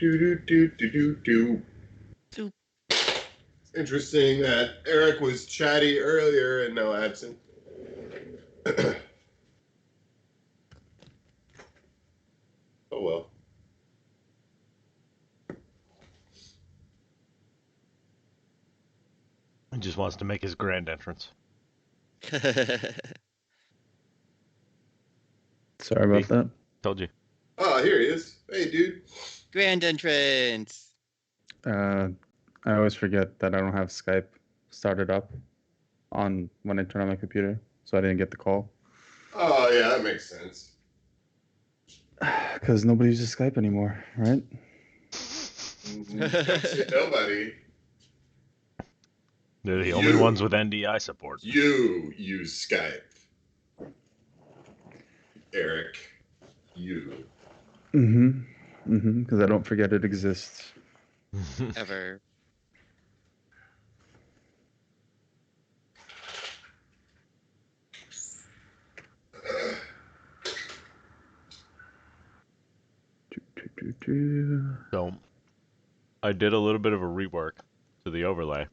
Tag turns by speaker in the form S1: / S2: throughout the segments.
S1: Do. Interesting that Eric was chatty earlier and now absent. Oh well.
S2: He just wants to make his grand entrance.
S3: Sorry about that.
S2: Told you.
S1: Oh, here he is. Hey, dude.
S4: Grand entrance.
S3: I always forget that I don't have Skype started up on when I turn on my computer, so I didn't get the call.
S1: Oh, yeah, that makes sense.
S3: Because nobody uses Skype anymore, right?
S1: Don't say nobody.
S2: They're the only ones with NDI support.
S1: You use Skype. Eric. You.
S3: Because I don't forget it exists.
S4: Ever.
S2: So, I did a little bit of a rework to the overlay.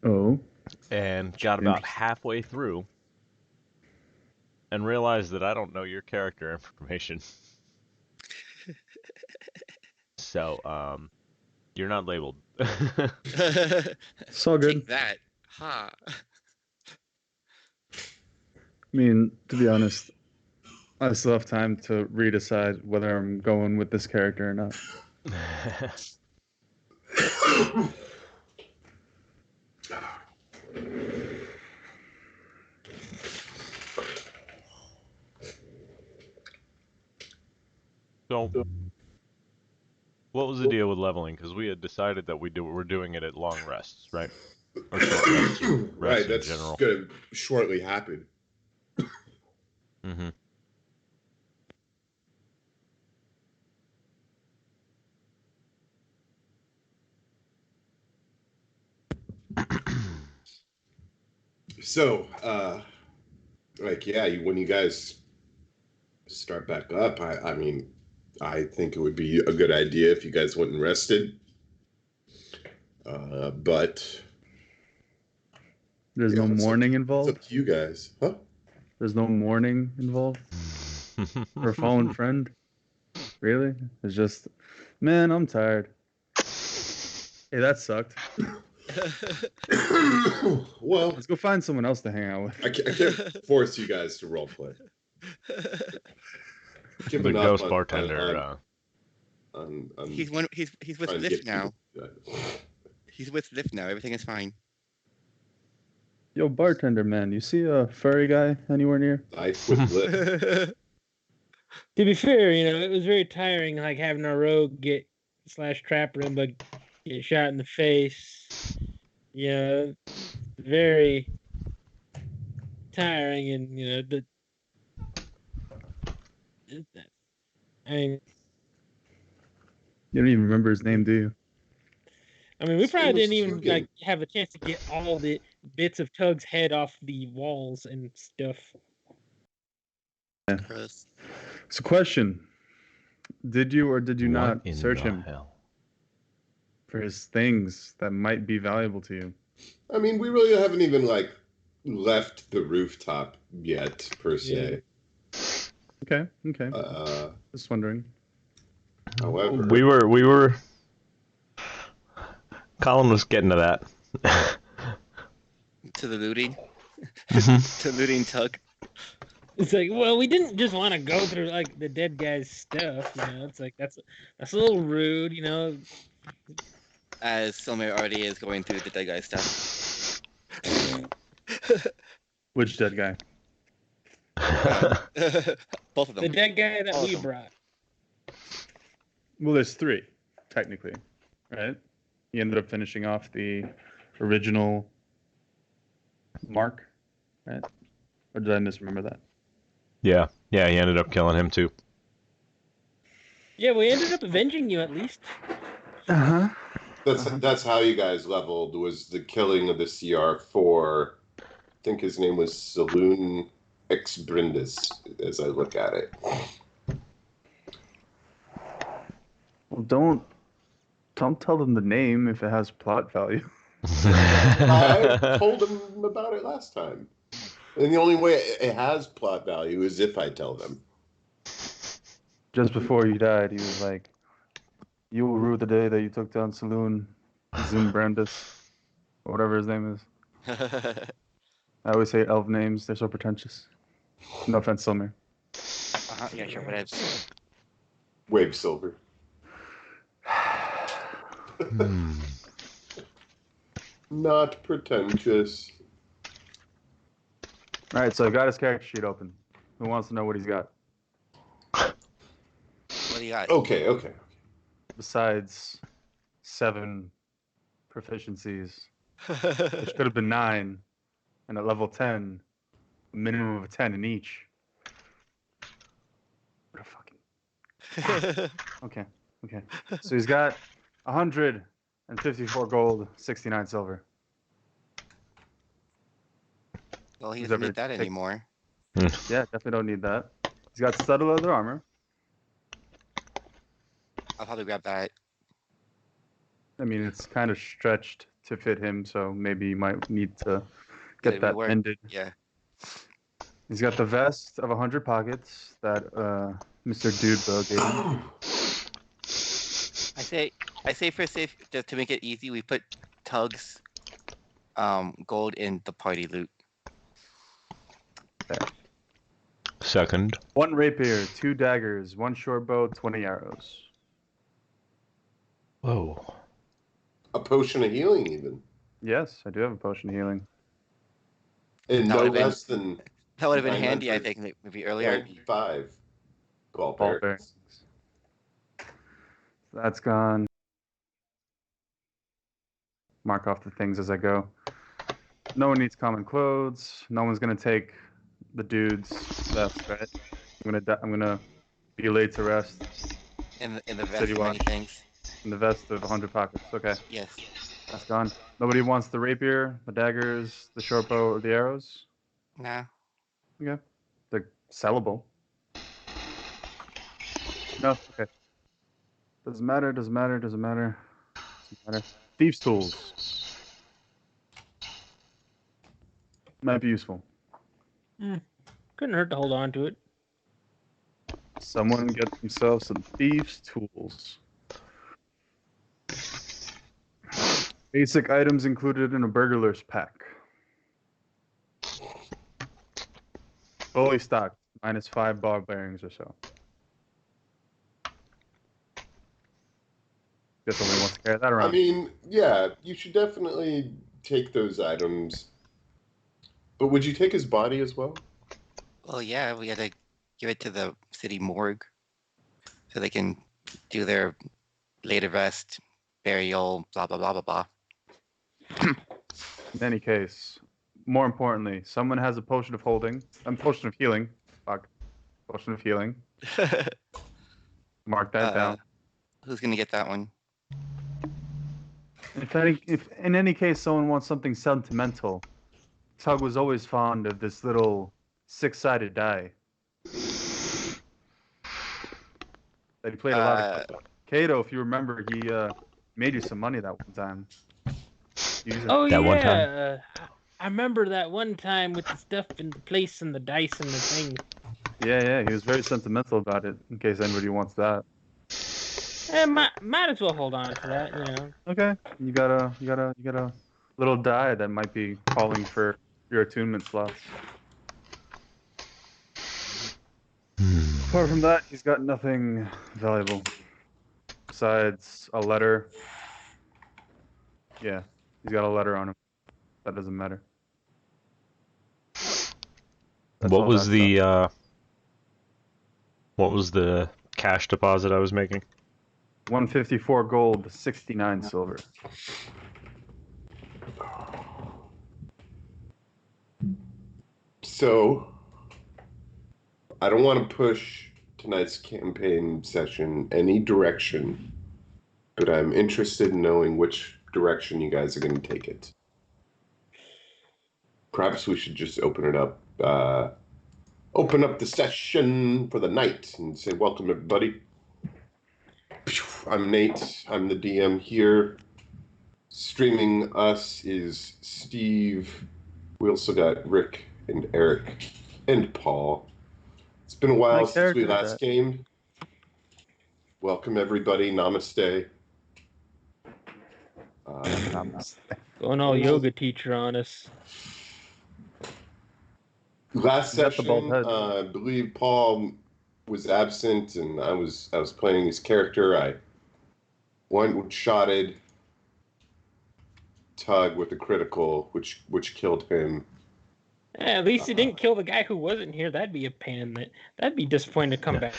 S3: Oh.
S2: And got about halfway through and realized that I don't know your character information. So, you're not labeled.
S3: So good.
S4: Take that. Ha.
S3: I mean, to be honest, I still have time to redecide whether I'm going with this character or not.
S2: So, what was the deal with leveling? Because we had decided that we're doing it at long rests, right? Or short rests.
S1: Right,
S2: in
S1: that's
S2: general.
S1: going to shortly happen.
S2: Mm-hmm.
S1: So, when you guys start back up, I mean, I think it would be a good idea if you guys went and rested. But
S3: there's no mourning involved?
S1: It's up to you guys. Huh?
S3: There's no mourning involved? For a fallen friend? Really? It's just, man, I'm tired. Hey, that sucked.
S1: Well,
S3: let's go find someone else to hang out with.
S1: I can't force you guys to roleplay.
S2: The ghost bartender.
S4: He's with Lift now. He's with Lift now. Everything is fine.
S3: Yo, bartender man, you see a furry guy anywhere near?
S1: Life with Lift.
S5: To be fair, it was very tiring, like having our rogue get /trap room, but get shot in the face. Very tiring, and I mean,
S3: you don't even remember his name, do you?
S5: I mean, we probably didn't even have a chance to get all the bits of Tug's head off the walls and stuff.
S3: Yeah. So, question: did you or did you not search him for his things that might be valuable to you?
S1: I mean, we really haven't even left the rooftop yet, per se.
S3: Yeah. Okay. Just wondering.
S1: However,
S2: we were. Colin was getting to that.
S4: To the looting. To looting Tug.
S5: It's like, well, we didn't just want to go through the dead guy's stuff, It's like that's a little rude,
S4: As Silmer already is going through the dead guy's stuff.
S3: Which dead guy?
S4: Both of them.
S5: The dead guy that we brought.
S3: Well, there's 3, technically, right? He ended up finishing off the original Mark, right? Or did I misremember that?
S2: Yeah, he ended up killing him too.
S5: Yeah, we ended up avenging you at least.
S1: That's how you guys leveled, was the killing of the CR4. I think his name was Saloon Ex Brindis, as I look at it.
S3: Don't tell them the name if it has plot value.
S1: I told them about it last time. And the only way it has plot value is if I tell them.
S3: Just before you died, he was like, "You will rue the day that you took down Saloon Zumbrandus, or whatever his name is." I always say elf names; they're so pretentious. No offense, Silmer.
S4: Yeah, sure, whatever.
S1: Wave Silver. Not pretentious.
S3: All right, so I've got his character sheet open. Who wants to know what he's got?
S4: What do you got?
S1: Okay.
S3: Besides 7 proficiencies, which could have been 9, and at level 10, a minimum of 10 in each. What a fucking... Okay. So he's got 154 gold, 69 silver.
S4: Well, he doesn't need that anymore.
S3: Yeah, definitely don't need that. He's got studded leather armor.
S4: I'll probably grab that.
S3: I mean, it's kind of stretched to fit him, so maybe you might need to get that mended.
S4: Yeah.
S3: He's got the vest of 100 pockets that Mr. Dudebo gave him.
S4: I say for safe, just to make it easy, we put Tug's gold in the party loot.
S3: There.
S2: Second.
S3: 1 rapier, 2 daggers, 1 short bow, 20 arrows.
S2: Whoa.
S1: A potion of healing, even.
S3: Yes, I do have a potion of healing.
S1: And no less than...
S4: That would have been handy, I think, maybe earlier.
S1: 5 ball
S3: bearings. That's gone. Mark off the things as I go. No one needs common clothes. No one's gonna take the dude's vest, right? I'm gonna be laid to rest.
S4: In the vest of many things.
S3: In the vest of 100 pockets. Okay.
S4: Yes.
S3: That's gone. Nobody wants the rapier, the daggers, the short bow, or the arrows?
S4: Nah.
S3: Okay. They're sellable. No. Okay. Doesn't matter. Thieves' tools. Might be useful.
S5: Couldn't hurt to hold on to it.
S3: Someone get themselves some thieves' tools. Basic items included in a burglar's pack. Fully stocked, minus 5 ball bearings or so. Guess somebody wants to carry that around.
S1: I mean, yeah, you should definitely take those items. But would you take his body as well?
S4: Well, yeah, we gotta give it to the city morgue so they can do their later rest, burial, blah, blah, blah, blah, blah.
S3: In any case, more importantly, someone has a potion of holding. Potion of healing. Fuck. Potion of healing. Mark that down.
S4: Who's gonna get that one?
S3: If in any case someone wants something sentimental, Tug was always fond of this little 6-sided die that he played a lot of. Kato, if you remember, he made you some money that one time.
S5: Oh
S2: that
S5: yeah,
S2: one time.
S5: I remember that one time with the stuff and the place and the dice and the thing.
S3: Yeah, he was very sentimental about it. In case anybody wants that.
S5: Might as well hold on to that, you know.
S3: Okay, you got a little die that might be calling for your attunement slots. Apart from that, he's got nothing valuable besides a letter. Yeah, he's got a letter on him. That doesn't matter.
S2: What was the cash deposit I was making?
S3: 154 gold, 69 silver.
S1: So, I don't want to push tonight's campaign session any direction, but I'm interested in knowing which direction you guys are going to take it. Perhaps we should just open it up, open up the session for the night and say, welcome everybody. I'm Nate. I'm the DM here. Streaming us is Steve. We also got Rick and Eric and Paul. It's been a while since we last gamed. Welcome everybody. Namaste.
S5: Going all yoga teacher on us.
S1: Last
S3: You got the bald
S1: session,
S3: head.
S1: I believe Paul was absent, and I was playing his character. I one-shotted Tug with a critical, which killed him.
S5: Yeah, at least he didn't kill the guy who wasn't here. That'd be a pain. That'd be disappointing to come back.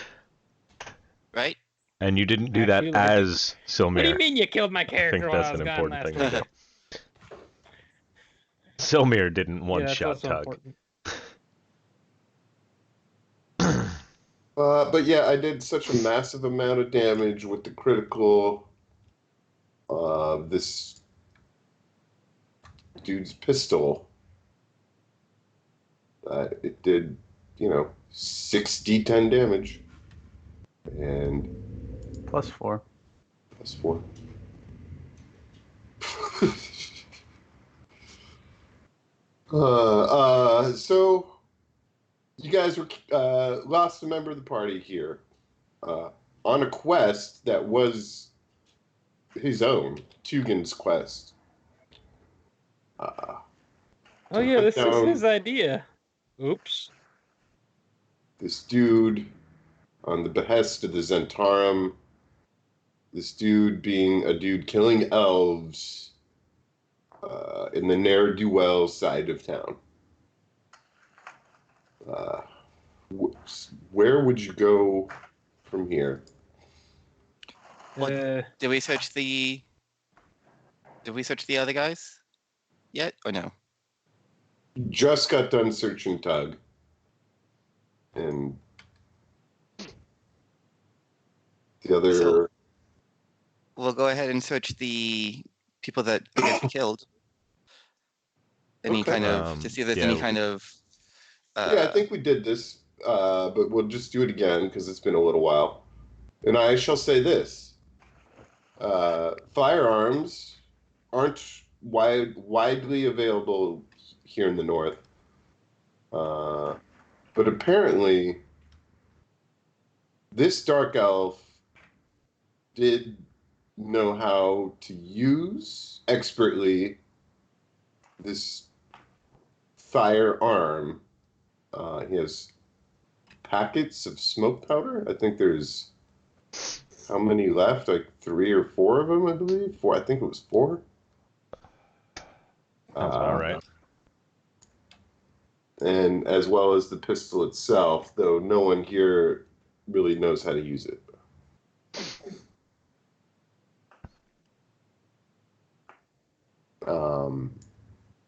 S4: Right?
S2: And you didn't do that
S5: Actually, like-
S2: as Silmir.
S5: What do you mean you killed my
S2: I
S5: character
S2: think
S5: while
S2: that's
S5: I was
S2: an
S5: gone
S2: important
S5: last
S2: thing to
S5: time?
S2: do. Silmir didn't
S5: Yeah,
S2: one
S5: that's
S2: shot
S5: also
S2: Tug.
S5: important.
S1: But yeah, I did such a massive amount of damage with the critical. This dude's pistol. It did, 6d10 damage. And
S3: +4.
S1: +4. So you guys were lost a member of the party here on a quest that was his own, Tugan's quest.
S5: Oh yeah, this is
S1: down
S5: his idea. Oops.
S1: this dude on the behest of the Zentarum. This dude being a dude killing elves in the ne'er-do-well side of town. Where would you go from here?
S4: What?
S5: Uh,
S4: Did we search the other guys yet, or no?
S1: Just got done searching Tug. And the other...
S4: So- We'll go ahead and search the people that I guess we killed. Any
S1: Okay.
S4: kind of to see if there's any kind of.
S1: Yeah, I think we did this, but we'll just do it again because it's been a little while. And I shall say this. Firearms aren't widely available here in the north. But apparently, this dark elf did know how to use expertly this firearm. He has packets of smoke powder. I think there's how many left? Like 3 or 4 of them, I believe. 4. I think it was 4.
S2: Sounds about right.
S1: And as well as the pistol itself, though no one here really knows how to use it.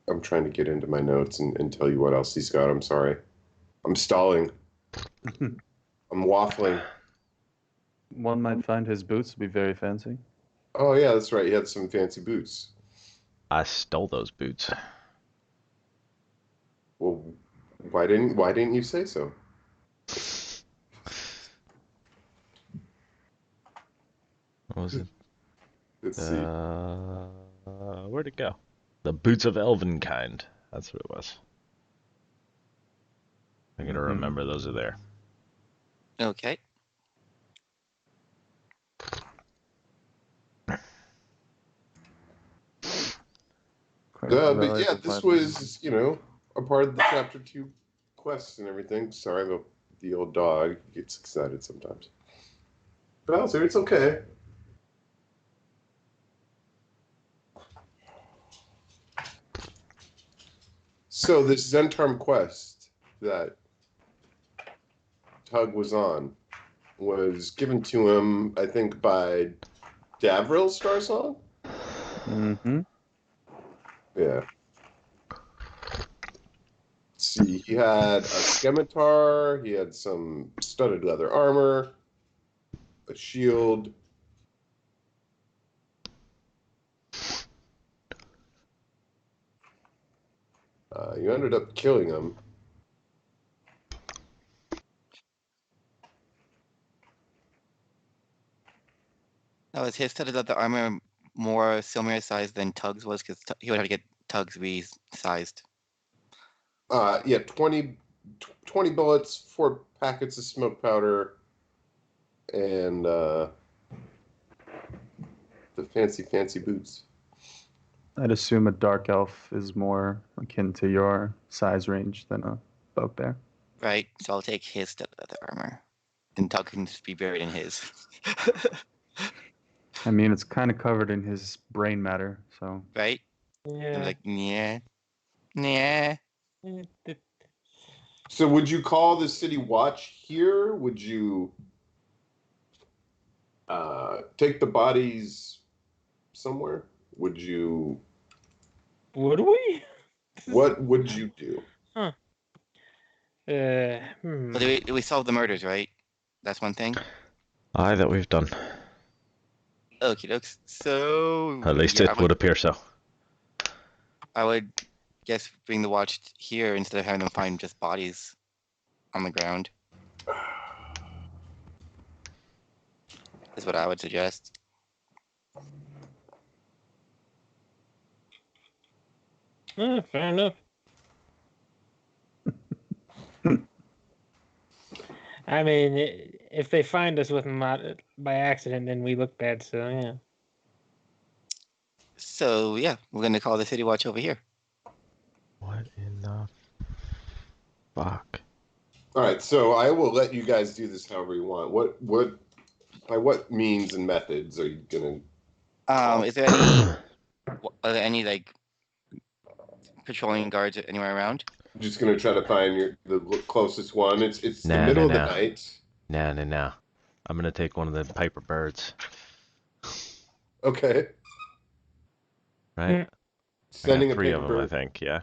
S1: I'm trying to get into my notes and tell you what else he's got. I'm sorry. I'm stalling. I'm waffling.
S3: One might find his boots to be very fancy.
S1: Oh yeah, that's right. He had some fancy boots.
S2: I stole those boots.
S1: Well, why didn't you say so?
S2: What was it?
S1: Let's see.
S2: Where'd it go? The boots of elven kind. That's what it was. I'm gonna remember those are there.
S4: Okay.
S1: But yeah, this was, a part of the chapter 2 quests and everything. Sorry about the old dog. He gets excited sometimes. Bowser, it's okay. So this Zentarm quest that Tug was on was given to him, I think, by Davril Starsong?
S3: Mm-hmm.
S1: Yeah. Let's see, he had a scimitar, he had some studded leather armor, a shield. You ended up killing him.
S4: Now, is his set of the armor more similar size than Tug's was? Because he would have to get Tug's resized.
S1: Yeah, 20 bullets, 4 packets of smoke powder, and the fancy boots.
S3: I'd assume a dark elf is more akin to your size range than a bugbear.
S4: Right, so I'll take his set of the armor. And Tug can just be buried in his.
S3: I mean, it's kind of covered in his brain matter, so.
S4: Right?
S5: Yeah.
S4: I'm like, yeah.
S1: So would you call the city watch here? Would you take the bodies somewhere? Would you?
S5: Would we?
S1: What would you do?
S5: Well,
S4: But we solved the murders, right? That's one thing.
S2: Aye, that we've done.
S4: Okie dokes. So
S2: At least
S4: yeah,
S2: it would appear so.
S4: I would guess bring the watch here instead of having them find just bodies on the ground. Is what I would suggest.
S5: fair enough. I mean, if they find us with them by accident, then we look bad. So yeah.
S4: So yeah, we're gonna call the city watch over here.
S2: What in the fuck?
S1: All right, so I will let you guys do this however you want. By what means and methods are you gonna?
S4: Is there any are there any like patrolling guards anywhere around?
S1: I'm just gonna try to find the closest one. It's the
S2: Nah,
S1: middle of
S2: nah,
S1: the
S2: nah.
S1: night.
S2: Nah. I'm gonna take one of the Piper birds.
S1: Okay,
S2: Right? I
S1: sending
S2: got
S1: a
S2: 3
S1: paper
S2: of them, I
S1: bird.
S2: think. Yeah.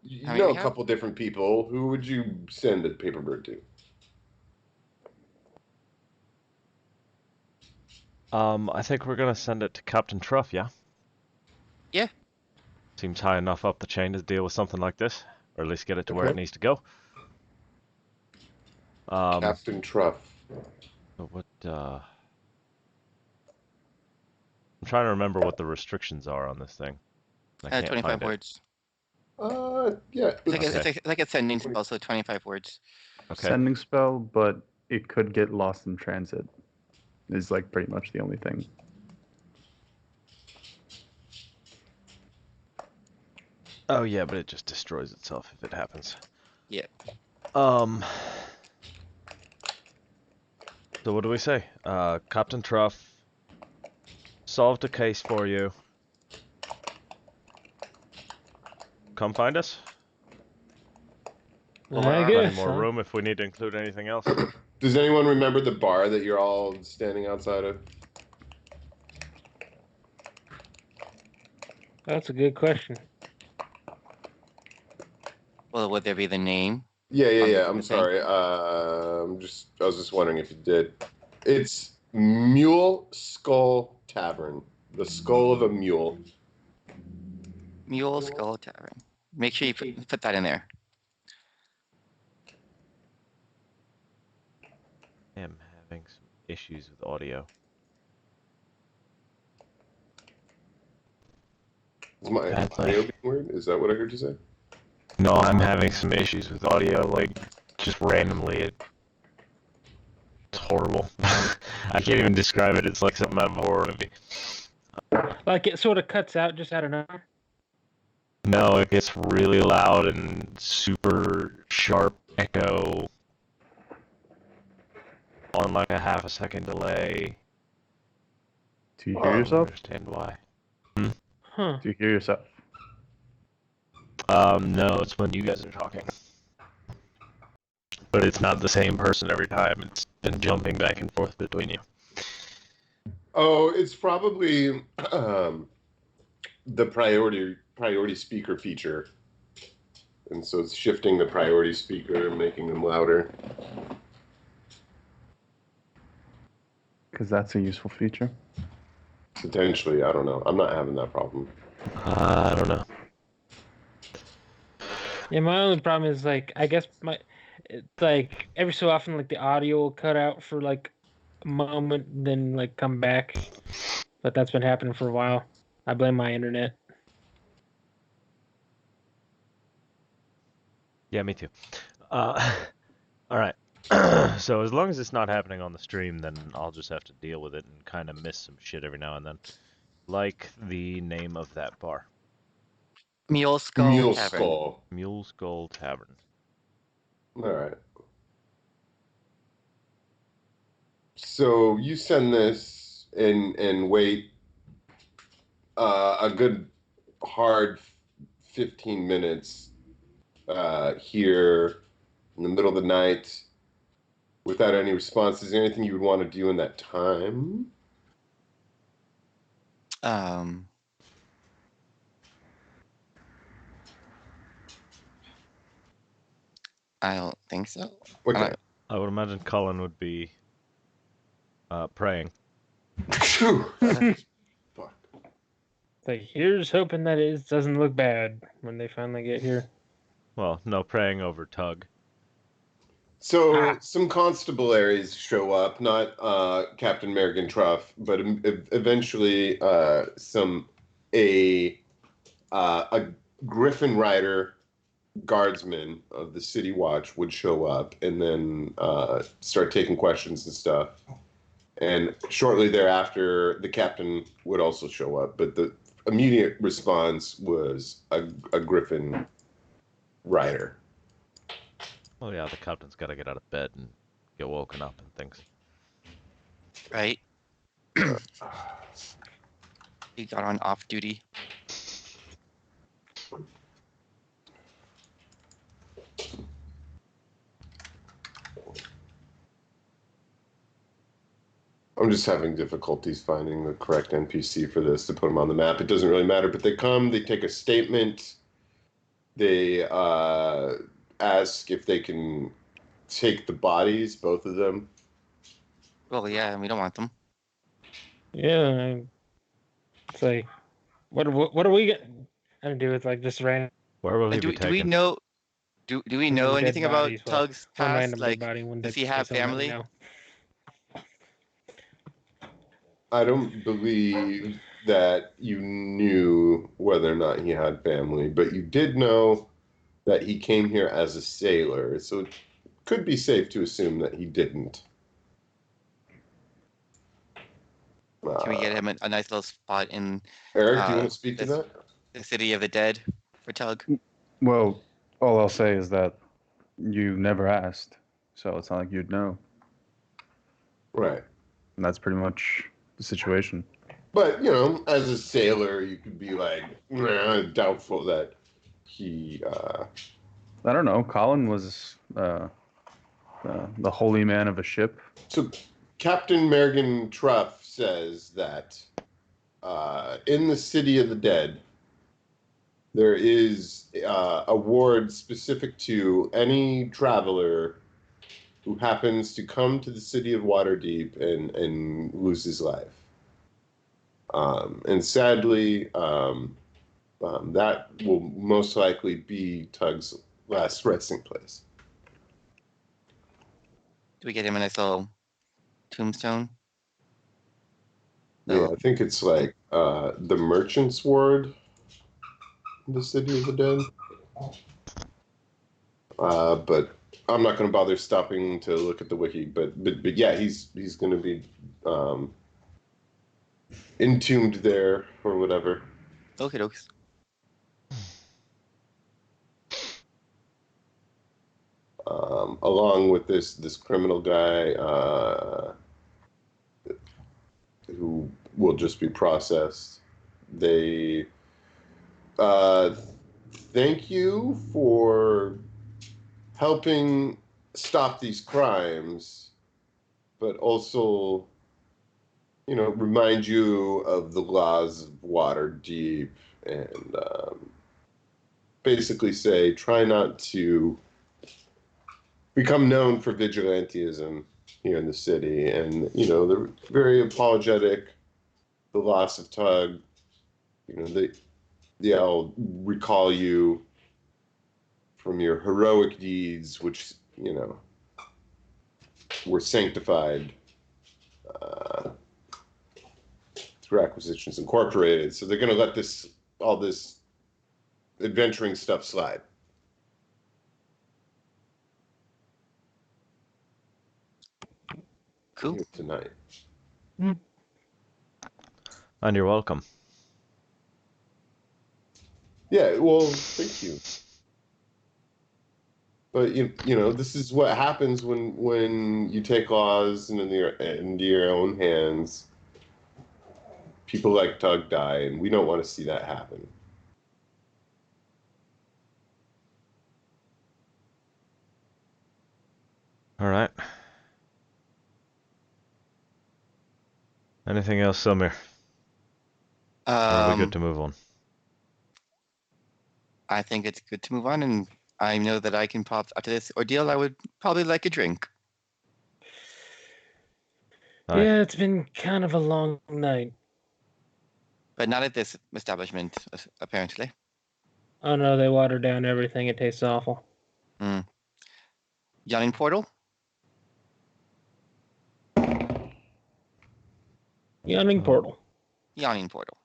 S1: You
S4: How many
S1: know
S4: do
S1: a
S4: we have?
S1: couple different people. Who would you send a paper bird to?
S2: I think we're gonna send it to Captain Truff. Yeah.
S4: Yeah.
S2: Seems high enough up the chain to deal with something like this, or at least get it to where it
S1: Okay.
S2: needs to go.
S1: Captain Truff.
S2: But what? I'm trying to remember what the restrictions are on this thing. I can't
S4: 25
S2: find it.
S4: words.
S1: Yeah.
S4: It's like a sending spell, so 25 words.
S2: Okay.
S3: Sending spell, but it could get lost in transit. Is like pretty much the only thing.
S2: Oh yeah, but it just destroys itself if it happens.
S4: Yeah.
S2: So what do we say? Captain Truff solved a case for you. Come find us. We'll
S5: I
S2: have
S5: guess.
S2: plenty more room if we need to include anything else.
S1: Does anyone remember the bar that you're all standing outside of?
S5: That's a good question.
S4: Well, would there be the name?
S1: Yeah.
S4: On
S1: I'm
S4: the thing?
S1: sorry. I was just wondering if you did. It's Mule Skull Tavern. The skull of a mule.
S4: Mule Skull Tavern. Make sure you put that in there.
S2: I am having some issues with audio.
S1: Is my
S2: That's
S1: audio
S2: like-
S1: being weird? Is that what I heard you say?
S2: No, I'm having some issues with audio, like, just randomly. It's horrible. I can't even describe it. It's like something out of a horror movie.
S5: Like it sort of cuts out just out of nowhere.
S2: No, it gets really loud and super sharp echo on like a half a second delay.
S3: Do you
S2: I
S3: hear
S2: don't
S3: yourself?
S2: understand why.
S5: Huh.
S3: Do you hear yourself?
S2: No, it's when you guys are talking. But it's not the same person every time. It's been jumping back and forth between you.
S1: Oh, it's probably the priority speaker feature, and so it's shifting the priority speaker and making them louder.
S3: Because that's a useful feature.
S1: Potentially, I don't know. I'm not having that problem.
S2: I don't know.
S5: Yeah, my only problem is like I guess it's like every so often like the audio will cut out for like moment, then like come back. But that's been happening for a while. I blame my internet.
S2: Yeah, me too. All right. So as long as it's not happening on the stream, then I'll just have to deal with it and kind of miss some shit every now and then. Like the name of that bar.
S4: Mule Skull
S1: Mule
S4: Tavern.
S1: Skull.
S2: Mule Skull Tavern.
S1: All right. So you send this and wait a good hard 15 minutes here in the middle of the night without any response. Is there anything you would want to do in that time?
S4: I don't think so.
S1: Okay.
S2: I would imagine Colin would be praying.
S1: Phew. Fuck.
S5: Like, here's hoping that it doesn't look bad when they finally get here.
S2: Well, no, praying over Tug.
S1: So some constabularies show up, not Captain Merrigan Truff, but eventually a Griffin Rider guardsman of the City Watch would show up and then start taking questions and stuff. And shortly thereafter, the captain would also show up, but the immediate response was a Griffin Rider.
S2: Well, yeah, the captain's got to get out of bed and get woken up and things.
S4: Right? He got on off duty.
S1: I'm just having difficulties finding the correct NPC for this to put them on the map. It doesn't really matter, but they come, they take a statement, they ask if they can take the bodies, both of them.
S4: Well, yeah, we don't want them.
S5: Yeah, it's like, what are we gonna do with like just random
S2: Where will he
S4: Do
S2: be
S4: we
S2: taken?
S4: know? Do we know
S5: dead
S4: anything about
S5: bodies? Well,
S4: Tug's
S5: one
S4: past?
S5: random
S4: Like,
S5: dead body? One
S4: does
S5: dead
S4: he have
S5: person that we
S4: family?
S5: know.
S1: I don't believe that you knew whether or not he had family, but you did know that he came here as a sailor, so it could be safe to assume that he didn't.
S4: Can we get him a nice little spot in
S1: Eric, do you want to speak to
S4: this-
S1: that?
S4: the City of the Dead for Tug?
S3: Well, all I'll say is that you never asked, so it's not like you'd know.
S1: Right.
S3: And that's pretty much the situation.
S1: But, you know, as a sailor, you could be like, doubtful that he.
S3: I don't know. Colin was the holy man of a ship.
S1: So, Captain Merrigan Truff says that in the City of the Dead, there is a ward specific to any traveler who happens to come to the city of Waterdeep and lose his life. And sadly, that will most likely be Tug's last resting place.
S4: Do we get him a nice little tombstone?
S1: Yeah, I think it's like the Merchant's Ward, in the City of the Dead. But I'm not going to bother stopping to look at the wiki. But yeah, he's going to be entombed there or whatever.
S4: Okay, dokes.
S1: Along with this criminal guy who will just be processed. They thank you for helping stop these crimes, but also, you know, remind you of the laws of Waterdeep and basically say try not to become known for vigilantism here in the city. And, you know, they're very apologetic. The loss of Tug, you know, they'll recall you from your heroic deeds, which, you know, were sanctified Screw Acquisitions Incorporated. So they're going to let all this adventuring stuff slide.
S4: Cool.
S1: Here tonight.
S2: And you're welcome.
S1: Yeah, well, thank you. But you know, this is what happens when you take laws into your own hands. People like Tug die, and we don't want to see that happen.
S2: All right. Anything else, Samir? Or are we good to move on?
S4: I think it's good to move on, and I know that I can pop after this ordeal. I would probably like a drink.
S2: Aye.
S5: Yeah, it's been kind of a long night.
S4: But not at this establishment, apparently.
S5: Oh no, they water down everything. It tastes awful.
S4: Yawning Portal?
S5: Yawning portal.
S4: Yawning Portal.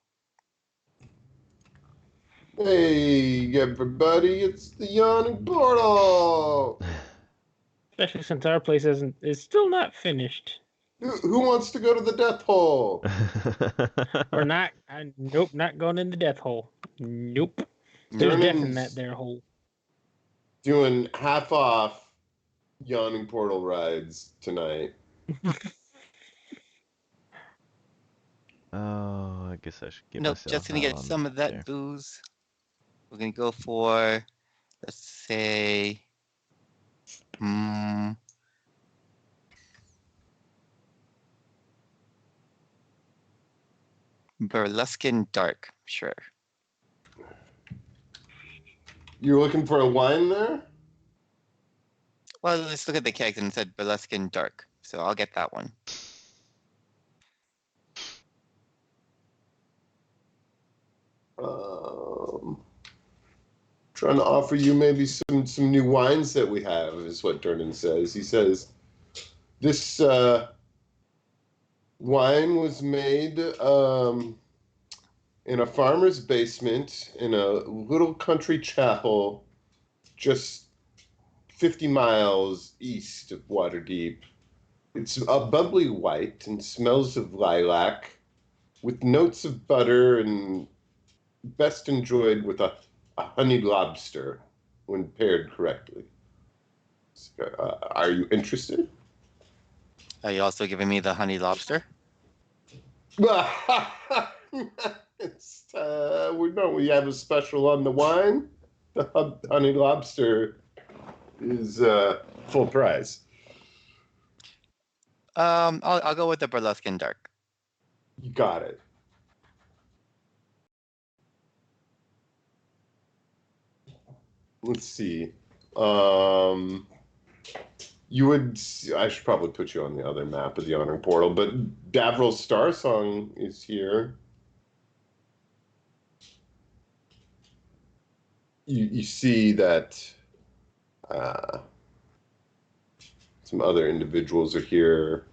S1: Hey, everybody! It's the Yawning Portal.
S5: Especially since our place is still not finished.
S1: Who wants to go to the death hole?
S5: We're not. Nope, not going in the death hole. Nope. There's death in that there hole.
S1: Doing half off Yawning Portal rides tonight.
S2: Oh, I guess I should get
S4: Nope,
S2: myself
S4: just gonna
S2: out
S4: get
S2: on
S4: some of that
S2: there.
S4: booze. We're gonna go for, let's say, Burlesque Dark, sure.
S1: You're looking for a wine there?
S4: Well, let's look at the kegs and it said Burlesque Dark, so I'll get that one.
S1: Trying to offer you maybe some new wines that we have, is what Durnan says. He says this wine was made in a farmer's basement in a little country chapel just 50 miles east of Waterdeep. It's a bubbly white and smells of lilac with notes of butter and best enjoyed with a honeyed lobster when paired correctly. Are you interested?
S4: Are you also giving me the honey lobster?
S1: We have a special on the wine. The honey lobster is full price.
S4: I'll go with the Burlesque Dark.
S1: You got it. Let's see. I should probably put you on the other map of the Honor Portal, but Davril's Star Song is here. You see that some other individuals are here,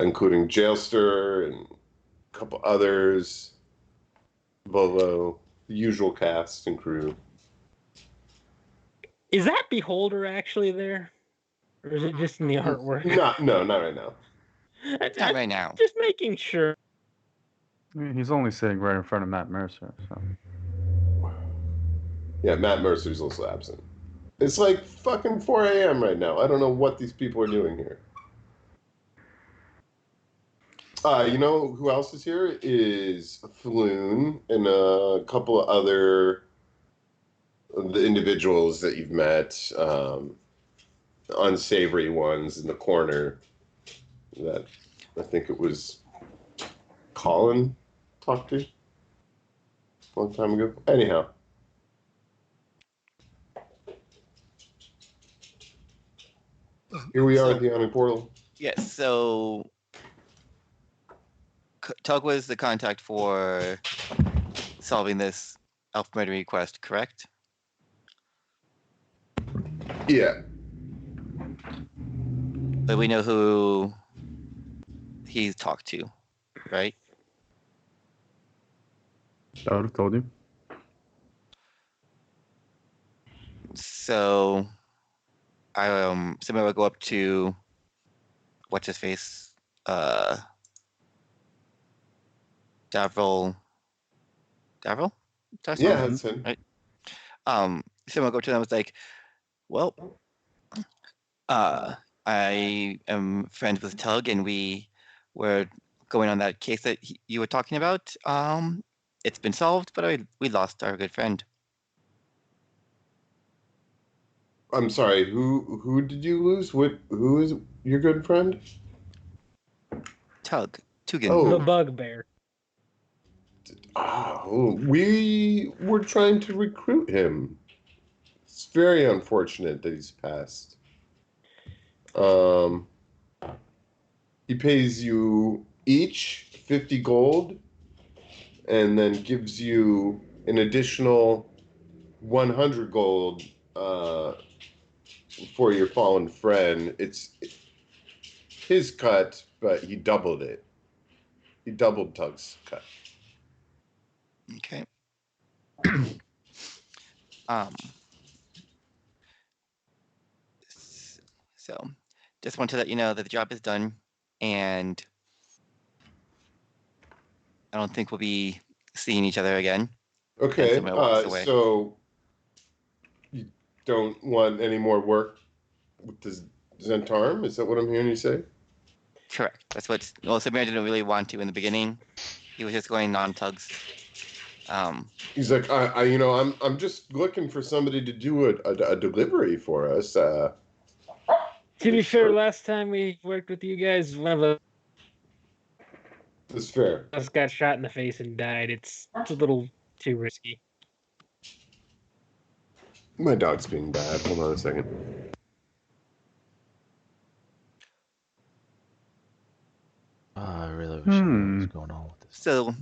S1: including Jailster and a couple others, Volo, the usual cast and crew.
S5: Is that Beholder actually there? Or is it just in the artwork?
S1: No, not right now.
S4: Not right now.
S5: Just making sure.
S3: I mean, he's only sitting right in front of Matt Mercer. So.
S1: Yeah, Matt Mercer's also absent. It's like fucking 4 a.m. right now. I don't know what these people are doing here. You know who else is here? Is Floon and a couple of other the individuals that you've met, unsavory ones in the corner that I think it was Colin talked to a long time ago. Anyhow. Here we are at the Honor Portal.
S4: Yes, so Tug was the contact for solving this elf murder request, correct?
S1: Yeah.
S4: But we know who he's talked to, right?
S3: I would have told you.
S4: So somebody will go up to what's his face? Davril. Davril? That's
S1: Yeah,
S4: him?
S1: that's him.
S4: Right. Someone will go to them. It's like, well, I am friends with Tug, and we were going on that case that you were talking about. It's been solved, but we lost our good friend.
S1: I'm sorry. Who did you lose? Who is your good friend?
S4: Tug. Tugin.
S1: Oh.
S5: The bugbear.
S1: Oh, we were trying to recruit him. It's very unfortunate that he's passed. He pays you each 50 gold and then gives you an additional 100 gold for your fallen friend. It's his cut, but he doubled it. He doubled Tug's cut.
S4: Okay. So just want to let you know that the job is done, and I don't think we'll be seeing each other again.
S1: Okay,
S4: somebody walks away.
S1: so you don't want any more work with the Zentarum? Is that what I'm hearing you say?
S4: Correct. That's what. Well, Samir didn't really want to in the beginning. He was just going non-tugs.
S1: He's like, I'm just looking for somebody to do a delivery for us.
S5: To be fair, last time we worked with you guys, one of
S1: That's fair.
S5: us got shot in the face and died. It's a little too risky.
S1: My dog's being bad. Hold on a second.
S2: I really wish I knew what was going on with this.
S4: So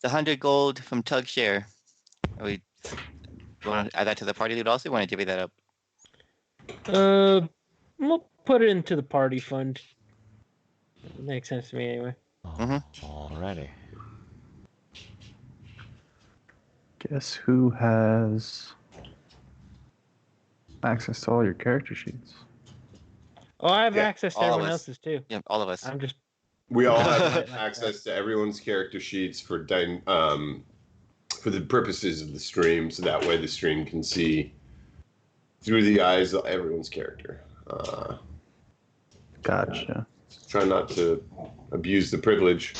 S4: the 100 gold from Tug share. We want to add that to the party loot also. Want to divvy that up?
S5: We'll put it into the party fund. Makes sense to me anyway.
S2: Alrighty.
S3: Guess who has access to all your character sheets?
S5: Oh, I have
S1: Yeah,
S5: access to
S4: all of
S5: everyone
S4: us.
S5: else's too.
S4: Yeah, all of us.
S5: I'm just
S1: We all have
S5: Like
S1: access to everyone's character sheets for the purposes of the stream, so that way the stream can see through the eyes of everyone's character.
S3: Gotcha.
S1: Try not to abuse the privilege.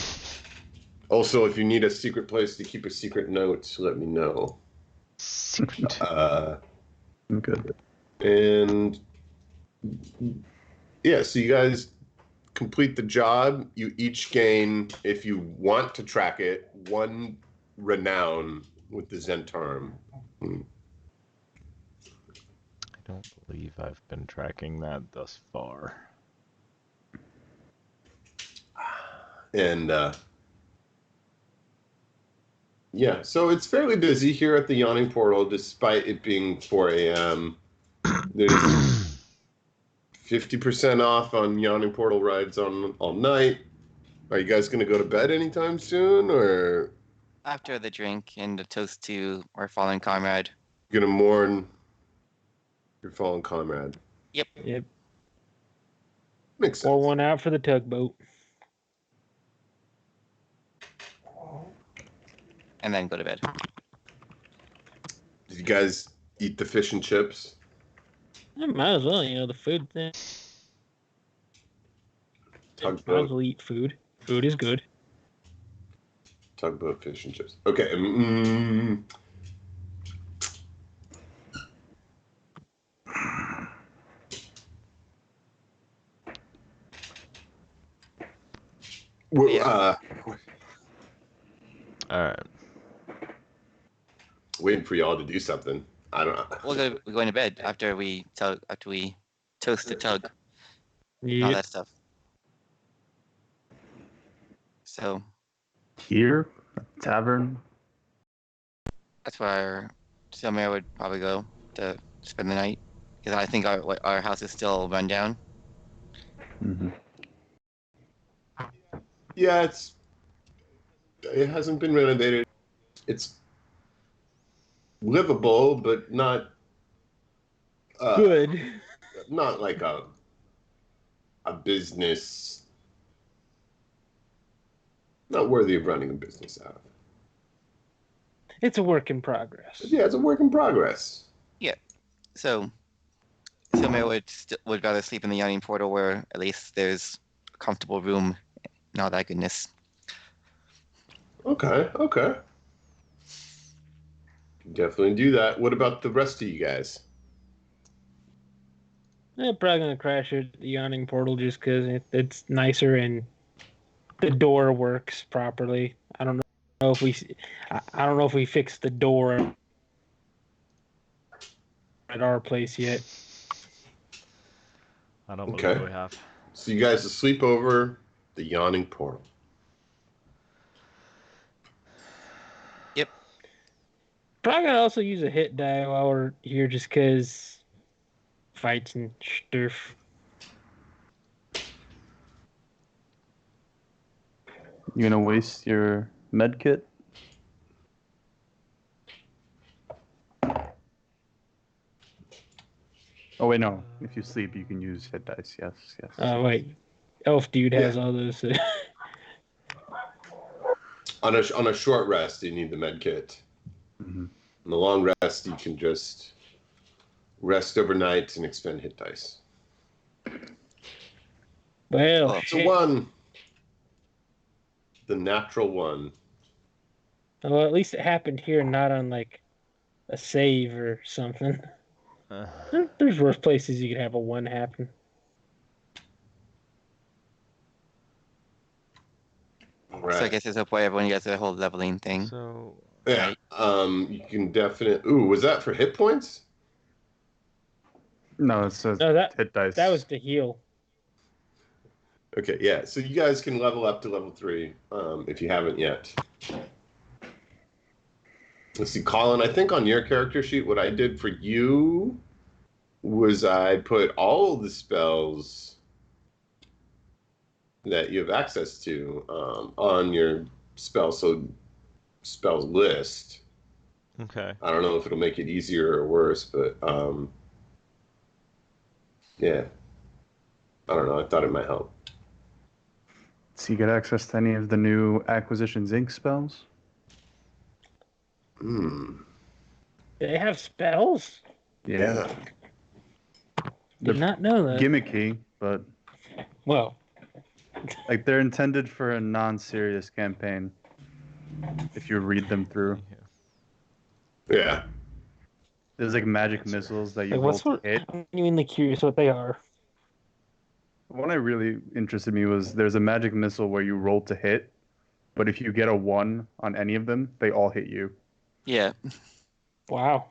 S1: Also, if you need a secret place to keep a secret note, let me know.
S2: Secret.
S3: I'm good.
S1: And yeah, so you guys complete the job. You each gain, if you want to track it, 1 renown with the Zentarum.
S2: I don't believe I've been tracking that thus far.
S1: And yeah, so it's fairly busy here at the Yawning Portal, despite it being 4 a.m. There's 50% off on Yawning Portal rides on all night. Are you guys going to go to bed anytime soon, or
S4: After the drink and the toast to our fallen comrade.
S1: going to mourn your fallen comrade?
S5: yep.
S1: Makes sense.
S5: Pour one out for the tugboat.
S4: And then go to bed.
S1: Did you guys eat the fish and chips?
S5: Might as well, the food thing. Might as
S1: Tugboat,
S5: well eat food. Food is good.
S1: tugboat fish and chips. Okay. Well,
S2: Alright.
S1: waiting for y'all to do something. I don't know.
S4: We're going to bed after we toast the Tug. And all
S5: Yeah.
S4: that stuff. So
S3: Here, tavern.
S4: that's where Samir would probably go to spend the night. Because I think our house is still run down.
S3: Mm-hmm.
S1: Yeah, it hasn't been renovated. it's livable, but not
S5: Good.
S1: not like a business, not worthy of running a business out of.
S5: It's a work in progress.
S1: But yeah, it's a work in progress.
S4: So, Silmir would rather sleep in the yawning portal where at least there's a comfortable room and all that goodness.
S1: Okay. Can definitely do that. What about the rest of you guys?
S5: I'm probably gonna crash at the yawning portal just because it's nicer and the door works properly. I don't know if I don't know if we fixed the door at our place yet.
S2: I don't
S1: Okay.
S2: believe we have.
S1: So you guys sleep over the yawning portal.
S5: Probably gonna also use a hit die while we're here just because fights and stuff.
S3: You gonna waste your med kit? Oh wait, no. If you sleep, you can use hit dice. Yes.
S5: Oh wait, Elf Dude has
S1: Yeah.
S5: all those.
S1: On a short rest, you need the med kit.
S3: Mhm.
S1: On the long rest, you can just rest overnight and expend hit dice.
S5: Well,
S4: Oh,
S1: It's a
S5: shit.
S1: 1. The natural 1.
S5: Well, at least it happened here, not on like a save or something. There's worse places you could have a 1 happen.
S1: Right.
S4: So I guess there's a point everyone gets the whole leveling thing.
S2: So
S1: Yeah.
S4: Right.
S1: You can definitely. Ooh, was that for hit points?
S3: No, it says
S5: No,
S3: hit dice.
S5: that was to heal.
S1: Okay, yeah. So you guys can level up to level 3 if you haven't yet. Let's see, Colin. I think on your character sheet, what I did for you was I put all the spells that you have access to on your spells list.
S2: okay.
S1: I don't know if it'll make it easier or worse, but yeah. I don't know. I thought it might help.
S3: So you get access to any of the new Acquisitions Inc. spells?
S1: Hmm.
S5: They have spells?
S3: Yeah.
S5: Did not know that.
S3: Gimmicky, but
S5: Well,
S3: like they're intended for a non-serious campaign. If you read them through,
S1: Yeah.
S3: there's like magic missiles that you
S5: like
S3: roll
S5: what's
S3: to
S5: what?
S3: hit.
S5: I'm genuinely curious what they are.
S3: One that really interested me was there's a magic missile where you roll to hit, but if you get a 1 on any of them, they all hit you.
S4: Yeah.
S5: Wow.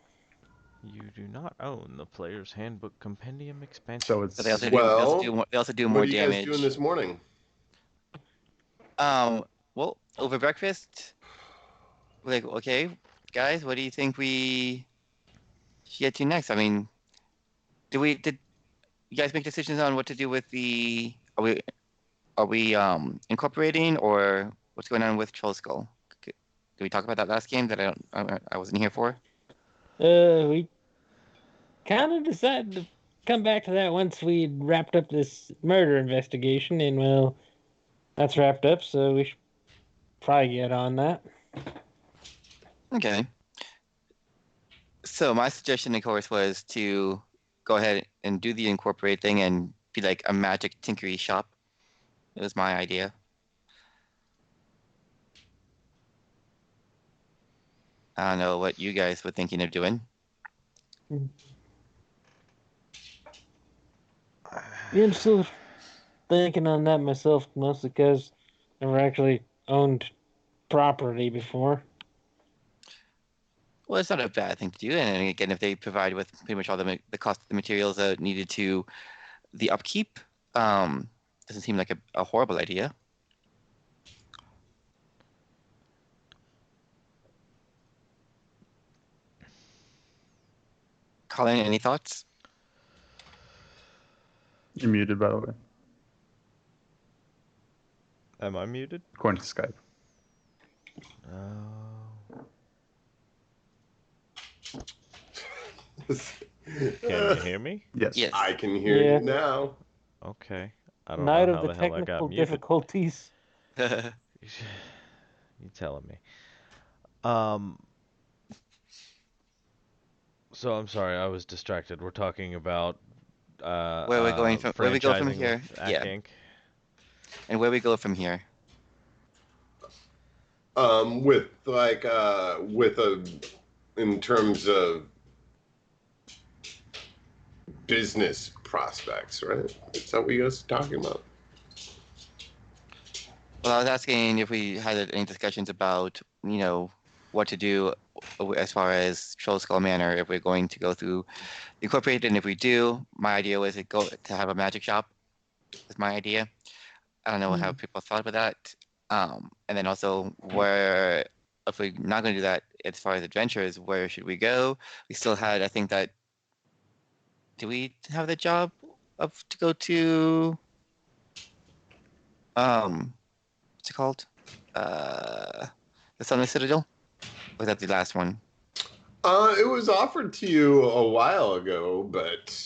S2: You do not own the Player's Handbook Compendium expansion.
S3: So it's
S4: But they also do
S1: What
S4: more
S1: are you
S4: damage.
S1: guys doing this morning?
S4: Well, over breakfast, like, okay, guys, what do you think we should get to next? I mean, did you guys make decisions on what to do with the? Are we incorporating or what's going on with Troll Skull? Did we talk about that last game that I wasn't here for?
S5: We kind of decided to come back to that once we wrapped up this murder investigation, and well, that's wrapped up, so we should probably get on that.
S4: Okay. So my suggestion, of course, was to go ahead and do the incorporate thing and be like a magic tinkery shop. It was my idea. I don't know what you guys were thinking of doing.
S5: Yeah, I'm still thinking on that myself, mostly because I never actually owned property before.
S4: Well, it's not a bad thing to do, and again, if they provide with pretty much all the cost of the materials needed to the upkeep, doesn't seem like a horrible idea. Colin, any thoughts?
S3: You're muted, by the way,
S2: Am I muted?
S3: according to Skype.
S2: Oh. Can you hear me?
S3: Yes.
S4: Yes.
S1: I can hear
S5: Yeah.
S1: you now.
S2: Okay. I don't
S5: Night
S2: know
S5: of
S2: how
S5: the
S2: the hell I got
S5: technical
S2: muted.
S5: difficulties.
S2: You telling me? Um. So I'm sorry, I was distracted. We're talking about
S4: where we go from
S2: franchising
S4: here?
S2: with Ack
S4: Yeah.
S2: Inc.
S4: And where we go from here?
S1: With like in terms of business prospects, right? Is that what you guys are talking about?
S4: Well, I was asking if we had any discussions about, what to do as far as Troll Skull Manor, if we're going to go through Incorporated, and if we do, my idea was to have a magic shop. Is my idea. I don't know how people thought about that. And then also where, if we're not going to do that, as far as adventures, where should we go? We still had, I think that, do we have the job to go to, what's it called? The Sunless Citadel? Or was that the last one?
S1: It was offered to you a while ago, but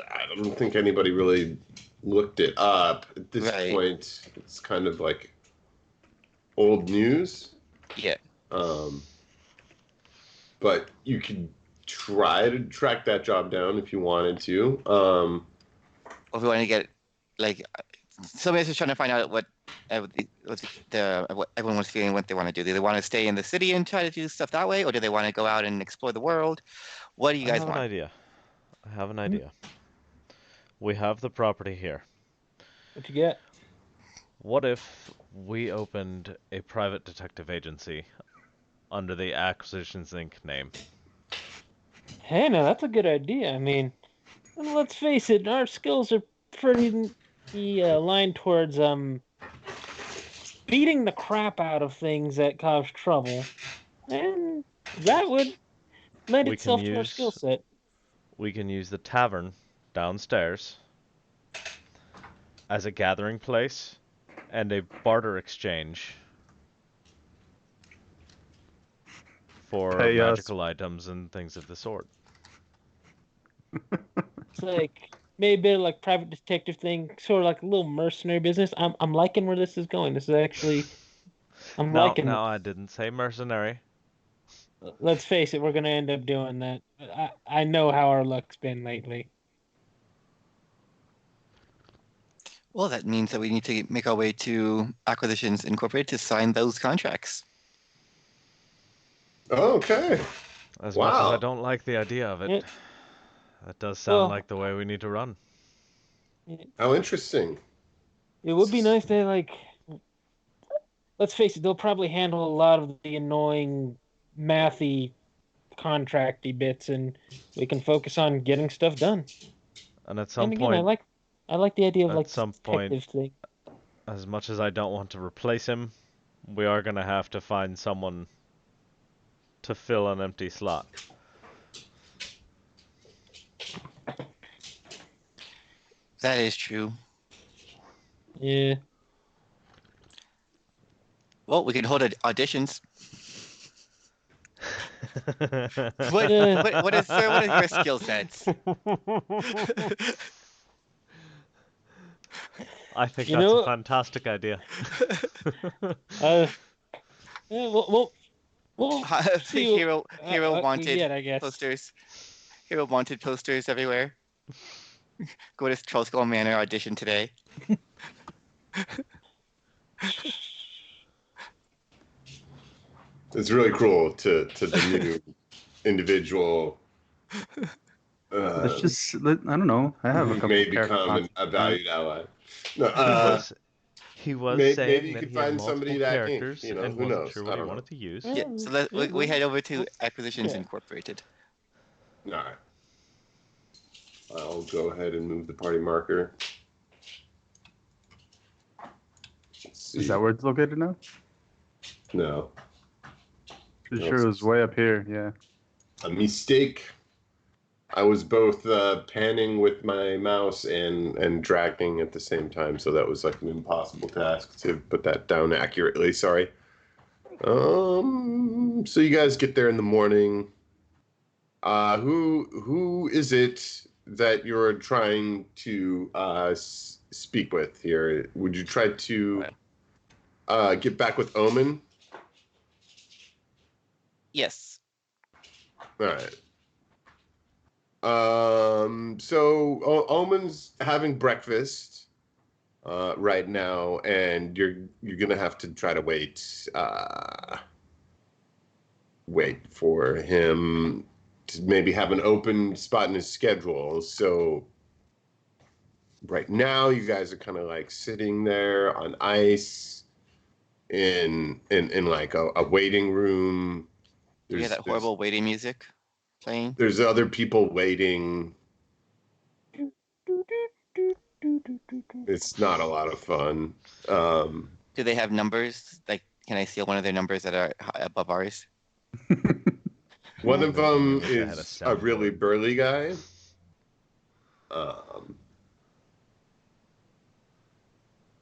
S1: I don't think anybody really looked it up. At this
S4: Right.
S1: point, it's kind of like old news.
S4: Yeah.
S1: But you could try to track that job down if you wanted to.
S4: Or if we want to get, like, somebody's just trying to find out what everyone was feeling, what they want to do. Do they want to stay in the city and try to do stuff that way, or do they want to go out and explore the world? What do you
S2: I
S4: guys
S2: have an
S4: want?
S2: idea. I have an idea. We have the property here.
S5: What you get?
S2: What if we opened a private detective agency under the Acquisitions Inc. name?
S5: Hey, now that's a good idea. I mean, and let's face it, our skills are pretty aligned towards beating the crap out of things that cause trouble, and that would lend
S2: We can
S5: itself to our skill
S2: use
S5: set.
S2: we can use the tavern downstairs as a gathering place and a barter exchange for
S3: Pay us.
S2: magical items and things of the sort.
S5: It's like maybe a bit of like private detective thing, sort of like a little mercenary business. I'm liking where this is going. This is actually I'm
S2: No,
S5: liking.
S2: no, I didn't say mercenary.
S5: Let's face it, we're gonna end up doing that. I know how our luck's been lately.
S4: Well, that means that we need to make our way to Acquisitions Incorporated to sign those contracts.
S1: Okay.
S2: As much as I
S1: Wow.
S2: don't like the idea of it,
S5: Yeah.
S2: that does sound
S5: Well-
S2: like the way we need to run.
S1: How interesting.
S5: It would be nice to like. Let's face it, they'll probably handle a lot of the annoying, mathy, contracty bits, and we can focus on getting stuff done.
S2: And at some
S5: And again,
S2: point,
S5: I like the idea of
S2: at
S5: like
S2: some
S5: this
S2: point-
S5: detective thing.
S2: as much as I don't want to replace him, we are going to have to find someone to fill an empty slot.
S4: That is true.
S5: Yeah.
S4: Well, we can hold auditions. What,
S5: Yeah.
S4: what is your skill sets?
S2: I think
S5: You
S2: that's
S5: know-
S2: a fantastic idea.
S5: Yeah, we'll see.
S4: Hero wanted
S5: Yeah, I guess.
S4: posters. Hero wanted posters everywhere. Go to Troll Skull Manor audition today.
S1: It's really cruel to the new individual.
S3: Let's just, I don't know. I have a
S1: who
S3: couple
S1: may
S3: of character
S1: become a
S3: concepts.
S1: valued ally. No,
S2: He was
S1: maybe
S2: saying
S1: you
S2: that
S1: could
S2: he had
S1: find
S2: multiple
S1: somebody that can,
S2: characters
S1: you know,
S2: and
S1: who
S2: wasn't
S1: knows?
S2: sure
S1: I
S2: what he
S1: don't
S2: wanted to use.
S5: Yeah.
S4: Yeah, so we head over to Acquisitions
S5: Yeah.
S4: Incorporated.
S1: All right. I'll go ahead and move the party marker. Let's see.
S3: Is that where it's located now?
S1: No,
S3: Pretty
S1: No,
S3: sure it was way up here. Yeah.
S1: a mistake. I was both panning with my mouse and dragging at the same time, so that was like an impossible task to put that down accurately. Sorry. So you guys get there in the morning. Who is it that you're trying to speak with here? Would you try to get back with Omen?
S4: Yes.
S1: All right. So Omen's having breakfast right now, and you're gonna have to try to wait for him to maybe have an open spot in his schedule. So right now, you guys are kind of like sitting there on ice in like a waiting room.
S4: Do we hear that horrible waiting music playing?
S1: There's other people waiting. It's not a lot of fun.
S4: Do they have numbers? Like, can I steal one of their numbers that are above ours?
S1: One of
S2: I
S1: them
S2: wish I had a
S1: is a really
S2: soundboard.
S1: burly guy.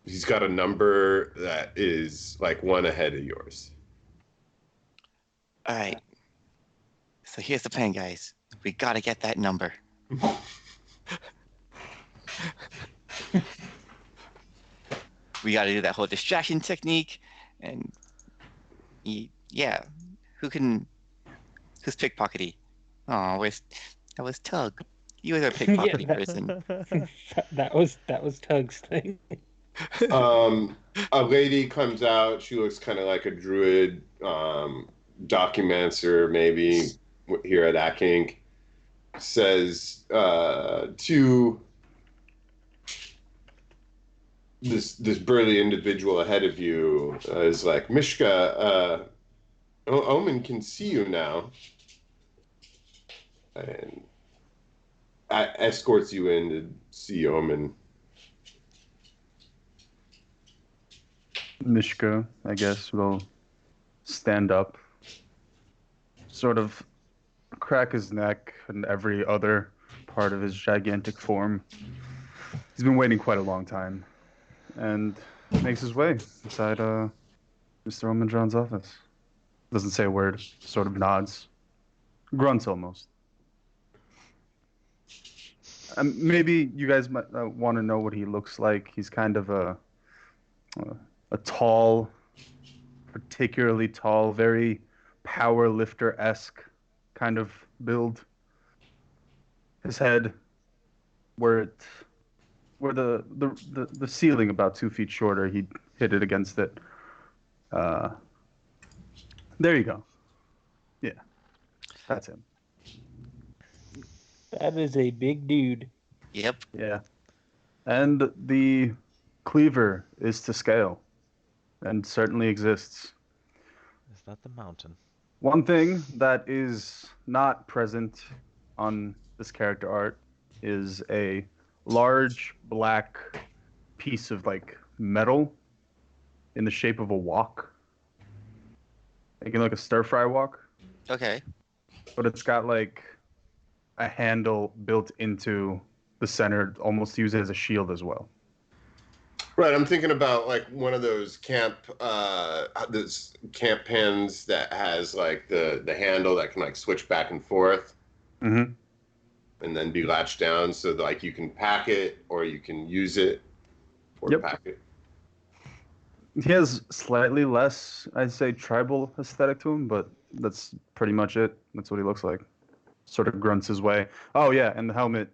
S1: He's got a number that is like one ahead of yours.
S4: All right. So here's the plan, guys. We gotta get that number. We gotta do that whole distraction technique, and yeah, who's pickpockety? Oh, that was Tug. You was our pickpocketing
S5: that-
S4: person.
S5: That was Tug's thing.
S1: A lady comes out. She looks kind of like a druid, documancer, maybe here at Akink. Says to this burly individual ahead of you is like, Mishka, Omen can see you now, and escorts you in to see Omen.
S3: Mishka, I guess, will stand up, sort of crack his neck and every other part of his gigantic form. He's been waiting quite a long time, and makes his way inside Mr. Omenjohn's office. Doesn't say a word, sort of nods, grunts almost. Maybe you guys might want to know what he looks like. He's kind of a tall, particularly tall, very power lifter-esque kind of build. His head, where the ceiling about 2 feet shorter, he hit it against it. There you go. Yeah, that's him.
S5: That is a big dude.
S4: Yep.
S3: Yeah, and the cleaver is to scale, and certainly exists.
S2: Is that the mountain?
S3: One thing that is not present on this character art is a large black piece of like metal in the shape of a wok, making like a stir fry wok,
S4: Okay.
S3: but it's got like a handle built into the center, almost to use it as a shield as well.
S1: Right, I'm thinking about like one of those those camp pans that has like the handle that can like switch back and forth
S3: Mm-hmm.
S1: and then be latched down, so that, like, you can pack it or you can use it or
S3: Yep.
S1: pack it.
S3: He has slightly less, I'd say, tribal aesthetic to him, but that's pretty much it. That's what he looks like. Sort of grunts his way. Oh yeah, and the helmet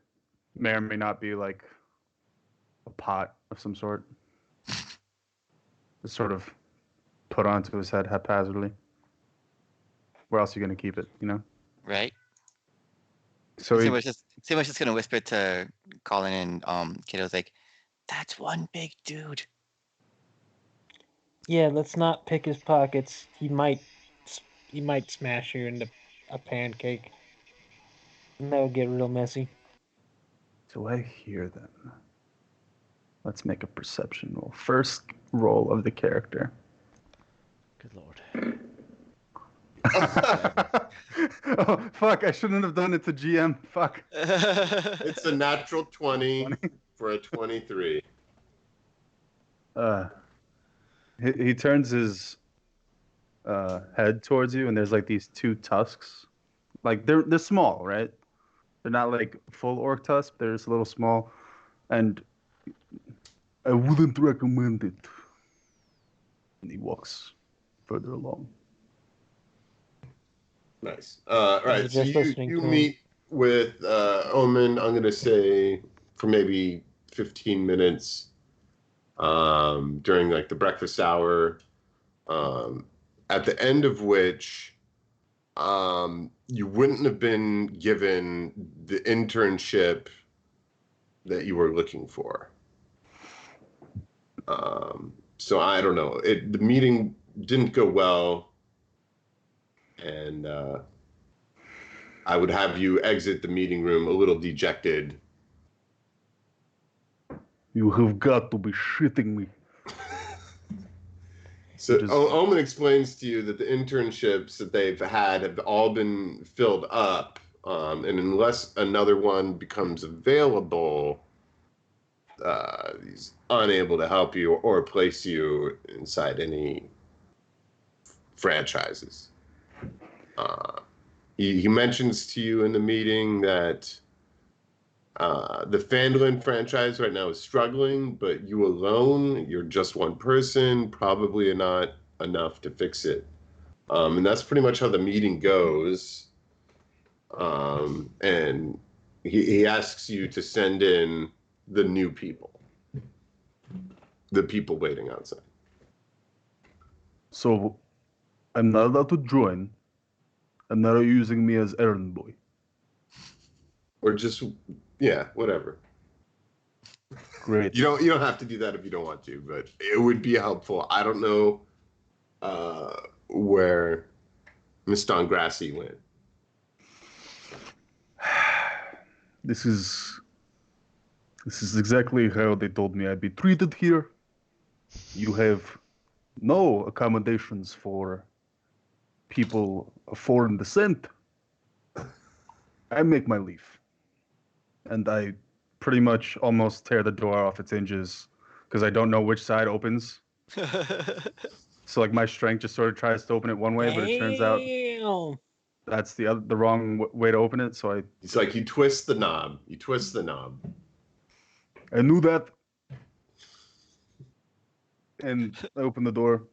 S3: may or may not be like a pot of some sort. Just sort of put onto his head haphazardly. Where else are you gonna keep it, you know?
S4: Right.
S3: So he,
S4: Tim was just gonna whisper to Colin and Kiddo's like, "That's one big dude."
S5: Yeah, let's not pick his pockets. He might smash you into a pancake. And that would get real messy.
S3: so I hear them. Let's make a perception roll. First roll of the character.
S2: Good lord.
S3: Oh fuck! I shouldn't have done it to GM. Fuck.
S1: It's a natural 20 for a 23.
S3: He turns his head towards you, and there's like these two tusks Like they're small, right? They're not like full orc tusk. They're just a little small, and I wouldn't recommend it. And he walks further along.
S1: Nice. All right. So
S5: Just listening
S1: you
S5: to him.
S1: meet with Omen. I'm gonna say for maybe 15 minutes during like the breakfast hour. At the end of which you wouldn't have been given the internship that you were looking for. So I don't know. The meeting didn't go well, and I would have you exit the meeting room a little dejected.
S3: You have got to be shitting me.
S1: So
S3: Just-
S1: Omen explains to you that the internships that they've had have all been filled up, and unless another one becomes available, he's unable to help you or place you inside any franchises. He mentions to you in the meeting that the Fandolin franchise right now is struggling, but you alone, you're just one person, probably not enough to fix it. And that's pretty much how the meeting goes. And he asks you to send in the new people, the people waiting outside.
S3: So, I'm not allowed to join, and now you're using me as errand boy.
S1: Or just, yeah, whatever.
S3: Great.
S1: You don't have to do that if you don't want to, but it would be helpful. I don't know where Miss Dongrassi went.
S3: This is exactly how they told me I'd be treated here. You have no accommodations for people of foreign descent. I make my leave. And I pretty much almost tear the door off its hinges because I don't know which side opens. So like my strength just sort of tries to open it one way, but it turns out
S5: Damn.
S3: that's the wrong way to open it. So
S1: It's like you twist the knob. You twist the knob.
S3: I knew that. And I opened the door.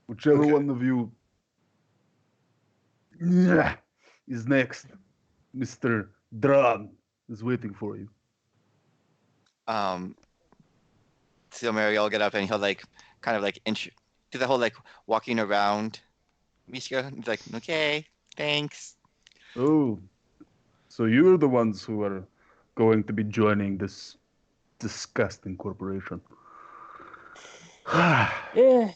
S3: Whichever
S1: Okay.
S3: one of you is next, Mr. Dran is waiting for you.
S4: So Mary will get up and he'll like kind of like do the whole like walking around. Mishka, he's like, okay, thanks.
S3: Oh, so you're the ones who are going to be joining this disgusting corporation.
S5: Yeah,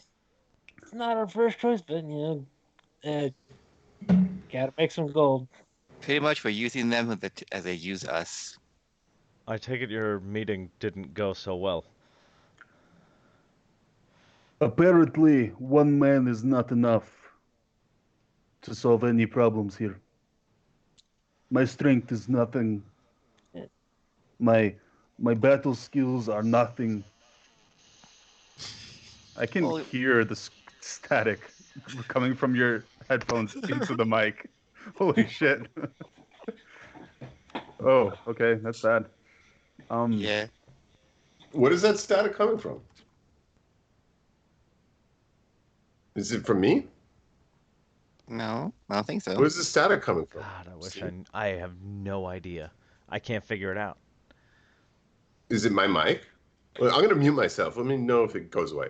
S5: it's not our first choice, but gotta make some gold.
S4: Pretty much we're using them as they use us.
S2: I take it your meeting didn't go so well.
S3: Apparently, one man is not enough to solve any problems here. My strength is nothing. My battle skills are nothing. I can
S4: Well-
S3: hear the static coming from your headphones into the mic. Holy shit. Oh, okay, that's bad.
S4: Yeah.
S1: What is that static coming from? Is it from me?
S4: No, I don't think so.
S1: Where's the static coming from?
S2: God, I wish
S1: Steve?
S2: I have no idea. I can't figure it out.
S1: Is it my mic? Well, I'm gonna mute myself. Let me know if it goes away.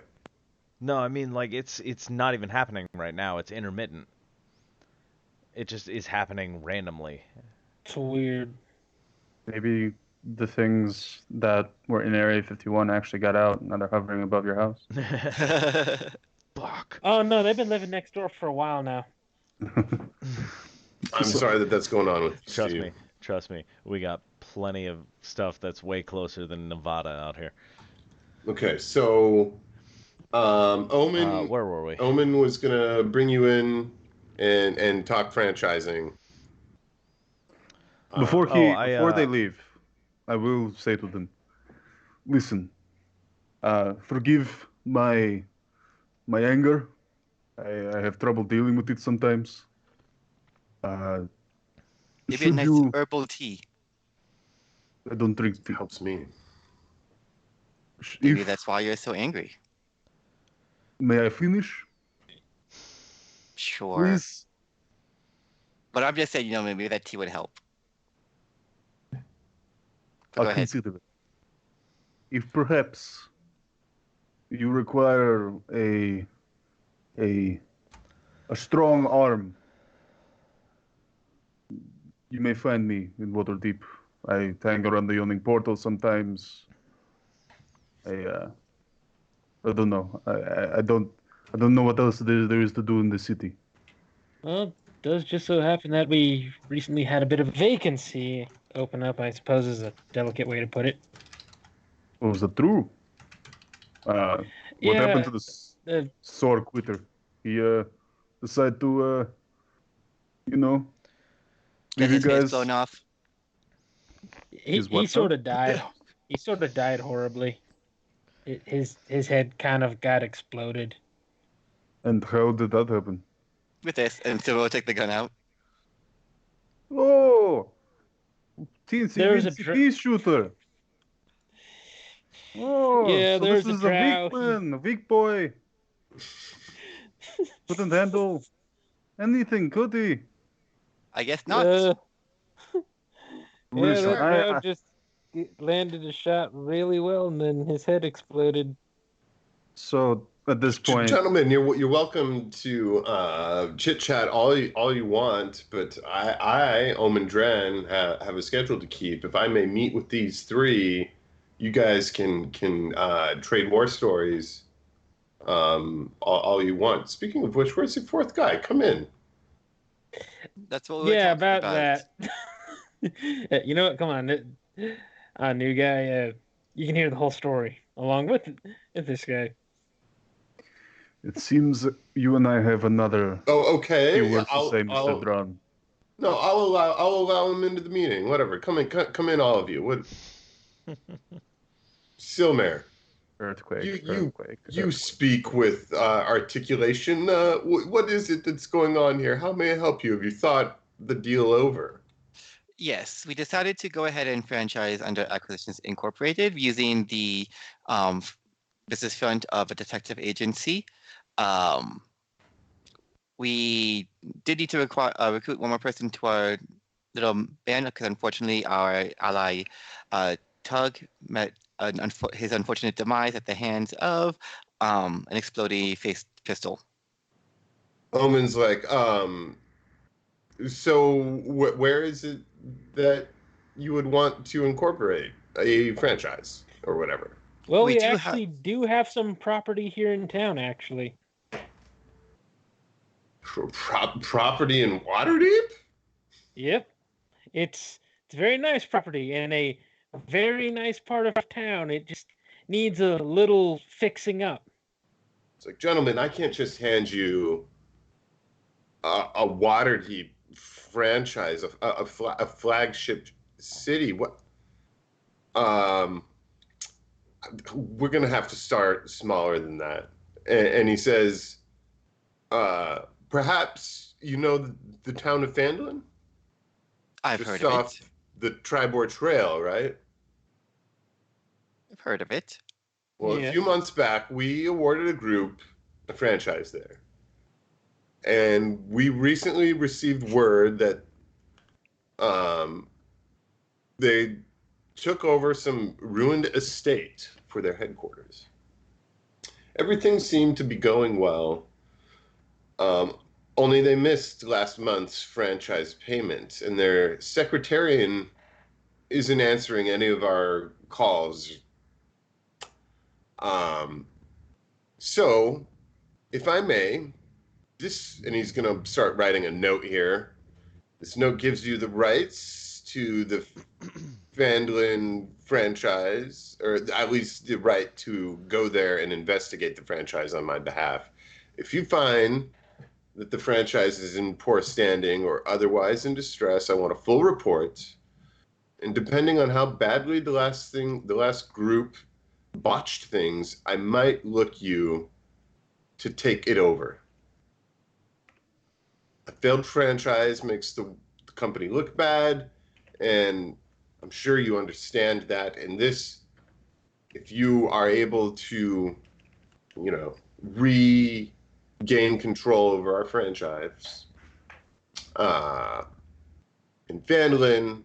S2: No, I mean like it's not even happening right now. It's intermittent. It just is happening randomly.
S5: It's weird.
S3: Maybe the things that were in Area 51 actually got out and now they're hovering above your house.
S2: Fuck.
S5: Oh no, they've been living next door for a while now.
S1: I'm sorry that that's going on with Steve.
S2: Trust me. We got plenty of stuff that's way closer than Nevada out here.
S1: Okay, so Omen
S2: Where were we?
S1: Omen was gonna bring you in and talk franchising.
S3: Before
S2: I,
S3: they leave, I will say to them, listen, forgive my anger. I have trouble dealing with it sometimes.
S4: Maybe a
S3: should
S4: nice
S3: you?
S4: herbal tea.
S3: I don't drink tea.
S1: Helps me.
S4: Maybe
S3: If
S4: that's why you're so angry.
S3: may I finish,
S4: Sure.
S3: please?
S4: But I'm just saying, maybe that tea would help. But
S3: I'll
S4: go ahead.
S3: consider it. If perhaps you require a strong arm, you may find me in Waterdeep. I hang around the yawning portal sometimes. I don't know. I don't know what else there is to do in the city.
S5: Well, it does just so happen that we recently had a bit of a vacancy open up, I suppose is a delicate way to put it.
S3: Oh, is that true? What happened to the sore quitter? He decided to
S4: Get
S3: leave you
S4: his face
S3: guys.
S4: blown off.
S5: He sort of died. He sort of died horribly. His head kind of got exploded.
S3: And how did that happen?
S4: With this, and so we'll take the gun out.
S3: Oh, teensy
S5: There was a
S3: weensy pea shooter. Oh,
S5: Yeah,
S3: so
S5: there's
S3: this
S5: a
S3: is a weak
S5: drow.
S3: man, a weak boy. Couldn't handle anything, could he?
S4: I guess not.
S5: Yeah,
S3: Listen,
S5: that
S3: I-
S5: drow just landed a shot really well, and then his head exploded.
S3: So at this point,
S1: Gentlemen, you're welcome to chit chat all you want, but I Omen Dren, have a schedule to keep. If I may meet with these three, you guys can trade war stories all you want. Speaking of which, where's the fourth guy? Come in.
S4: That's what we were
S5: Yeah,
S4: talking
S5: about that. You know what? Come on, new guy. You can hear the whole story along with this guy.
S3: it seems you and I have another
S1: Oh, okay.
S3: few words to say, Mr. Dran.
S1: No, I'll allow him into the meeting. Whatever. Come in, all of you. What? Silmare,
S3: Earthquake.
S1: you speak with articulation. What is it that's going on here? How may I help you? Have you thought the deal over?
S4: Yes, we decided to go ahead and franchise under Acquisitions Incorporated using the business front of a detective agency. We did need to recruit one more person to our little band because unfortunately our ally Tug met his unfortunate demise at the hands of an exploding phased pistol.
S1: Omen's like, so where is it that you would want to incorporate a franchise or whatever?
S5: Well,
S4: We
S5: we
S4: do
S5: actually do have some property here in town, actually.
S1: Property in Waterdeep?
S5: Yep, it's very nice property in a very nice part of town. It just needs a little fixing up.
S1: It's like, gentlemen, I can't just hand you a Waterdeep franchise, a flagship city. What? We're gonna have to start smaller than that. And he says, perhaps you know the town of Fandolin?
S4: I've
S1: Just
S4: heard of
S1: off
S4: it.
S1: the Tribord Trail, right?
S4: I've heard of it.
S1: Well,
S5: Yeah.
S1: a few months back, we awarded a group a franchise there. And we recently received word that they took over some ruined estate for their headquarters. Everything seemed to be going well, only they missed last month's franchise payment, and their secretarian isn't answering any of our calls. So, if I may, and he's going to start writing a note here. This note gives you the rights to the Fandolin franchise, or at least the right to go there and investigate the franchise on my behalf. If you find that the franchise is in poor standing or otherwise in distress, I want a full report. And depending on how badly the last group botched things, I might look you to take it over. a failed franchise makes the company look bad, and I'm sure you understand that. And this, if you are able to, regain control over our franchise in Vandalin,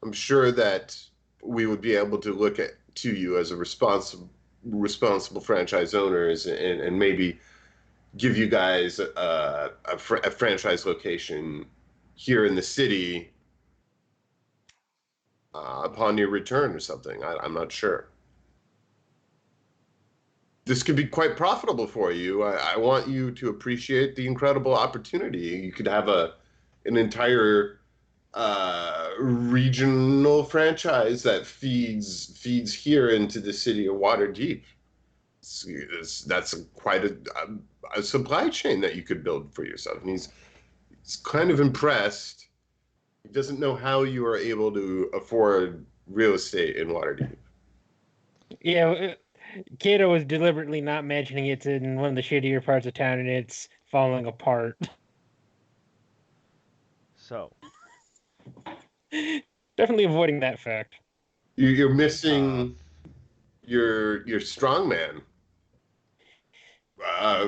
S1: I'm sure that we would be able to look to you as a responsible franchise owners, and maybe give you guys a franchise location here in the city upon your return or something. I'm not sure. This could be quite profitable for you. I want you to appreciate the incredible opportunity. You could have an entire regional franchise that feeds here into the city of Waterdeep. That's quite a supply chain that you could build for yourself. And he's kind of impressed. He doesn't know how you are able to afford real estate in Waterdeep.
S5: Yeah, Kato was deliberately not mentioning it's in one of the shittier parts of town, and it's falling apart.
S2: So,
S5: Definitely avoiding that fact.
S1: You're missing your strongman.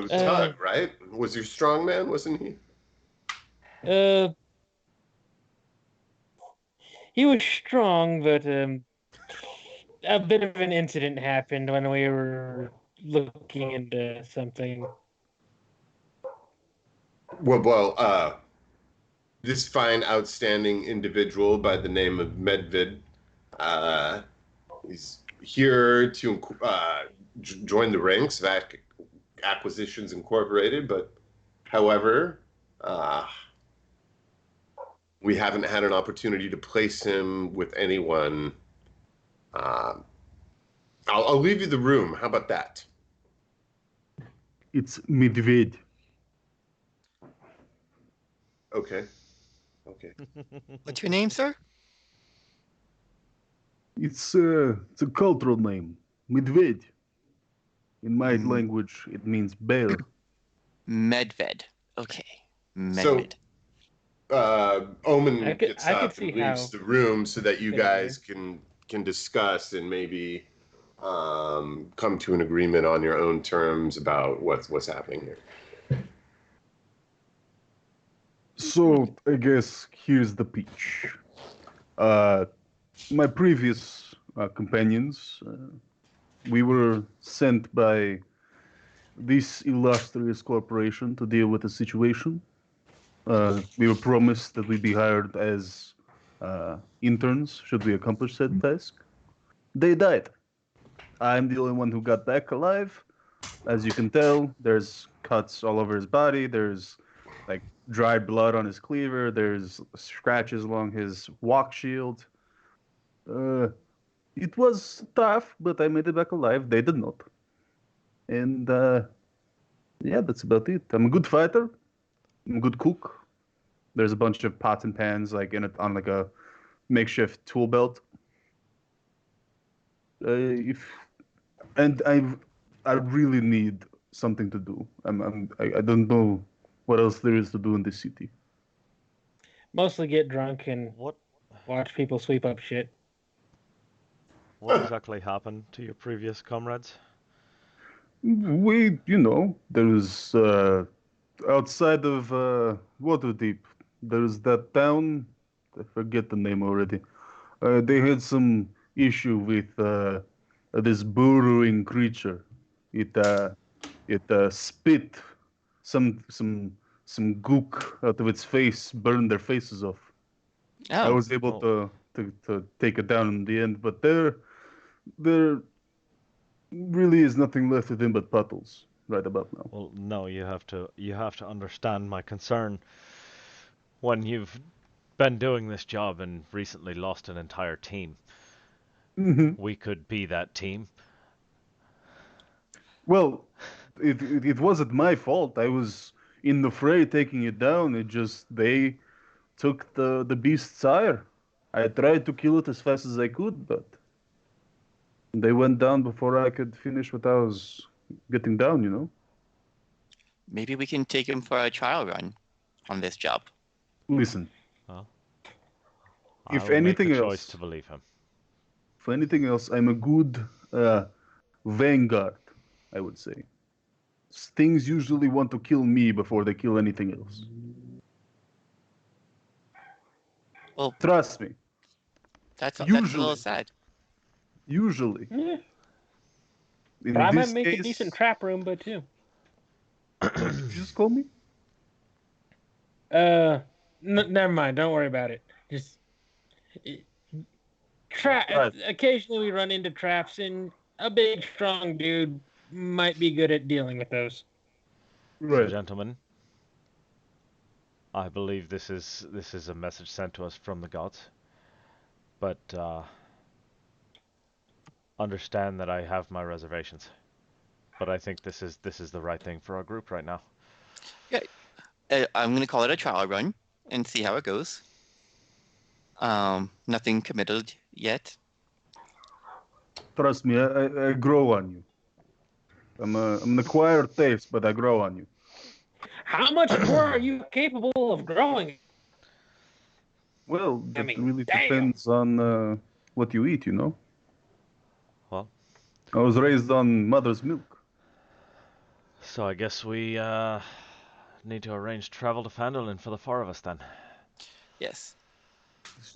S1: Tug, right? Was your strongman, wasn't he?
S5: He was strong, but a bit of an incident happened when we were looking into something.
S1: Well, this fine, outstanding individual by the name of Medvid, he's here to join the ranks of Acquisitions Incorporated, but however, we haven't had an opportunity to place him with anyone. I'll leave you the room. How about that?
S6: It's Medved.
S1: Okay.
S4: What's your name, sir?
S6: It's a cultural name. Medved. In my language, it means bear.
S4: Medved. Okay. Medved.
S1: So, Omen gets
S5: I could
S1: up and
S5: see
S1: leaves
S5: how-
S1: the room so that you
S5: Fair.
S1: guys can discuss and maybe come to an agreement on your own terms about what's happening here.
S6: So I guess here's the pitch. My previous companions, we were sent by this illustrious corporation to deal with the situation. We were promised that we'd be hired as interns should we accomplish said task. They died. I'm the only one who got back alive. As you can tell, there's cuts all over his body. There's like dried blood on his cleaver. There's scratches along his walk shield. It was tough, but I made it back alive. They did not. And yeah, that's about it. I'm a good fighter. I'm a good cook. There's a bunch of pots and pans like in it on like a makeshift tool belt. I really need something to do. I don't know what else there is to do in this city.
S5: Mostly get drunk and
S2: what
S5: watch people sweep up shit.
S2: exactly happened to your previous comrades?
S6: There was outside of Waterdeep, there's that town. I forget the name already. They had some issue with this burrowing creature. It spit some gook out of its face, burned their faces off. I was able to take it down in the end, but there really is nothing left of him but puddles right about now.
S2: Well, no, you have to understand my concern. When you've been doing this job and recently lost an entire team, we could be that team.
S6: Well, it wasn't my fault. I was in the fray taking it down. They took the beast's sire. I tried to kill it as fast as I could, but they went down before I could finish what I was getting down,
S4: Maybe we can take him for a trial run. on this job.
S6: Listen,
S2: Well,
S6: If
S2: I will make
S6: anything
S2: the choice
S6: else-
S2: to believe him.
S6: for anything else, I'm a good vanguard, I would say. Things usually want to kill me before they kill anything else.
S4: Well,
S6: Trust me.
S4: that's a little
S6: Usually.
S4: sad.
S6: Usually.
S5: Yeah.
S6: In
S5: But I might
S6: this
S5: make
S6: case,
S5: a decent trap Roomba too.
S6: what did you just call me?
S5: Never mind. Don't worry about it. Just
S6: Right.
S5: occasionally we run into traps, and a big, strong dude might be good at dealing with those.
S2: So, gentlemen, I believe this is a message sent to us from the gods. But understand that I have my reservations. But I think this is the right thing for our group right now.
S4: I'm gonna call it a trial run and see how it goes. Nothing committed yet.
S6: Trust me, I grow on you. I'm an acquired taste, but I grow on you.
S5: How much more are you capable of growing?
S6: Well,
S5: I
S6: that
S5: mean,
S6: really
S5: damn.
S6: depends on what you eat, you know?
S2: Well,
S6: I was raised on mother's milk.
S2: so I guess we need to arrange travel to Phandalin for the four of us then.
S4: Yes.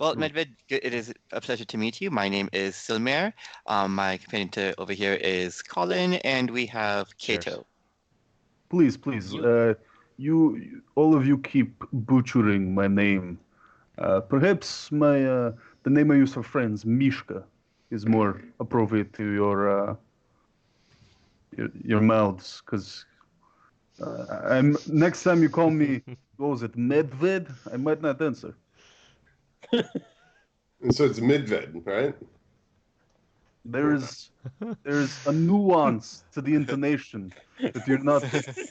S4: Well,
S6: True.
S4: Medved, it is a pleasure to meet you. My name is Silmer. My companion over here is Colin, and we have
S2: Cheers.
S4: Kato.
S6: Please, you all of you keep butchering my name. Perhaps the name I use for friends, Mishka, is more appropriate to your mouths, because I'm next time you call me, what was it, Medved? I might not answer.
S1: And so it's Midved, right?
S6: There's a nuance to the intonation that you're not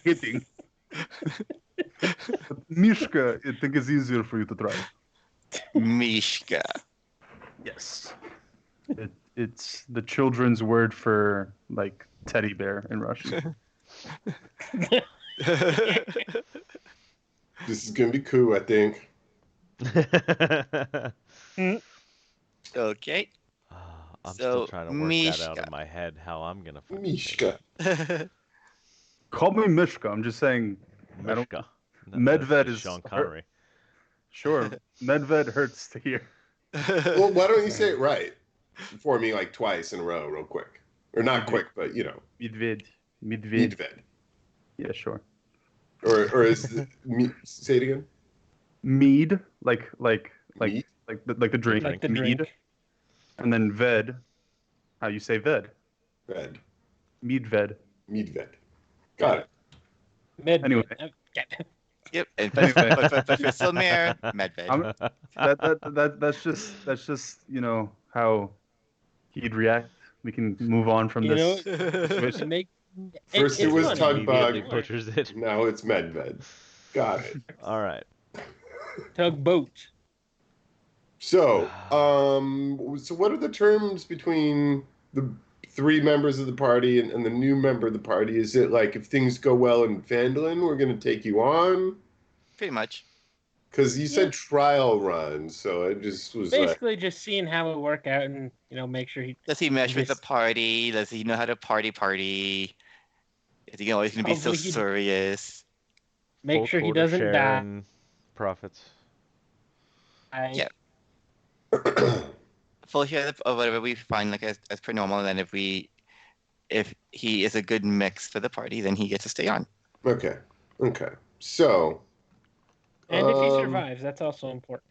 S6: hitting. But Mishka, I think is easier for you to try.
S4: Mishka.
S6: Yes. It's the children's word for like teddy bear in Russian.
S1: This is gonna be cool, I think.
S4: Okay.
S2: I'm
S4: So,
S2: still trying to work that out
S4: Mishka.
S2: in my head how I'm gonna fucking say
S1: Mishka.
S6: Call me Mishka. I'm just saying.
S2: that.
S6: I don't.
S2: Mishka.
S6: Medved
S2: That's
S6: is
S2: just Sean
S6: hurt-
S2: Connery.
S6: Sure, Medved hurts to hear.
S1: Well, why don't you say it right for me, like twice in a row, real quick, or not quick, but you know,
S6: Medved.
S1: Midved,
S6: Yeah, sure.
S1: or is the, say it again?
S6: Mead, like
S1: Mead?
S6: the drink,
S5: Like the
S6: mead,
S5: drink.
S6: and then ved. How you say ved?
S1: Ved,
S6: Meadved.
S1: Midved. Got it.
S5: Mid.
S6: Anyway.
S4: Yep. And
S6: Anyway.
S4: but for Silmer, Medved.
S6: That's just how he'd react. We can move on from
S5: You know,
S6: this situation.
S5: Make
S1: First it
S5: it's
S1: was
S5: funny.
S1: Tug
S2: Immediately
S1: Bug.
S2: butchers it.
S1: Now it's Medved. Got it.
S2: All right.
S5: Tugboat.
S1: So what are the terms between the three members of the party and the new member of the party? Is it like if things go well in Phandalin, we're going to take you on?
S4: Pretty much.
S1: Because you
S5: Yeah.
S1: said trial run, so I just was like,
S5: Basically, just seeing how it work out, and make sure he.
S4: Does he mesh with the
S5: This-
S4: party? Does he know how to party? Is he always gonna be so
S5: Hopefully he-
S4: serious?
S5: Make
S2: Full
S5: sure he
S2: quarter
S5: doesn't
S2: share
S5: die.
S2: in profits.
S4: Yeah. Full share of whatever we find, like as per normal, and then if he is a good mix for the party, then he gets to stay on.
S1: okay. So
S5: And if he
S1: Um,
S5: survives, that's also important.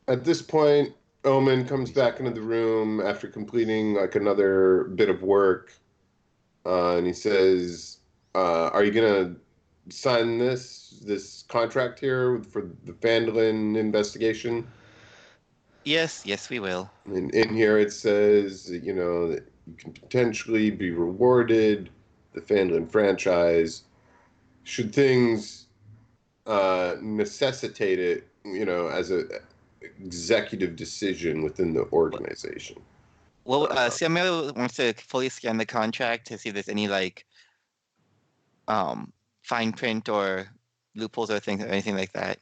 S1: at this point, Omen comes back into the room after completing like another bit of work, and he says, "Are you gonna sign this contract here for the Phandalin investigation?"
S4: Yes, we will.
S1: And in here it says, that you can potentially be rewarded the Phandalin franchise should things necessitate it, as a executive decision within the organization.
S4: Well, Samuel wants to fully scan the contract to see if there's any fine print or loopholes or things or anything like that.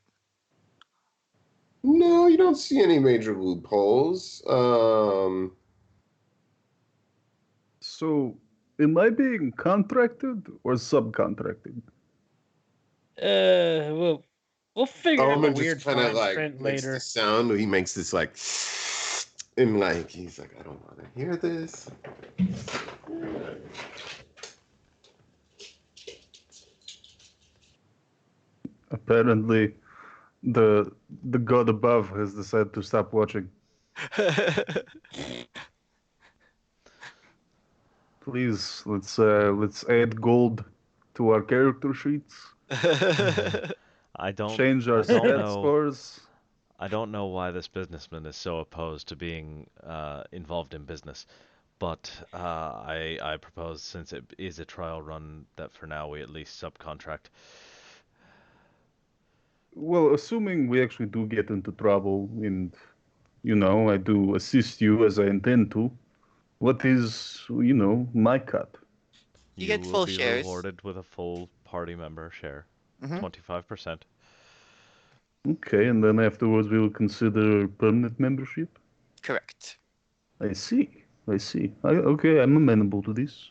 S1: No, you don't see any major loopholes.
S6: So, am I being contracted or subcontracted?
S5: We'll figure out the
S1: Omen
S5: weird
S1: just kind of
S5: fine
S1: like
S5: print
S1: makes
S5: later.
S1: the sound. He makes this like, and like he's like, I don't want to hear this.
S6: Apparently, the god above has decided to stop watching. Please, let's add gold to our character sheets.
S2: I don't
S6: Change our
S2: I don't
S6: stat
S2: know.
S6: scores.
S2: I don't know why this businessman is so opposed to being involved in business, but I propose, since it is a trial run, that for now we at least subcontract.
S6: Well, assuming we actually do get into trouble and, I do assist you as I intend to, what is, my cut?
S4: You get
S2: will
S4: full
S2: be
S4: shares.
S2: rewarded with a full party member share,
S4: Mhm.
S2: 25%.
S6: Okay, and then afterwards we will consider permanent membership?
S4: Correct.
S6: I see. Okay, I'm amenable to this.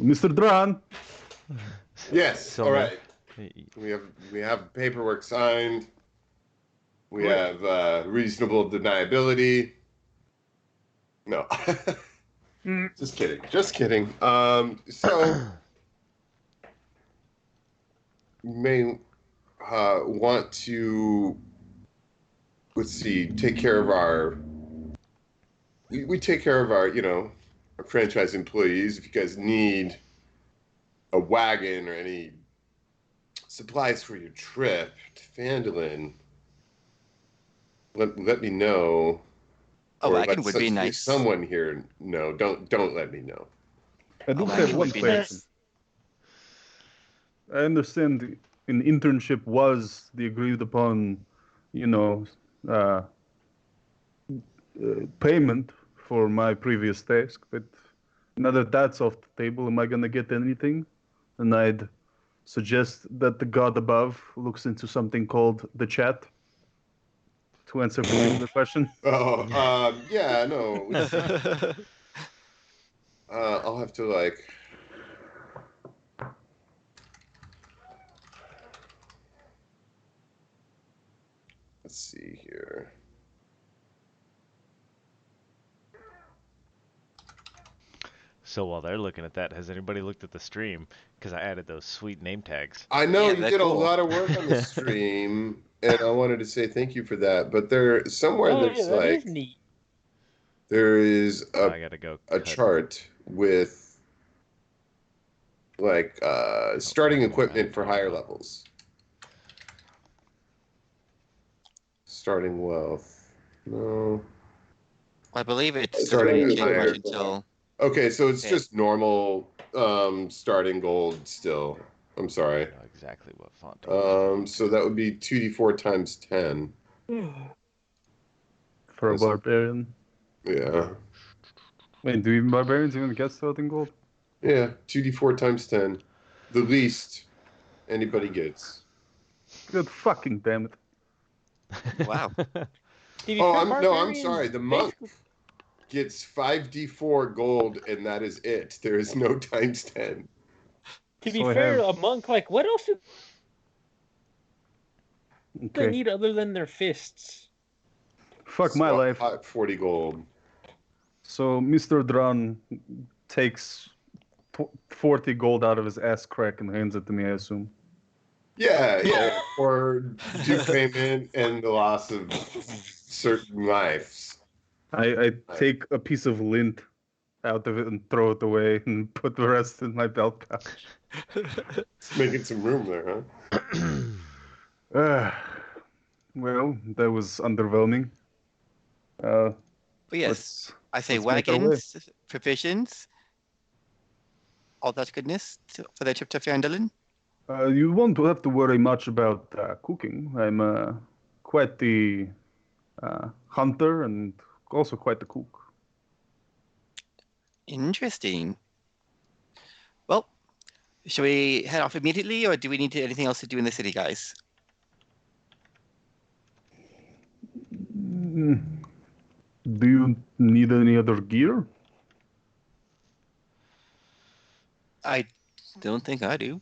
S6: Mr. Dran!
S1: Yes.
S2: So
S1: all
S2: then,
S1: right. We have paperwork signed. We
S6: Great.
S1: have reasonable deniability. No. Just kidding. Just kidding. So you may want to, let's see, take care of our. We take care of our, our franchise employees. If you guys need a wagon or any supplies for your trip to Phandalin, let me know.
S4: A
S1: Or
S4: wagon
S1: let
S4: would be nice.
S1: someone here know. Don't let me know.
S6: I do
S4: A
S6: have
S4: wagon
S6: one
S4: would be
S6: question.
S4: nice.
S6: I understand an internship was the agreed upon, uh, payment for my previous task, but now that that's off the table, am I going to get anything? And I'd suggest that the god above looks into something called the chat to answer the question.
S1: Oh, yeah, no. Let's see. I'll have to let's see here.
S2: so while they're looking at that, has anybody looked at the stream? Because I added those sweet name tags.
S1: I know
S4: Yeah,
S1: you
S4: they're
S1: did
S4: cool.
S1: a lot of work on the stream, and I wanted to say thank you for that. But there somewhere
S5: Oh, yeah,
S1: there's
S5: that is neat.
S1: there is
S2: So I gotta go
S1: a
S2: cut.
S1: chart with starting
S2: Black
S1: equipment
S2: Mountain
S1: for higher
S2: Photo.
S1: levels. Starting wealth. No.
S4: I believe it
S1: Starting
S4: doesn't change
S1: higher.
S4: much until.
S1: Okay, so it's
S4: Okay.
S1: just normal starting gold still. I'm sorry.
S2: I know exactly what font. to use.
S1: So that would be 2d4 times 10.
S6: For a
S1: Yes.
S6: barbarian.
S1: Yeah.
S6: Wait, do even barbarians even get starting gold?
S1: Yeah, 2d4 times 10. The least anybody gets.
S6: God fucking damn it.
S4: Wow.
S5: To be
S1: Oh,
S5: fair,
S1: I'm
S5: barbarians
S1: sorry. The monk
S5: basically-
S1: gets 5d4 gold, and that is it. There is no times 10.
S5: To be
S6: So I
S5: fair,
S6: have-
S5: a monk, like, what else do they
S6: Okay.
S5: need other than their fists?
S6: Fuck my life.
S1: 40 gold.
S6: So Mr. Dran takes 40 gold out of his ass crack and hands it to me, I assume.
S1: Yeah. Or do payment and the loss of certain lives.
S6: I take a piece of lint out of it and throw it away and put the rest in my belt pouch.
S1: It's making some room there, huh?
S6: Well, that was underwhelming.
S4: But yes, I say
S6: let's make our way.
S4: wagons, provisions, all that goodness for the trip to Phandalin.
S6: You won't have to worry much about cooking. I'm quite the hunter and also quite the cook.
S4: Interesting. Well, Should we head off immediately, or do we need anything else to do in the city, guys?
S6: Mm, Do you need any other gear?
S4: I don't think I do.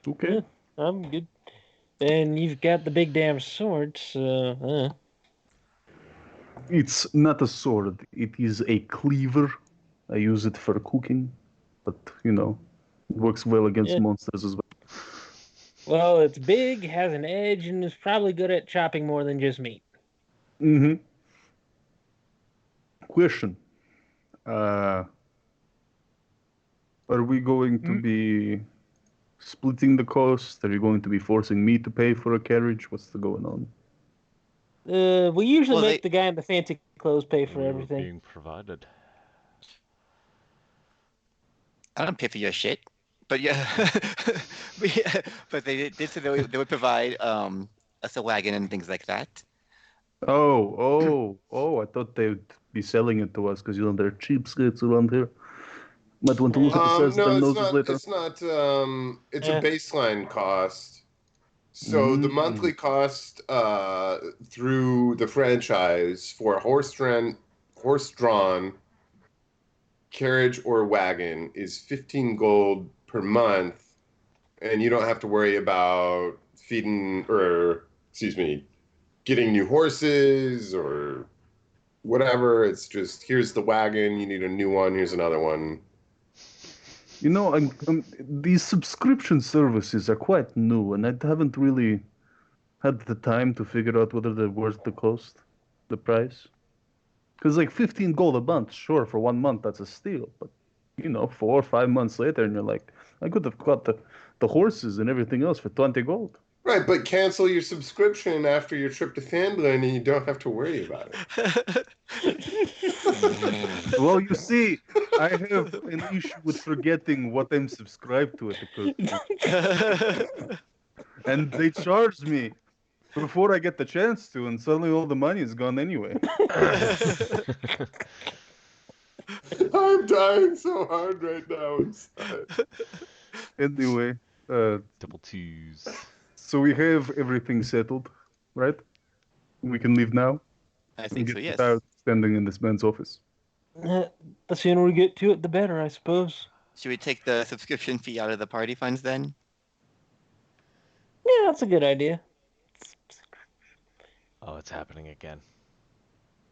S6: Okay.
S5: Yeah, I'm good. And you've got the big damn sword, so
S6: It's not a sword. It is a cleaver. I use it for cooking, but it works well against
S5: Yeah.
S6: monsters as well.
S5: well, it's big, has an edge, and is probably good at chopping more than just meat.
S6: Mm-hmm. Question. Uh, are we going to be splitting the cost? Are you going to be forcing me to pay for a carriage? What's going on?
S5: We usually
S4: Well,
S5: make the guy in the fancy clothes pay for
S2: We were
S5: everything.
S2: being provided.
S4: I don't pay for your shit, but yeah, but they did say they would provide us a wagon and things like that.
S6: Oh! I thought they would be selling it to us because they're cheapskates around here. Might want to look at the size of
S1: No,
S6: their
S1: it's
S6: noses
S1: not.
S6: later.
S1: It's not. It's a
S5: Eh.
S1: baseline cost. So the
S6: Mm.
S1: monthly cost through the franchise for a horse-drawn carriage or wagon is 15 gold per month, and you don't have to worry about getting new horses or whatever. It's just here's the wagon. You need a new one. Here's another one.
S6: These subscription services are quite new, and I haven't really had the time to figure out whether they're worth the cost, the price. Because like 15 gold a month, sure, for 1 month, that's a steal. But 4 or 5 months later, and you're like, I could have got the horses and everything else for 20 gold.
S1: Right, but cancel your subscription after your trip to Fandolin, and you don't have to worry about it.
S6: Well, you see, I have an issue with forgetting what I'm subscribed to at the current. And they charged me before I get the chance to, and suddenly all the money is gone anyway.
S1: I'm dying so hard right now inside.
S6: Anyway,
S2: Double twos.
S6: so we have everything settled, right? We can leave now
S4: I
S6: and
S4: think
S6: get
S4: so. Yes.
S6: tired standing in this man's office.
S5: The sooner we get to it, the better, I suppose.
S4: Should we take the subscription fee out of the party funds then?
S5: Yeah, that's a good idea.
S2: Oh, it's happening again.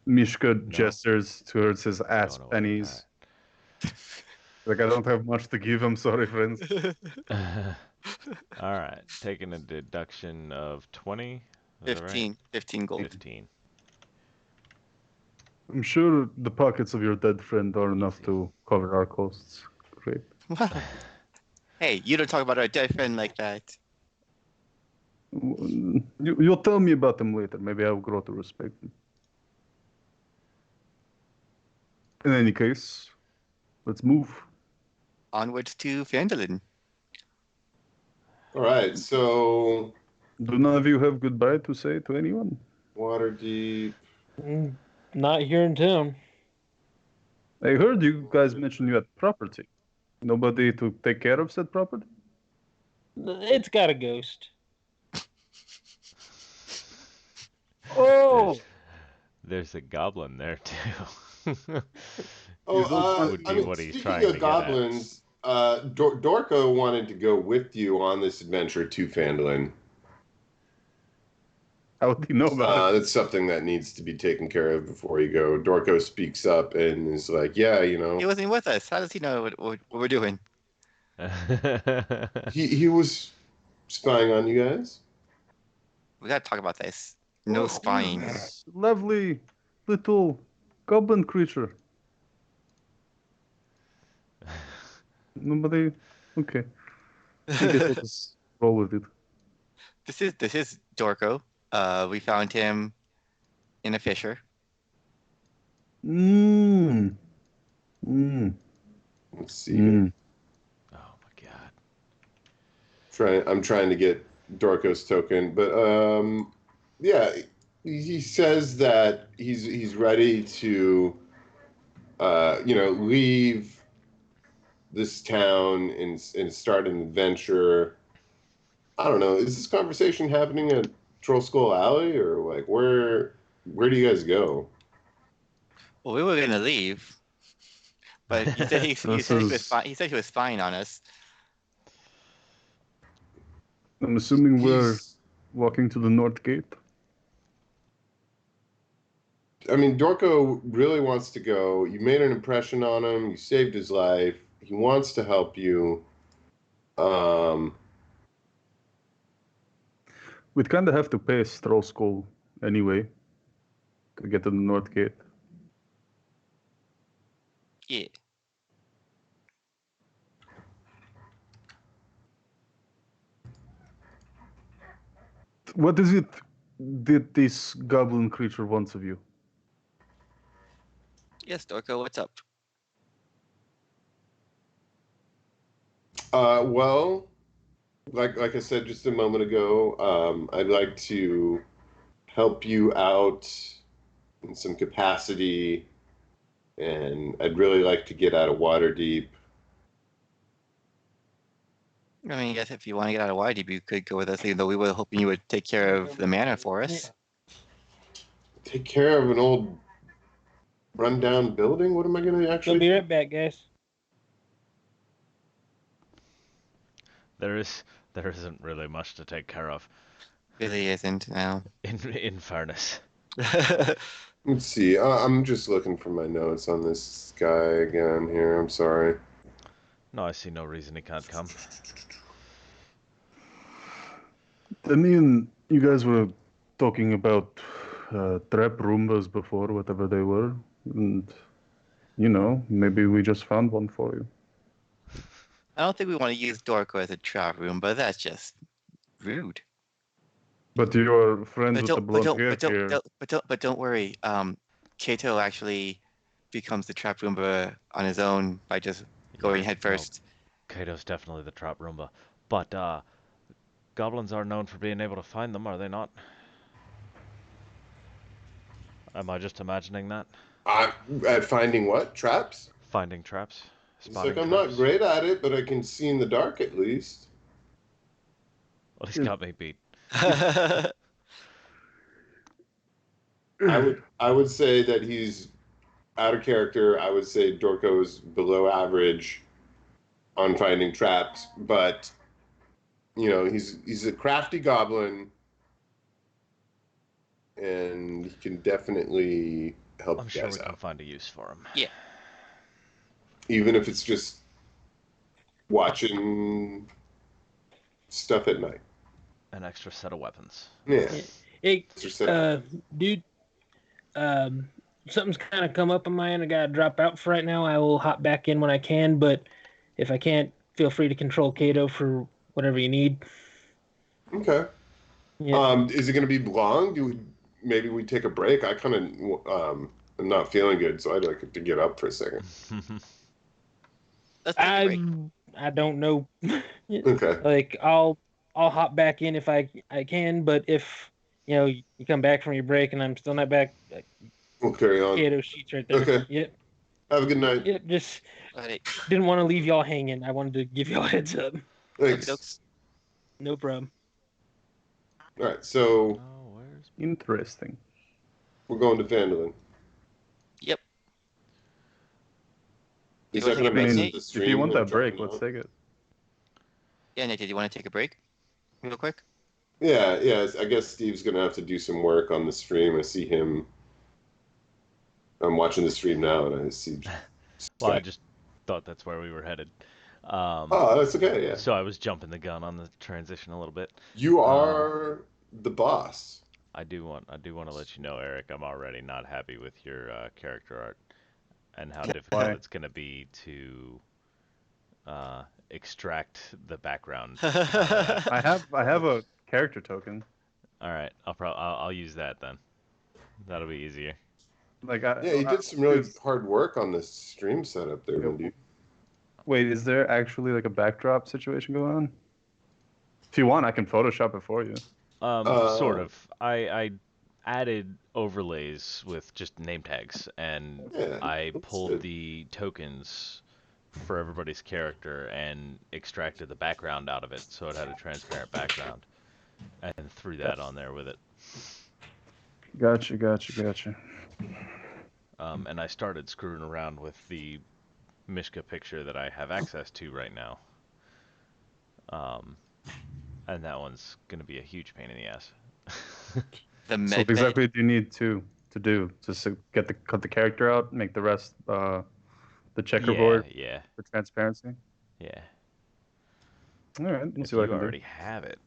S6: Mishka
S2: No.
S6: gestures towards his
S2: It's
S6: ass
S2: going away.
S6: pennies. Like, I don't have much to give. I'm sorry, friends.
S2: Alright. All right. Taking a deduction of 20. Is that right?
S4: 15 gold.
S2: 15.
S6: I'm sure the pockets of your dead friend are enough to cover our costs. Great.
S4: Hey, you don't talk about our dead friend like that.
S6: You'll tell me about them later. Maybe I'll grow to respect them. In any case, let's move.
S4: Onwards to Fandolin.
S1: All right, so
S6: Do none of you have goodbye to say to anyone?
S1: Waterdeep.
S5: Not here in town.
S6: I heard you guys mention you had property. Nobody to take care of said property?
S5: It's got a ghost.
S6: Oh!
S2: There's a goblin there too. would be what he's
S1: Speaking
S2: trying to
S1: of
S2: get
S1: goblins, Dorko wanted to go with you on this adventure to Fandolin.
S6: How would he know about it?
S1: That's something that needs to be taken care of before you go. Dorko speaks up and is like, yeah,
S4: He wasn't with us. How does he know what we're doing?
S2: at.
S1: he was spying on you guys.
S4: We gotta talk about this. No spying.
S6: This lovely little goblin creature. Nobody? Okay. I guess I'll just roll with it.
S4: This is Dorko. We found him in a fissure.
S6: Mmm. Mmm.
S1: Let's see. Here.
S2: Oh my god.
S1: I'm trying to get Dorko's token, but yeah, he says that he's ready to leave this town and start an adventure. I don't know. Is this conversation happening at Troll Skull Alley, or like where do you guys go?
S4: Well, we were gonna leave, but you said
S6: This
S4: he was
S6: is-
S4: fine. He said he was fine on us.
S6: I'm assuming we're
S1: He's,
S6: walking to the north gate.
S1: I mean, Dorko really wants to go. You made an impression on him. You saved his life. He wants to help you.
S6: We'd kind of have to pay Straw Skull anyway to get to the north gate.
S4: Yeah.
S6: What is it did this goblin creature wants of you?
S4: Yes, Dorko, what's up?
S1: Well, like I said just a moment ago, I'd like to help you out in some capacity, and I'd really like to get out of Waterdeep.
S4: I mean, I guess if you want to get out of Waterdeep, you could go with us, even though we were hoping you would take care of the manor for us.
S1: Take care of an old rundown building? What am I going to
S5: We'll
S1: actually...
S5: be right back, guys.
S2: There isn't really much to take care of.
S4: Really isn't now.
S2: In fairness.
S1: Let's see. I'm just looking for my notes on this guy again here. I'm sorry.
S2: No, I see no reason he can't come.
S6: I mean, you guys were talking about trap Roombas before, whatever they were. And, maybe we just found one for you.
S4: I don't think we want to use Dorko as a trap room, but that's just rude.
S6: But your friend
S4: But
S6: with the
S4: don't, but
S6: blonde
S4: don't,
S6: hair
S4: but don't,
S6: here,
S4: but don't worry. Kato actually becomes the trap Roomba on his own by just going head first.
S2: Kato's definitely the trap Roomba. But, goblins are known for being able to find them, are they not? Am I just imagining that?
S1: At finding what? Traps?
S2: Finding traps?
S1: It's
S2: Spotting
S1: like I'm
S2: traps?
S1: not great at it, but I can see in the dark at least.
S2: Well, he's got me beat.
S1: I would say that he's out of character. I would say Dorko's below average on finding traps, but he's a crafty goblin, and he can definitely help
S2: I'm
S1: you
S2: sure
S1: guys
S2: we can
S1: out.
S2: find a use for him.
S4: Yeah.
S1: Even if it's just watching stuff at night.
S2: An extra set of weapons.
S1: Yeah.
S5: Hey,
S1: Extra set.
S5: dude, something's kind of come up on my end. I gotta drop out for right now. I will hop back in when I can, but if I can't, feel free to control Kato for whatever you need.
S1: Okay.
S5: Yeah.
S1: Is it going to be long? Maybe we take a break? I kind of am not feeling good, so I'd like to get up for a second.
S4: Let's take a break.
S5: I don't know.
S1: Okay.
S5: Like I'll hop back in if I can, but if you come back from your break and I'm still not back,
S1: We'll carry on.
S5: Kato sheets right there.
S1: Okay.
S5: Yep.
S1: Have a good night.
S5: Yep. Just
S4: Alright.
S5: didn't want to leave y'all hanging. I wanted to give y'all a heads up.
S1: Thanks.
S4: Okey-dokes.
S5: No problem.
S1: All right, so
S2: Oh, where's...
S6: interesting.
S1: we're going to Vandalin.
S4: Yep.
S1: Is
S4: You
S1: that
S4: wanna
S1: going to
S4: take a
S1: mess
S4: break,
S1: with the
S6: If
S1: stream?
S6: you want
S1: when
S6: that break,
S1: jumping
S6: let's
S1: out?
S6: take it.
S4: Yeah, Nate, did you want to take a break? Real quick?
S1: Yeah. I guess Steve's going to have to do some work on the stream. I see him. I'm watching the stream now, and I see.
S2: Well, I just thought that's where we were headed.
S1: Oh, that's okay. Yeah.
S2: So I was jumping the gun on the transition a little bit.
S1: You are the boss.
S2: I do want to let you know, Eric, I'm already not happy with your character art and how difficult
S6: Why?
S2: it's going to be to extract the background.
S6: I have a character token.
S2: All right, I'll use that then. That'll be easier.
S1: Yeah, you did some really hard work on this stream setup there,
S6: Yep.
S1: Wendy.
S6: Wait, is there actually like a backdrop situation going on? If you want, I can Photoshop it for you.
S2: Sort of. I added overlays with just name tags, and
S1: Yeah,
S2: I
S1: that's
S2: pulled
S1: good.
S2: the tokens for everybody's character and extracted the background out of it so it had a transparent background and threw that on there with it.
S6: Gotcha.
S2: And I started screwing around with the Mishka picture that I have access to right now. And that one's going to be a huge pain in the ass.
S4: The
S6: So
S4: med
S6: exactly what do you need to do? Just to cut the character out, make the rest the checkerboard
S2: Yeah.
S6: for transparency.
S2: Yeah.
S6: All right, let's
S2: If
S6: see what I
S2: you
S6: can
S2: already
S6: do.
S2: have it,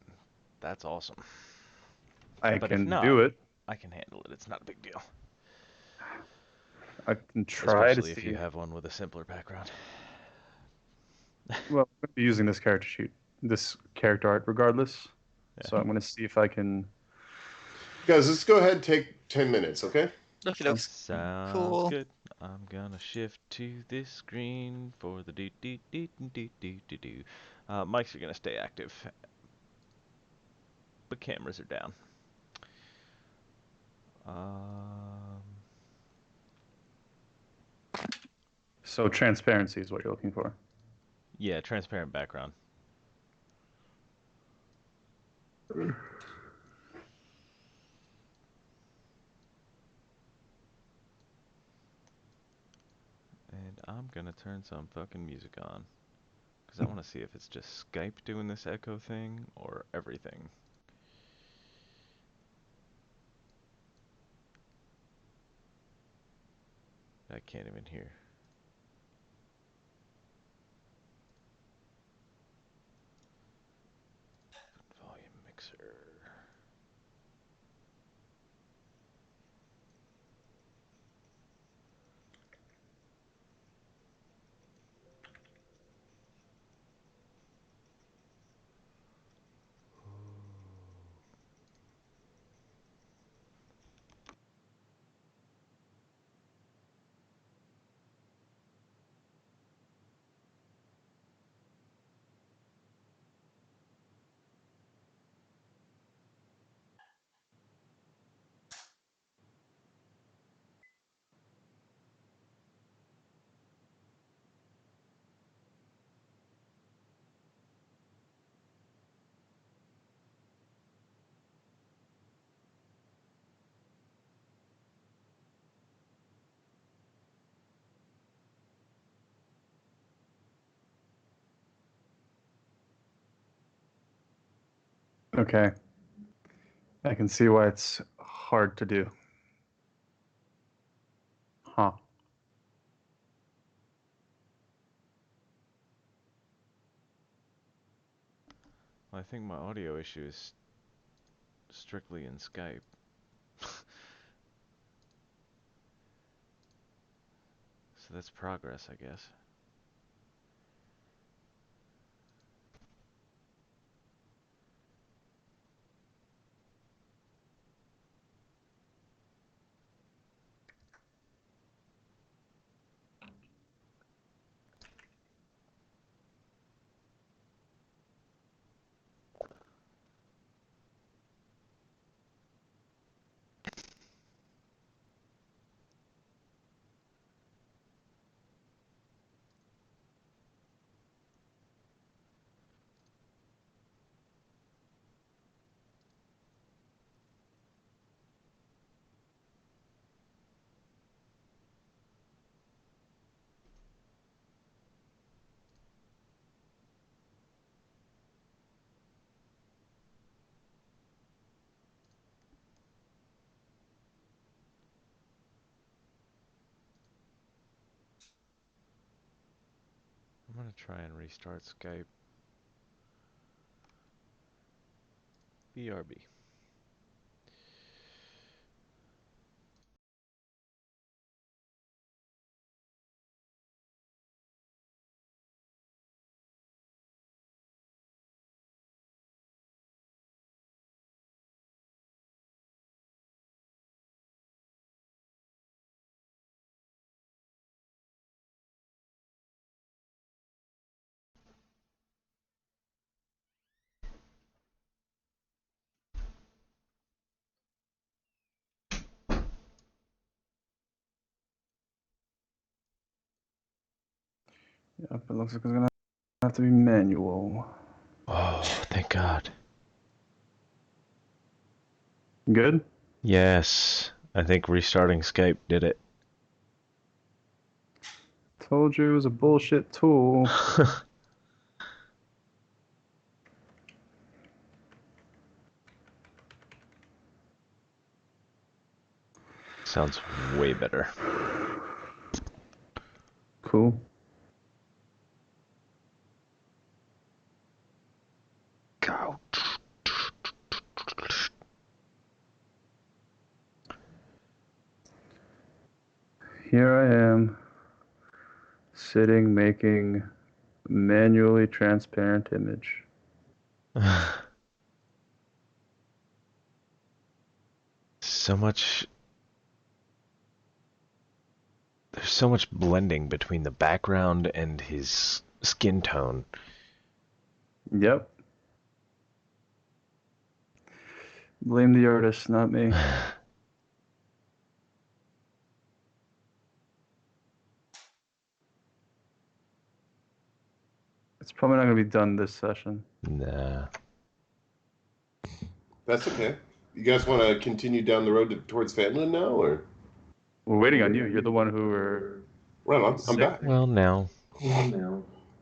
S2: that's awesome.
S6: I
S2: But if
S6: can
S2: not,
S6: do it.
S2: I can handle it. It's not a big deal.
S6: I can try to
S2: Especially if you
S6: see.
S2: have one with a simpler background.
S6: Well, I'm going to be using this character sheet, this character art regardless.
S2: Yeah.
S6: So I'm going to see if I can.
S1: Guys, let's go ahead and take 10 minutes, okay?
S4: Okay, looks
S2: Sounds
S4: cool.
S2: good. I'm gonna shift to this screen for the do. Mics are gonna stay active, but cameras are down.
S6: So transparency is what you're looking for.
S2: Yeah, transparent background. And I'm gonna turn some fucking music on, because I want to see if it's just Skype doing this echo thing or everything. I can't even hear. Volume mixer.
S6: Okay. I can see why it's hard to do. Huh.
S2: Well, I think my audio issue is strictly in Skype. So that's progress, I guess. I'm gonna try and restart Skype. BRB.
S6: Yep, it looks like it's gonna have to be manual.
S2: Oh, thank God.
S6: Good?
S2: Yes, I think restarting Skype did it.
S6: Told you it was a bullshit tool.
S2: Sounds way better.
S6: Cool.
S2: Go.
S6: Here I am, sitting making manually transparent image.
S2: So much. There's so much blending between the background and his skin tone.
S6: Yep. Blame the artist, not me. It's probably not going to be done this session.
S2: Nah.
S1: That's okay. You guys want to continue down the road towards Finland now, or?
S6: We're waiting on you. You're the one who were...
S1: Right on. I'm back.
S2: Well, now.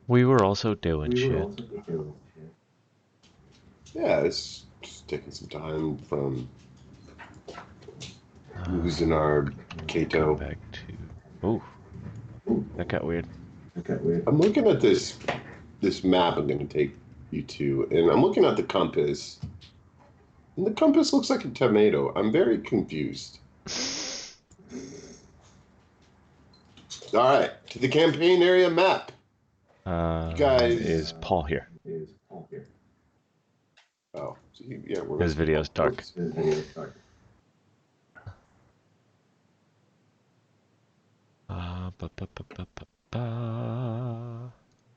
S2: We were also doing shit.
S1: Yeah, it's just taking some time from losing our Kato.
S2: Back to. Ooh. That got weird.
S1: I'm looking at this map I'm going to take you to, and I'm looking at the compass. And the compass looks like a tomato. I'm very confused. All right, to the campaign area map. Guys.
S2: Is Paul here?
S1: Oh, so yeah, we're
S2: His video's dark.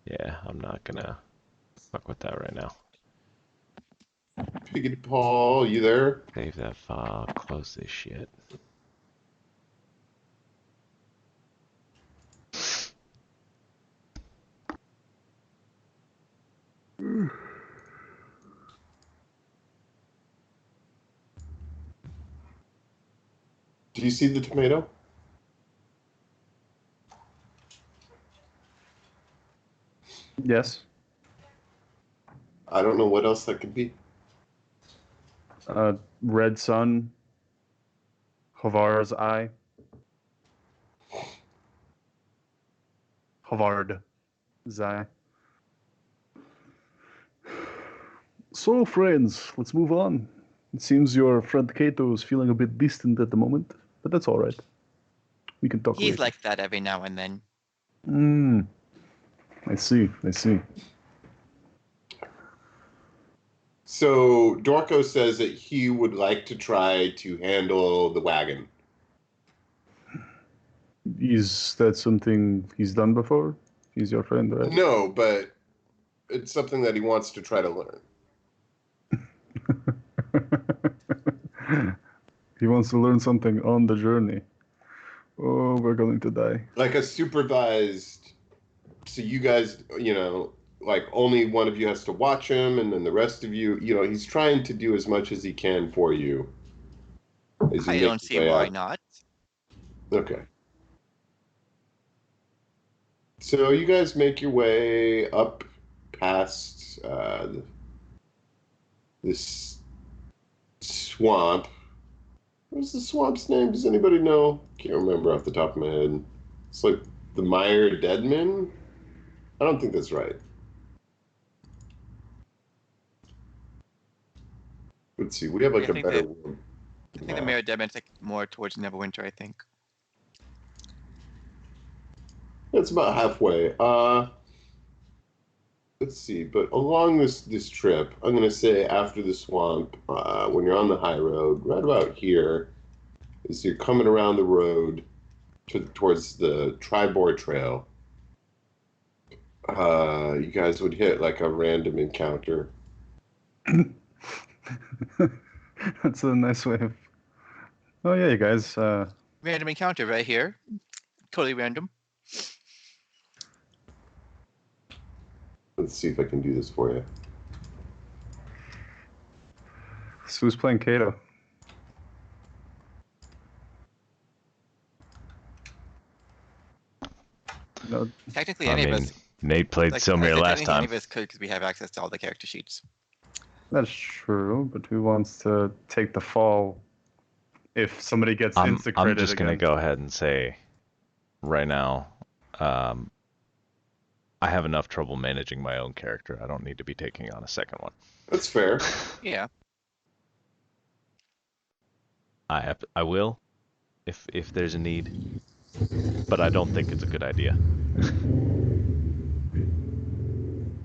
S2: Yeah, I'm not gonna fuck with that right now.
S1: Piggity Paul, you there?
S2: Save that file, close this shit.
S1: Do you see the tomato?
S6: Yes.
S1: I don't know what else that could be.
S6: Red sun. Havar's eye. Havard. Zai. So, friends, let's move on. It seems your friend Kato is feeling a bit distant at the moment, but that's all right. We can talk
S4: He's
S6: later.
S4: like that every now and then.
S6: I see.
S1: So Dorko says that he would like to try to handle the wagon.
S6: Is that something he's done before? He's your friend, right?
S1: No, but it's something that he wants to try to learn.
S6: He wants to learn something on the journey. Oh, we're going to die.
S1: Like a supervised, so you guys, like only one of you has to watch him, and then the rest of you, he's trying to do as much as he can for you. As you
S4: I
S1: make
S4: don't
S1: your
S4: see
S1: way
S4: why
S1: up.
S4: not.
S1: Okay. So you guys make your way up past this swamp. What's the swamp's name? Does anybody know? Can't remember off the top of my head. It's like the Mire Deadman? I don't think that's right. Let's see. We have like
S4: I
S1: a
S4: think
S1: better
S4: that-
S1: one.
S4: I think the Mirror Demon's like more towards Neverwinter, I think.
S1: It's about halfway. Let's see. But along this trip, I'm gonna say after the swamp, when you're on the high road, right about here, is you're coming around the road towards the Tribor Trail. You guys would hit like a random encounter.
S6: That's a nice way of... Oh, yeah, you guys.
S4: Random encounter right here. Totally random.
S1: Let's see if I can do this for you.
S6: So who's playing Kato? No,
S4: Technically,
S2: I
S4: any of
S2: mean,
S4: us,
S2: Nate played
S4: like
S2: Silmir
S4: I said,
S2: last
S4: technically any
S2: time.
S4: of us could because we have access to all the character sheets.
S6: that's true, but who wants to take the fall if somebody gets
S2: I'm
S6: insta-critted
S2: just gonna
S6: again?
S2: go ahead and say, right now, I have enough trouble managing my own character. I don't need to be taking on a second one.
S1: That's fair.
S4: Yeah.
S2: I will, if there's a need, but I don't think it's a good idea.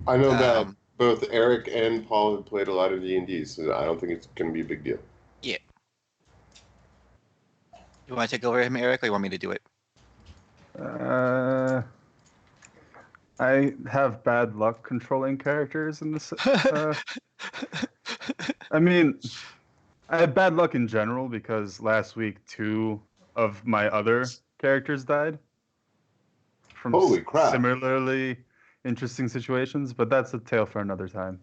S1: I know that
S4: Um,
S1: both Eric and Paul have played a lot of D&D, so I don't think it's going to be a big deal.
S4: You want to take over him, Eric, or you want me to do it?
S6: I have bad luck controlling characters in this. I mean, I had bad luck in general because last week 2 of my other characters died from
S1: Holy crap.
S6: similarly interesting situations, but that's a tale for another time.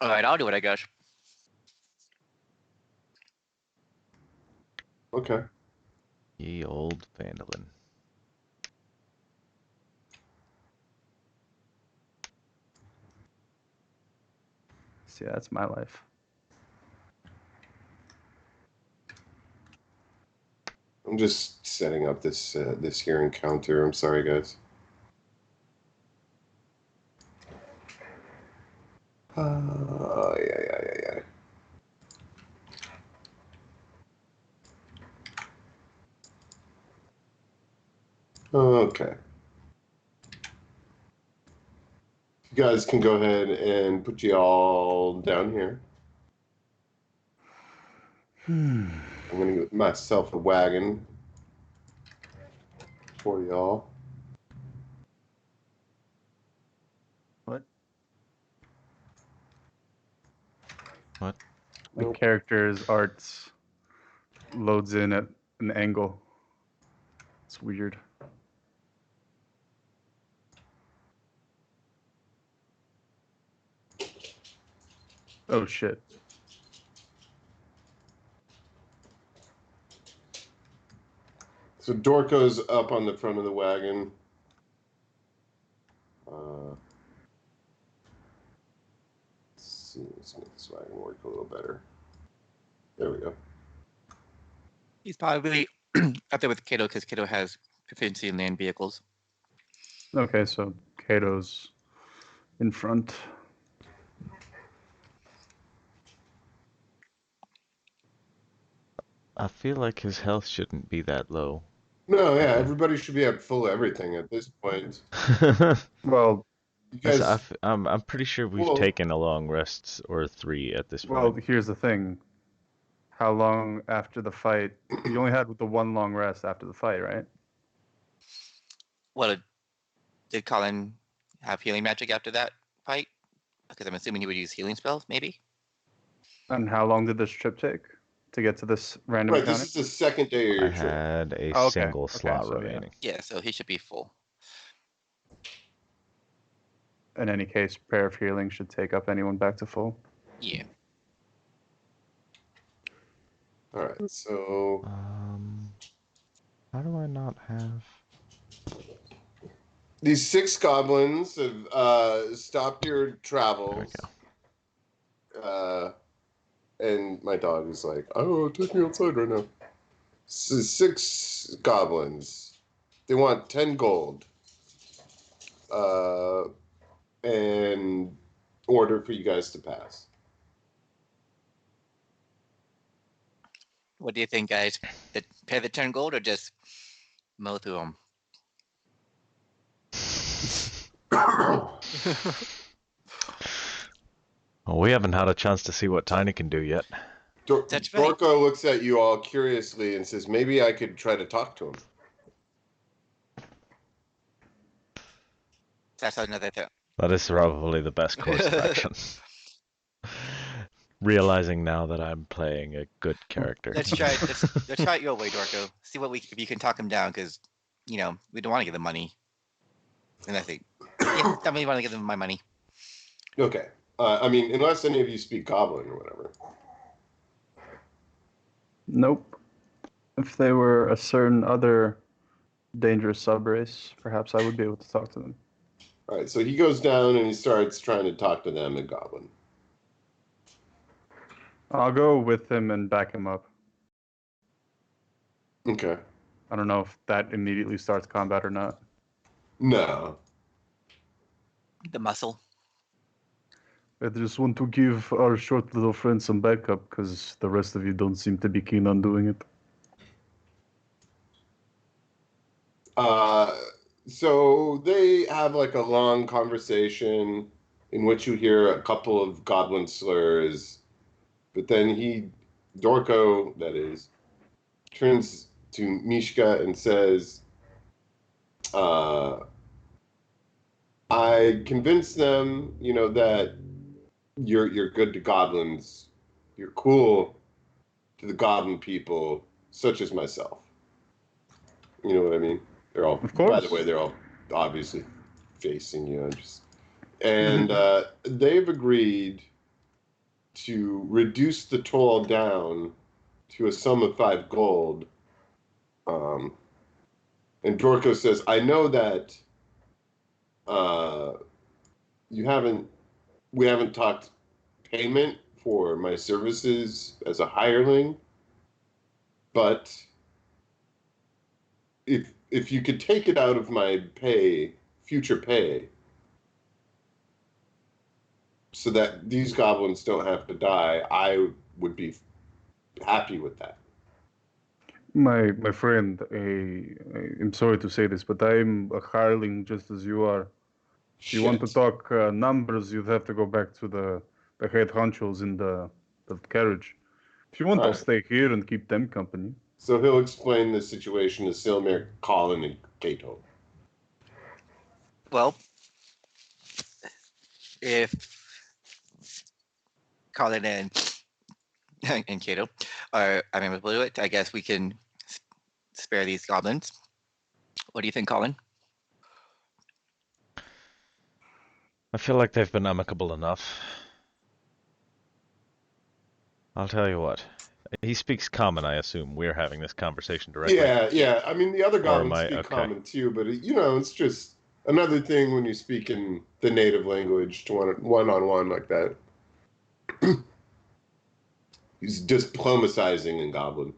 S4: All right, I'll do it, I guess.
S1: Okay.
S2: Ye old Vandalin.
S6: See, that's my life.
S1: I'm just setting up this this here encounter. I'm sorry, guys. Yeah. Okay. You guys can go ahead and put you all down here. I'm gonna get myself a wagon for y'all.
S6: What?
S2: What?
S6: The
S1: Nope.
S6: character's arts loads in at an angle. It's weird. Oh shit.
S1: So Dorko's up on the front of the wagon. Let's see. Let's make this wagon work a little better. There we go.
S4: He's probably up there with Kato because Kato has proficiency in land vehicles.
S6: Okay, so Kato's in front.
S2: I feel like his health shouldn't be that low.
S1: No, yeah,
S2: Okay.
S1: everybody should be at full everything at this point.
S6: Well,
S1: You guys,
S2: I'm pretty sure we've
S1: Well-
S2: taken a long rest or 3 at this
S6: well,
S2: point.
S6: here's the thing. How long after the fight? You only had the one long rest after the fight, right?
S4: Well, did Colin have healing magic after that fight? Because I'm assuming he would use healing spells, maybe?
S6: And how long did this trip take to get to this random
S1: right,
S6: encounter?
S1: this is the second day of
S2: I
S1: your trip.
S2: had a
S6: Oh, okay.
S2: single
S6: Okay,
S2: slot
S6: so yeah.
S2: remaining.
S4: Yeah, so he should be full.
S6: In any case, prayer of healing should take up anyone back to full.
S4: Yeah.
S1: All right, so
S2: How do I not have?
S1: these 6 goblins have stopped your
S2: There we
S1: travels. And my dog is like, "Oh, take me outside right now." So 6 goblins. They want 10 gold. In order for you guys to pass.
S4: What do you think, guys? Pay the 10 gold or just mow through them?
S2: Well, we haven't had a chance to see what Tiny can do yet.
S4: That's right.
S1: Dorko looks at you all curiously and says, "Maybe I could try to talk to him."
S4: That's another thing.
S2: That is probably the best course of action. Realizing now that I'm playing a good character.
S4: Let's try it. Let's try it your way, Dorko. See if you can talk him down, because we don't want to give him money. And I think, yeah, definitely want to give them my money.
S1: Okay. I mean, unless any of you speak Goblin or whatever.
S6: Nope. If they were a certain other dangerous subrace, perhaps I would be able to talk to them.
S1: All right, so he goes down and he starts trying to talk to them in Goblin.
S6: I'll go with him and back him up.
S1: Okay.
S6: I don't know if that immediately starts combat or not.
S1: No.
S4: The muscle.
S6: I just want to give our short little friend some backup because the rest of you don't seem to be keen on doing it.
S1: So they have like a long conversation in which you hear a couple of Goblin slurs, but then Dorko, that is, turns to Mishka and says, I convinced them, that you're good to goblins. You're cool to the goblin people, such as myself. You know what I mean? They're all,
S6: Of course.
S1: by the way, they're all obviously facing you. And they've agreed to reduce the toll down to a sum of 5 gold. And Dorko says, I know that we haven't talked payment for my services as a hireling, but if you could take it out of my future pay, so that these goblins don't have to die, I would be happy with that.
S6: My friend, I'm sorry to say this, but I'm a hireling just as you are. If you want to
S1: Shit.
S6: talk numbers, you'd have to go back to the head honchos in the carriage. If you want, I'll
S1: Alright.
S6: stay here and keep them company.
S1: So he'll explain the situation to Silmir, Colin, and Kato.
S4: Well, if Colin and Kato are amenable to it, I guess we can spare these goblins. What do you think, Colin?
S2: I feel like they've been amicable enough. I'll tell you what. He speaks common, I assume. We're having this conversation directly.
S1: Yeah. I mean, the other
S2: Or am
S1: goblins
S2: I-
S1: speak
S2: okay.
S1: common too, but it's just another thing when you speak in the native language to one-on-one like that. He's diplomatizing in Goblin.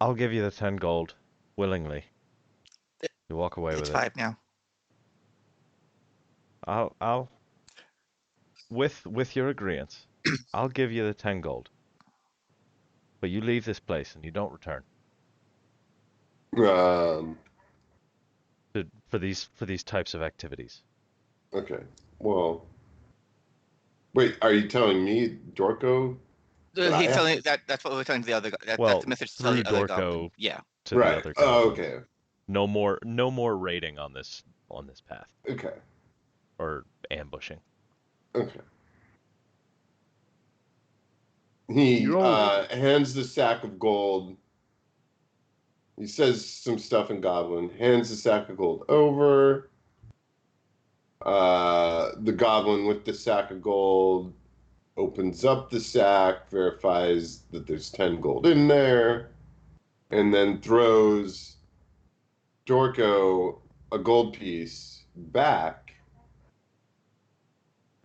S2: I'll give you the 10 gold willingly. You walk away
S4: It's
S2: with
S4: 5 now.
S2: it. I'll with your agreeance, I'll give you the 10 gold. But you leave this place and you don't return for these types of activities.
S1: Okay. Well, wait, are you telling me, Dorko? But I
S4: He's
S1: have
S4: telling
S1: to-
S4: that's what we're telling the other.
S2: Well,
S4: that's the message to tell
S2: through
S4: the other
S2: Dorko
S4: goblin. Yeah.
S2: to the other goblin.
S1: Oh, okay.
S2: No more raiding on this path
S1: Okay.
S2: or ambushing.
S1: Okay. He
S6: You're all-
S1: hands the sack of gold. He says some stuff in Goblin, hands the sack of gold over. The Goblin with the sack of gold opens up the sack, verifies that there's 10 gold in there, and then throws Dorko a gold piece back.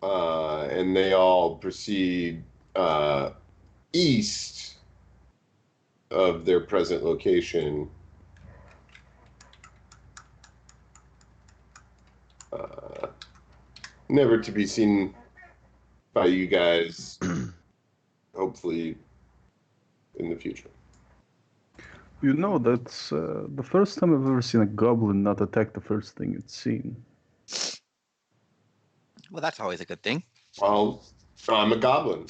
S1: And they all proceed east of their present location. Never to be seen by you guys, hopefully, in the future.
S6: You know, that's the first time I've ever seen a goblin not attack the first thing it's seen.
S4: Well, that's always a good thing.
S1: Well, I'm a goblin.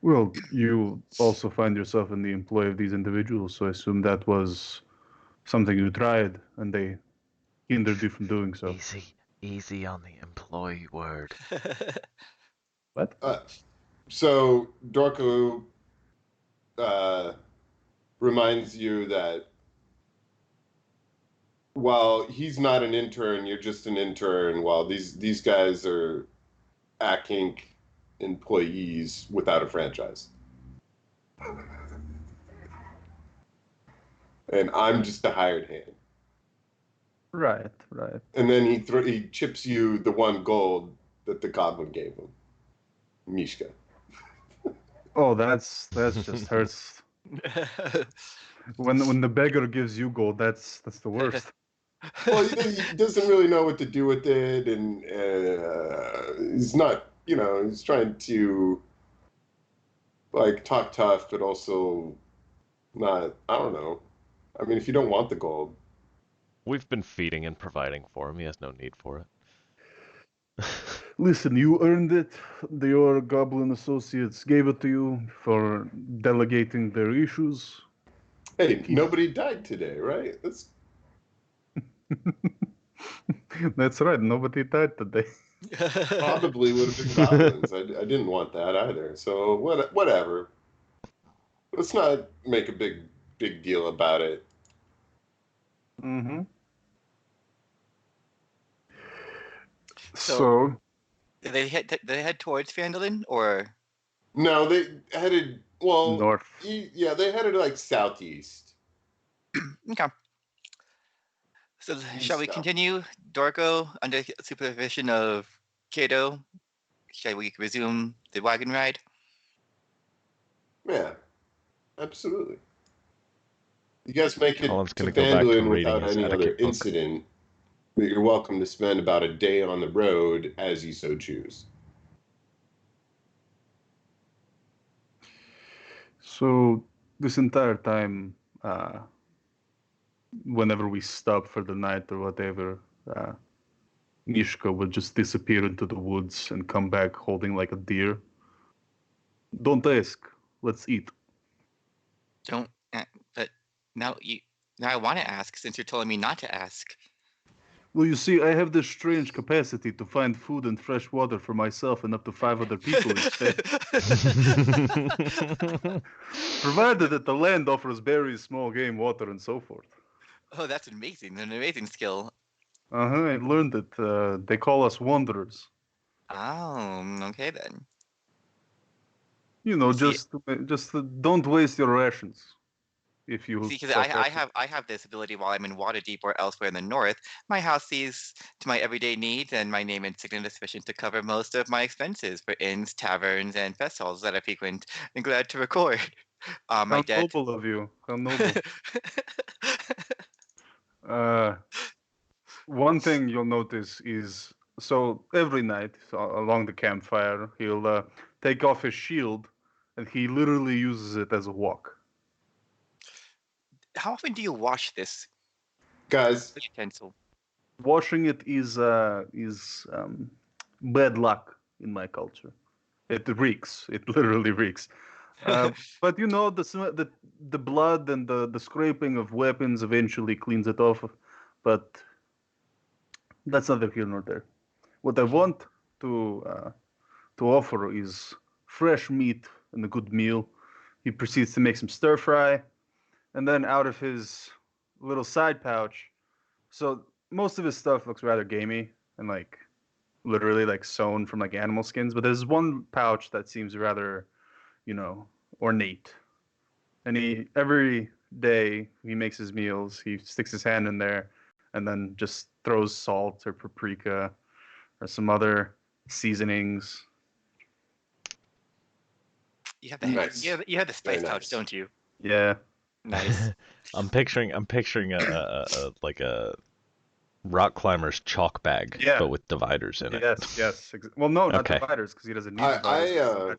S6: Well, you also find yourself in the employ of these individuals, so I assume that was something you tried, and they hindered you from doing so.
S2: Easy on the employee word.
S6: What?
S1: So Dorko reminds you that while he's not an intern, you're just an intern. While these guys are Inc. employees without a franchise, and I'm just a hired hand.
S6: Right.
S1: And then he chips you the 1 gold that the goblin gave him, Mishka.
S6: Oh, that's just hurts. When the beggar gives you gold, that's the worst.
S1: Well, he doesn't really know what to do with it, and he's not, he's trying to like talk tough, but also not. I don't know. I mean, if you don't want the gold,
S2: We've been feeding and providing for him. He has no need for it.
S6: Listen, you earned it. Your goblin associates gave it to you for delegating their issues.
S1: hey, nobody died today, right?
S6: That's right. Nobody died today.
S1: Probably would have been goblins. I didn't want that either. So whatever. Let's not make a big deal about it.
S6: Mm-hmm.
S4: So- Did they head towards Phandalin, or?
S1: No, they headed
S6: North.
S1: Yeah, they headed like southeast.
S4: Okay. So shall we
S1: East.
S4: continue, Dorko, under supervision of Kato? Shall we resume the wagon ride?
S1: Yeah, absolutely. You guys make it
S2: Colin's
S1: to
S2: gonna go back to
S1: Phandalin
S2: reading
S1: without
S2: his
S1: any other
S2: etiquette book.
S1: incident, but you're welcome to spend about a day on the road as you so choose.
S6: So this entire time, whenever we stop for the night or whatever, Mishka would just disappear into the woods and come back holding like a deer. Don't ask. Let's eat.
S4: Don't. But now I want to ask, since you're telling me not to ask.
S6: Well, you see, I have this strange capacity to find food and fresh water for myself and up to 5 other people each day. Provided that the land offers berries, small game, water, and so forth.
S4: Oh, that's amazing! An amazing skill.
S6: I learned it. They call us wanderers.
S4: Oh, okay then.
S6: You know,
S4: See-
S6: just don't waste your rations. If you
S4: See, because I have this ability while I'm in Waterdeep or elsewhere in the north. My house sees to my everyday needs, and my name and signet is sufficient to cover most of my expenses for inns, taverns, and fest halls that I frequent. And glad to record. My
S6: How
S4: debt.
S6: noble of you. How noble. One thing you'll notice is, so every night along the campfire, he'll take off his shield, and he literally uses it as a walk.
S4: How often do you wash this
S1: Guys,
S4: utensil?
S6: Washing it is bad luck in my culture. It reeks. It literally reeks. But you know, the blood and the scraping of weapons eventually cleans it off. But that's neither here nor there. What I want to offer is fresh meat and a good meal. He proceeds to make some stir fry, and then out of his little side pouch. So most of his stuff looks rather gamey and like literally like sewn from like animal skins, but there's one pouch that seems rather, ornate. And every day he makes his meals, he sticks his hand in there and then just throws salt or paprika or some other seasonings.
S4: You have the
S1: Nice.
S4: you have the spice
S1: Very
S4: pouch,
S1: nice.
S4: don't you?
S6: Yeah.
S4: Nice.
S2: I'm picturing like a rock climber's chalk bag,
S6: Yeah.
S2: but with dividers in it.
S6: Yes. Well, no, not
S2: Okay.
S6: dividers because he doesn't need
S1: I
S6: dividers.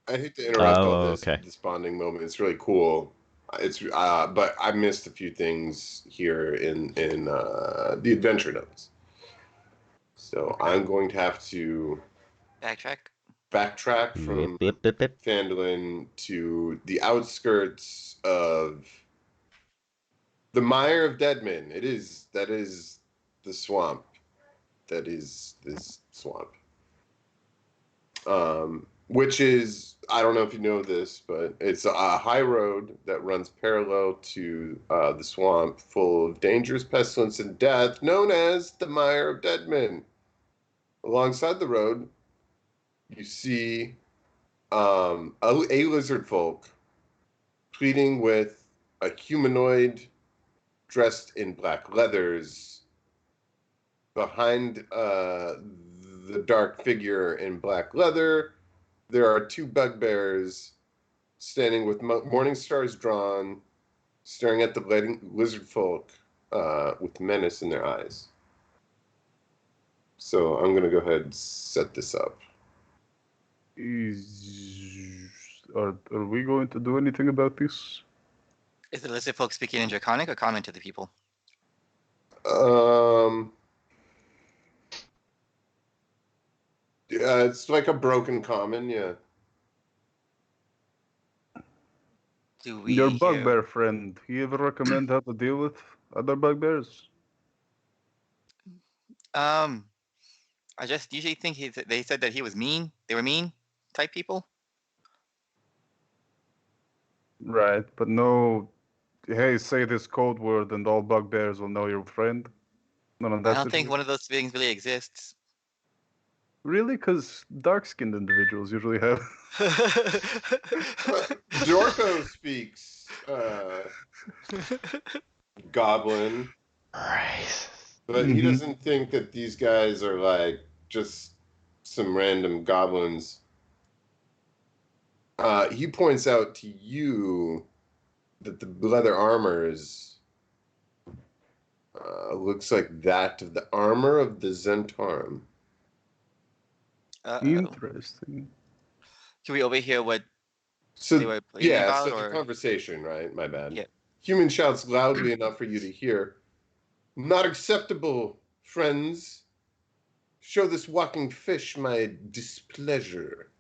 S1: I hate to interrupt all
S2: Oh,
S1: this
S2: okay.
S1: this bonding moment. It's really cool. It's but I missed a few things here in the adventure notes. So
S6: Okay.
S1: I'm going to have to backtrack from
S2: Yep, yep, yep.
S1: Phandalin to the outskirts of the Mire of Deadmen. That is the swamp. That is this swamp. which is, I don't know if you know this, but it's a high road that runs parallel to the swamp full of dangerous pestilence and death, known as the Mire of Dead Men. Alongside the road, you see a lizard folk pleading with a humanoid dressed in black leathers. Behind the dark figure in black leather, there are two bugbears standing with morning stars drawn, staring at the lizard folk with menace in their eyes. So I'm going to go ahead and set this up.
S6: Are we going to do anything about this?
S4: Is the lizard folk speaking in Draconic or common to the people?
S1: Yeah, it's like a broken common, yeah.
S4: Do we
S6: Your
S4: hear-
S6: bugbear friend, he ever recommend how to deal with other bugbears?
S4: I just usually think they said that he was mean. They were mean type people.
S6: Right, but no, hey, say this code word and all bugbears will know your friend. None of
S4: I
S6: that
S4: don't think
S6: situation?
S4: one of those things really exists.
S6: Really? Because dark-skinned individuals usually have.
S1: Dorko speaks goblin,
S2: Right.
S1: but he
S6: Mhm.
S1: doesn't think that these guys are like just some random goblins. He points out to you that the leather armors looks like that of the armor of the Zentarum.
S4: Uh-oh.
S6: Interesting.
S4: Can we overhear what
S1: So
S4: they were pleading
S1: yeah,
S4: about?
S1: so the
S4: Or
S1: conversation, right? My bad.
S4: Yeah.
S1: Human shouts loudly enough for you to hear. Not acceptable, friends. Show this walking fish my displeasure.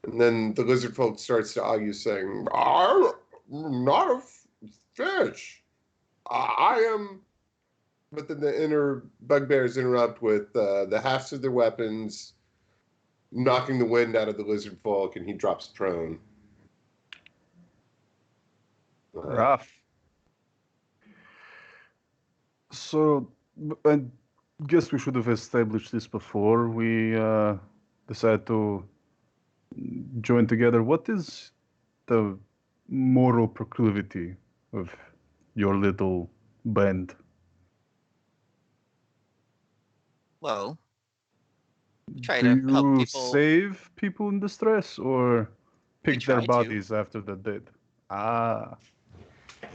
S1: And then the lizard folk starts to argue, saying, I'm not a fish. I am. But then the inner bugbears interrupt with the hafts of their weapons, knocking the wind out of the lizard folk, and he drops prone.
S6: Rough. So, I guess we should have established this before we decide to join together. What is the moral proclivity of your little band?
S4: well, try
S6: Do
S4: to help
S6: you
S4: people.
S6: save people in distress or pick their
S4: try to.
S6: bodies after they're dead? Ah,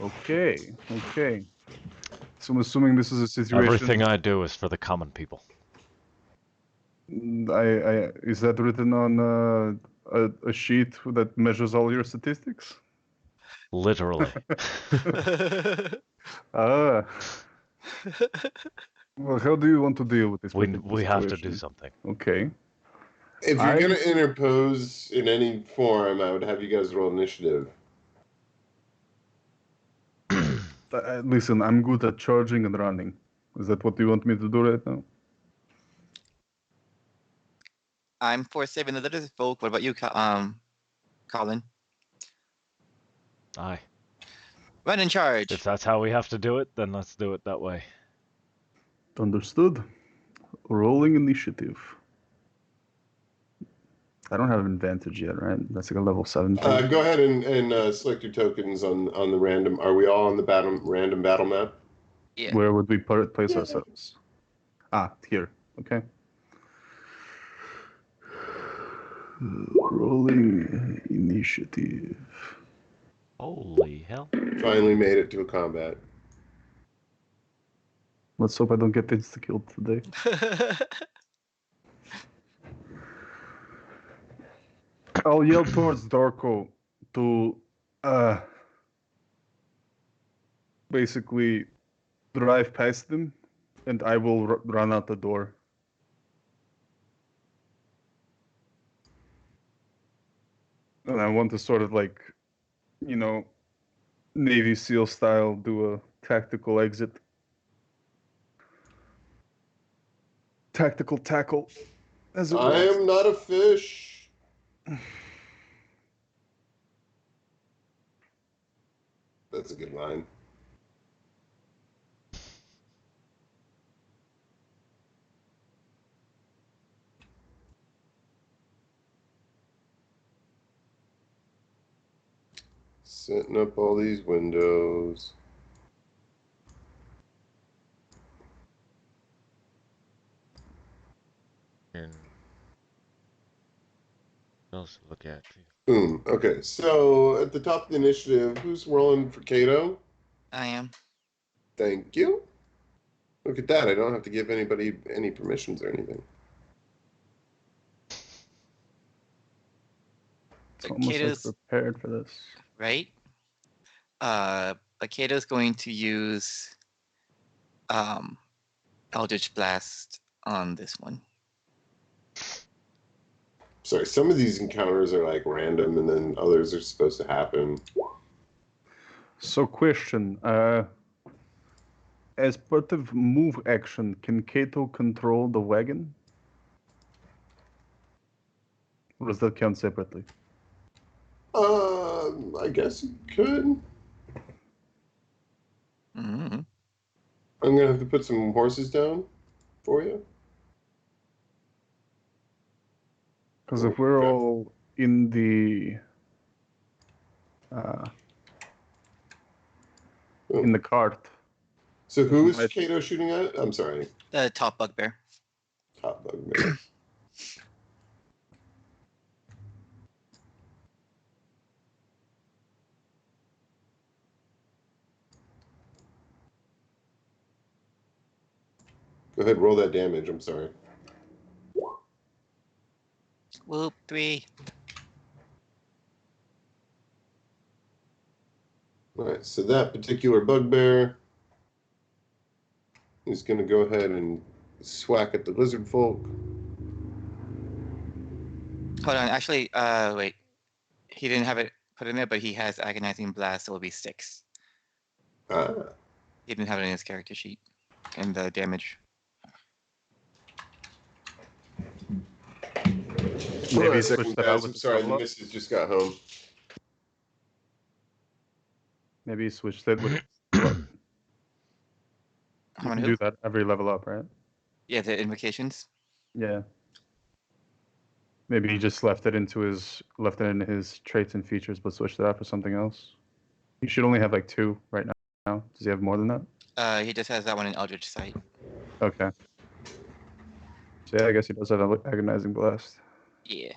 S6: okay, okay. So I'm assuming this is a situation.
S2: Everything I do is for the common people.
S6: Is that written on a sheet that measures all your statistics?
S2: Literally.
S6: Ah. Well, how do you want to deal with this?
S2: we
S6: particular
S2: have to do
S6: situation?
S2: something.
S6: Okay.
S1: If you're
S6: I-
S1: going to interpose in any form, I would have you guys roll initiative.
S6: Listen, I'm good at charging and running. Is that what you want me to do right now?
S4: I'm for saving the lizard folk. What about you, Colin?
S2: Aye.
S4: Run in charge.
S2: If that's how we have to do it, then let's do it that way.
S6: Understood. Rolling initiative. I don't have advantage yet, right? That's like a level 7 thing.
S1: Go ahead and select your tokens on the random. Are we all on the random battle map?
S4: Yeah.
S6: Where would we place ourselves? Ah, here. Okay. Rolling initiative.
S2: Holy hell.
S1: Finally made it to a combat.
S6: Let's hope I don't get insta-killed today. I'll yell towards Darko to basically drive past them, and I will run out the door. And I want to sort of like, Navy SEAL style, do a tactical exit. Tactical tackle, as it
S1: I
S6: were.
S1: am not a fish. That's a good line. Setting up all these windows.
S2: And what else to look at?
S1: Boom. Okay, so at the top of the initiative, who's rolling for Kato?
S4: I am.
S1: Thank you. Look at that. I don't have to give anybody any permissions or anything.
S6: It's almost like
S4: Kato's
S6: prepared for this.
S4: right. But Kato's going to use Eldritch Blast on this one.
S1: Sorry, some of these encounters are like random and then others are supposed to happen.
S6: So, question. As part of move action, can Kato control the wagon? Or does that count separately?
S1: I guess you could.
S4: Mm-hmm.
S1: I'm gonna have to put some horses down for you.
S6: Because if we're
S1: Okay.
S6: all in the cart,
S1: So who is
S6: Right.
S1: Kato shooting at? I'm sorry.
S4: The top bugbear.
S1: Top bugbear. Go ahead, roll that damage. I'm sorry.
S4: Whoop, 3.
S1: All right, so that particular bugbear is going to go ahead and swack at the lizard folk.
S4: Hold on, actually, wait. He didn't have it put in there, but he has Agonizing Blast, so it'll be 6.
S1: Ah,
S4: He didn't have it in his character sheet. And the damage.
S1: hold on a
S6: switch
S1: second,
S6: that out
S1: guys.
S6: with
S1: I'm
S6: the
S1: sorry, the
S6: level up.
S1: missus just got home.
S6: Maybe switch that with.
S4: How
S6: You
S4: many
S6: can
S4: who?
S6: do that every level up, right?
S4: Yeah, the invocations.
S6: Yeah. Maybe he just left it in his traits and features, but switched it out for something else. He should only have like 2 right now. Does he have more than that?
S4: He just has that one in Eldritch Sight.
S6: Okay. So yeah, I guess he does have an agonizing blast.
S4: Yeah.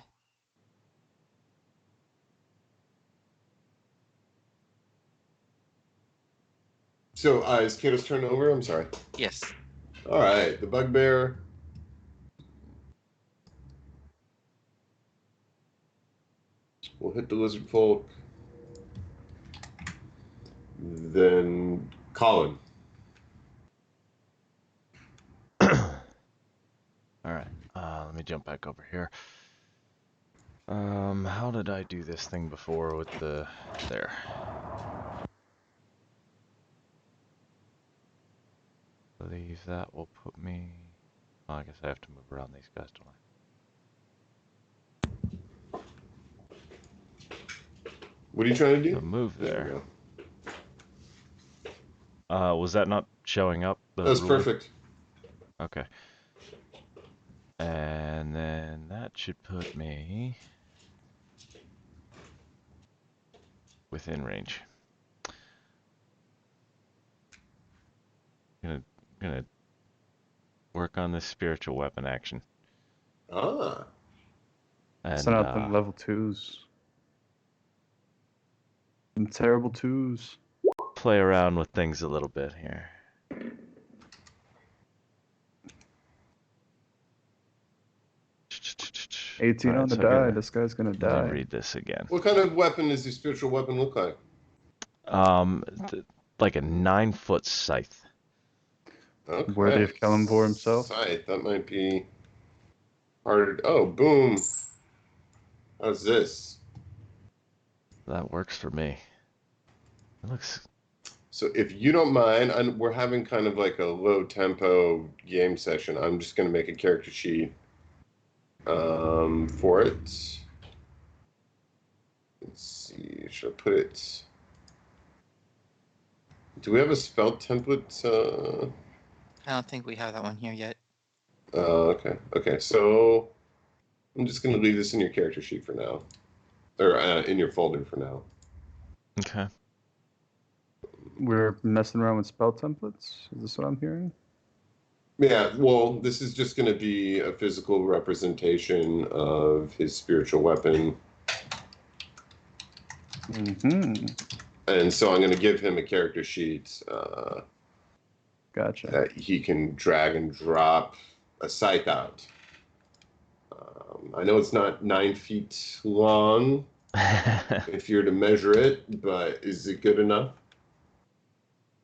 S1: So is Kato's turn over? I'm sorry.
S4: Yes.
S1: All right, the bugbear. We'll hit the lizard folk. Then Colin.
S2: All right. Let me jump back over here. How did I do this thing before with the there? I believe that will put me. Oh, I guess I have to move around these guys, don't I?
S1: What are you trying to do?
S2: So move
S1: There
S2: there.
S1: we
S2: Was that not showing up? The
S1: That's
S2: ruler?
S1: perfect.
S2: Okay. And then that should put me within range. Gonna work on this spiritual weapon action.
S1: Ah.
S2: And
S6: Send out them level 2s. Them terrible 2s.
S2: play around with things a little bit here.
S6: $18
S2: Alright,
S6: on the
S2: so
S6: die. This guy's gonna
S2: let
S6: die.
S2: me read this again.
S1: What kind of weapon does your spiritual weapon look like?
S2: Like a 9-foot scythe.
S1: Okay.
S6: Worthy of Arcanavore himself.
S1: Scythe. That might be harder. Oh, boom. How's this?
S2: That works for me. It looks.
S1: So if you don't mind, we're having kind of like a low tempo game session. I'm just going to make a character sheet for it. Let's see. Should I put it? Do we have a spell template?
S4: I don't think we have that one here yet.
S1: Okay. Okay. So I'm just gonna leave this in your character sheet for now, or in your folder for now.
S2: Okay.
S6: We're messing around with spell templates. Is this what I'm hearing?
S1: Yeah. Well, this is just gonna be a physical representation of his spiritual weapon,
S6: Mm-hmm.
S1: and so I'm gonna give him a character sheet
S6: Gotcha.
S1: that he can drag and drop a scythe out. I know it's not 9 feet long if you're to measure it, but is it good enough?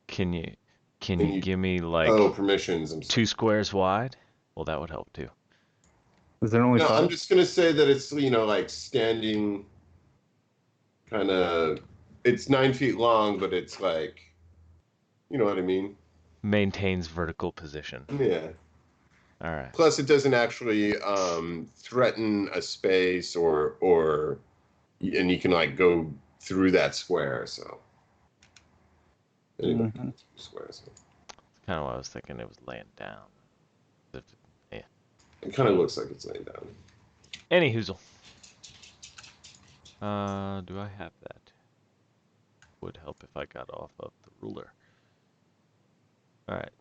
S2: Can you
S1: Can you-
S2: give me like
S1: Oh, permissions. I'm
S2: 2 squares wide? Well, that would help too.
S6: Is there only
S1: No,
S6: five?
S1: I'm just gonna say that it's like standing, kind of. It's 9 feet long, but it's like, you know what I mean?
S2: Maintains vertical position.
S1: Yeah.
S2: All right.
S1: Plus, it doesn't actually threaten a space or, and you can like go through that square. So. Anyway,
S6: Mhm.
S1: squares.
S2: That's kind of what I was thinking. It was laying down. Yeah.
S1: It kind of looks like it's laying down.
S2: Any hoozle. Do I have that? Would help if I got off of the ruler. All right.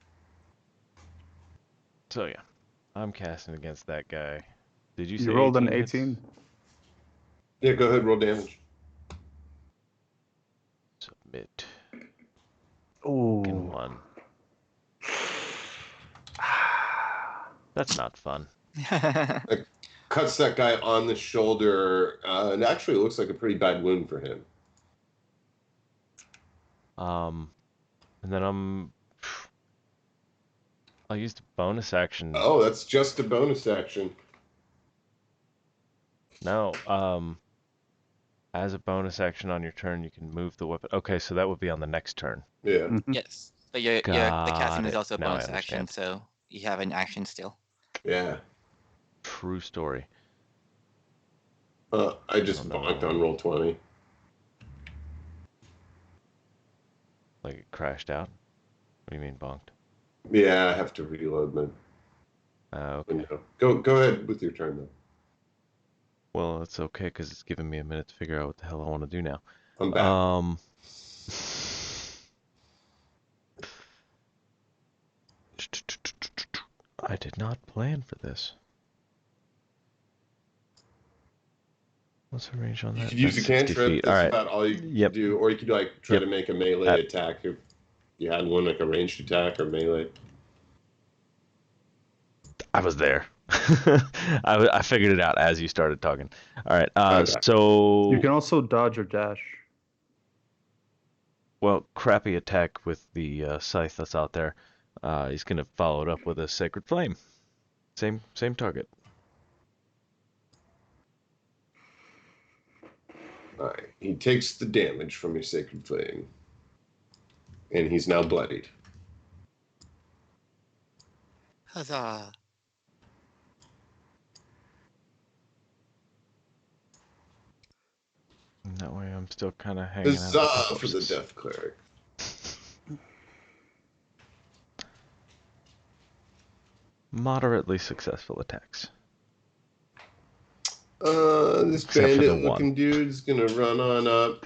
S2: So yeah, I'm casting against that guy. Did you say
S6: You rolled an
S2: 18 hits?
S6: 18.
S1: Yeah, go ahead, roll damage.
S2: Submit.
S6: Oh.
S2: In 1. That's not fun.
S1: Cuts that guy on the shoulder, and actually it looks like a pretty bad wound for him.
S2: And then I'll use the bonus action.
S1: Oh, that's just a bonus action.
S2: No, as a bonus action on your turn, you can move the weapon. Okay, so that would be on the next turn.
S1: Yeah.
S6: Mhm.
S4: Yes, but the
S2: Got
S4: casting is
S2: it.
S4: also a
S2: Now I
S4: bonus action,
S2: understand.
S4: so you have an action still.
S1: Yeah.
S2: True story.
S1: I just
S2: Oh, no.
S1: bonked on roll 20.
S2: Like it crashed out? What do you mean bonked?
S1: Yeah, I have to reload my
S2: Okay.
S1: window. Go ahead with your turn, though.
S2: Well, it's okay because it's giving me a minute to figure out what the hell I want to do now.
S1: I'm back.
S2: I did not plan for this. What's the range on
S1: You
S2: that?
S1: could use a
S2: That's 60
S1: cantrip.
S2: feet.
S1: That's
S2: All right.
S1: about all you
S2: Yep.
S1: can do. Or you could like try
S2: Yep.
S1: to make a melee attack if you had one, like a ranged attack or melee.
S2: I was there. I figured it out as you started talking. All right.
S1: Okay.
S2: So
S6: You can also dodge or dash.
S2: well, crappy attack with the scythe that's out there. He's gonna follow it up with a sacred flame. Same target.
S1: Alright. He takes the damage from your sacred flame. And he's now bloodied.
S4: Huzzah!
S2: And that way, I'm still kind of hanging out.
S1: Huzzah
S2: With
S1: for the
S2: ghosts.
S1: death cleric.
S2: Moderately successful attacks.
S1: This
S2: Except for the
S1: bandit looking
S2: one.
S1: dude's gonna run on up.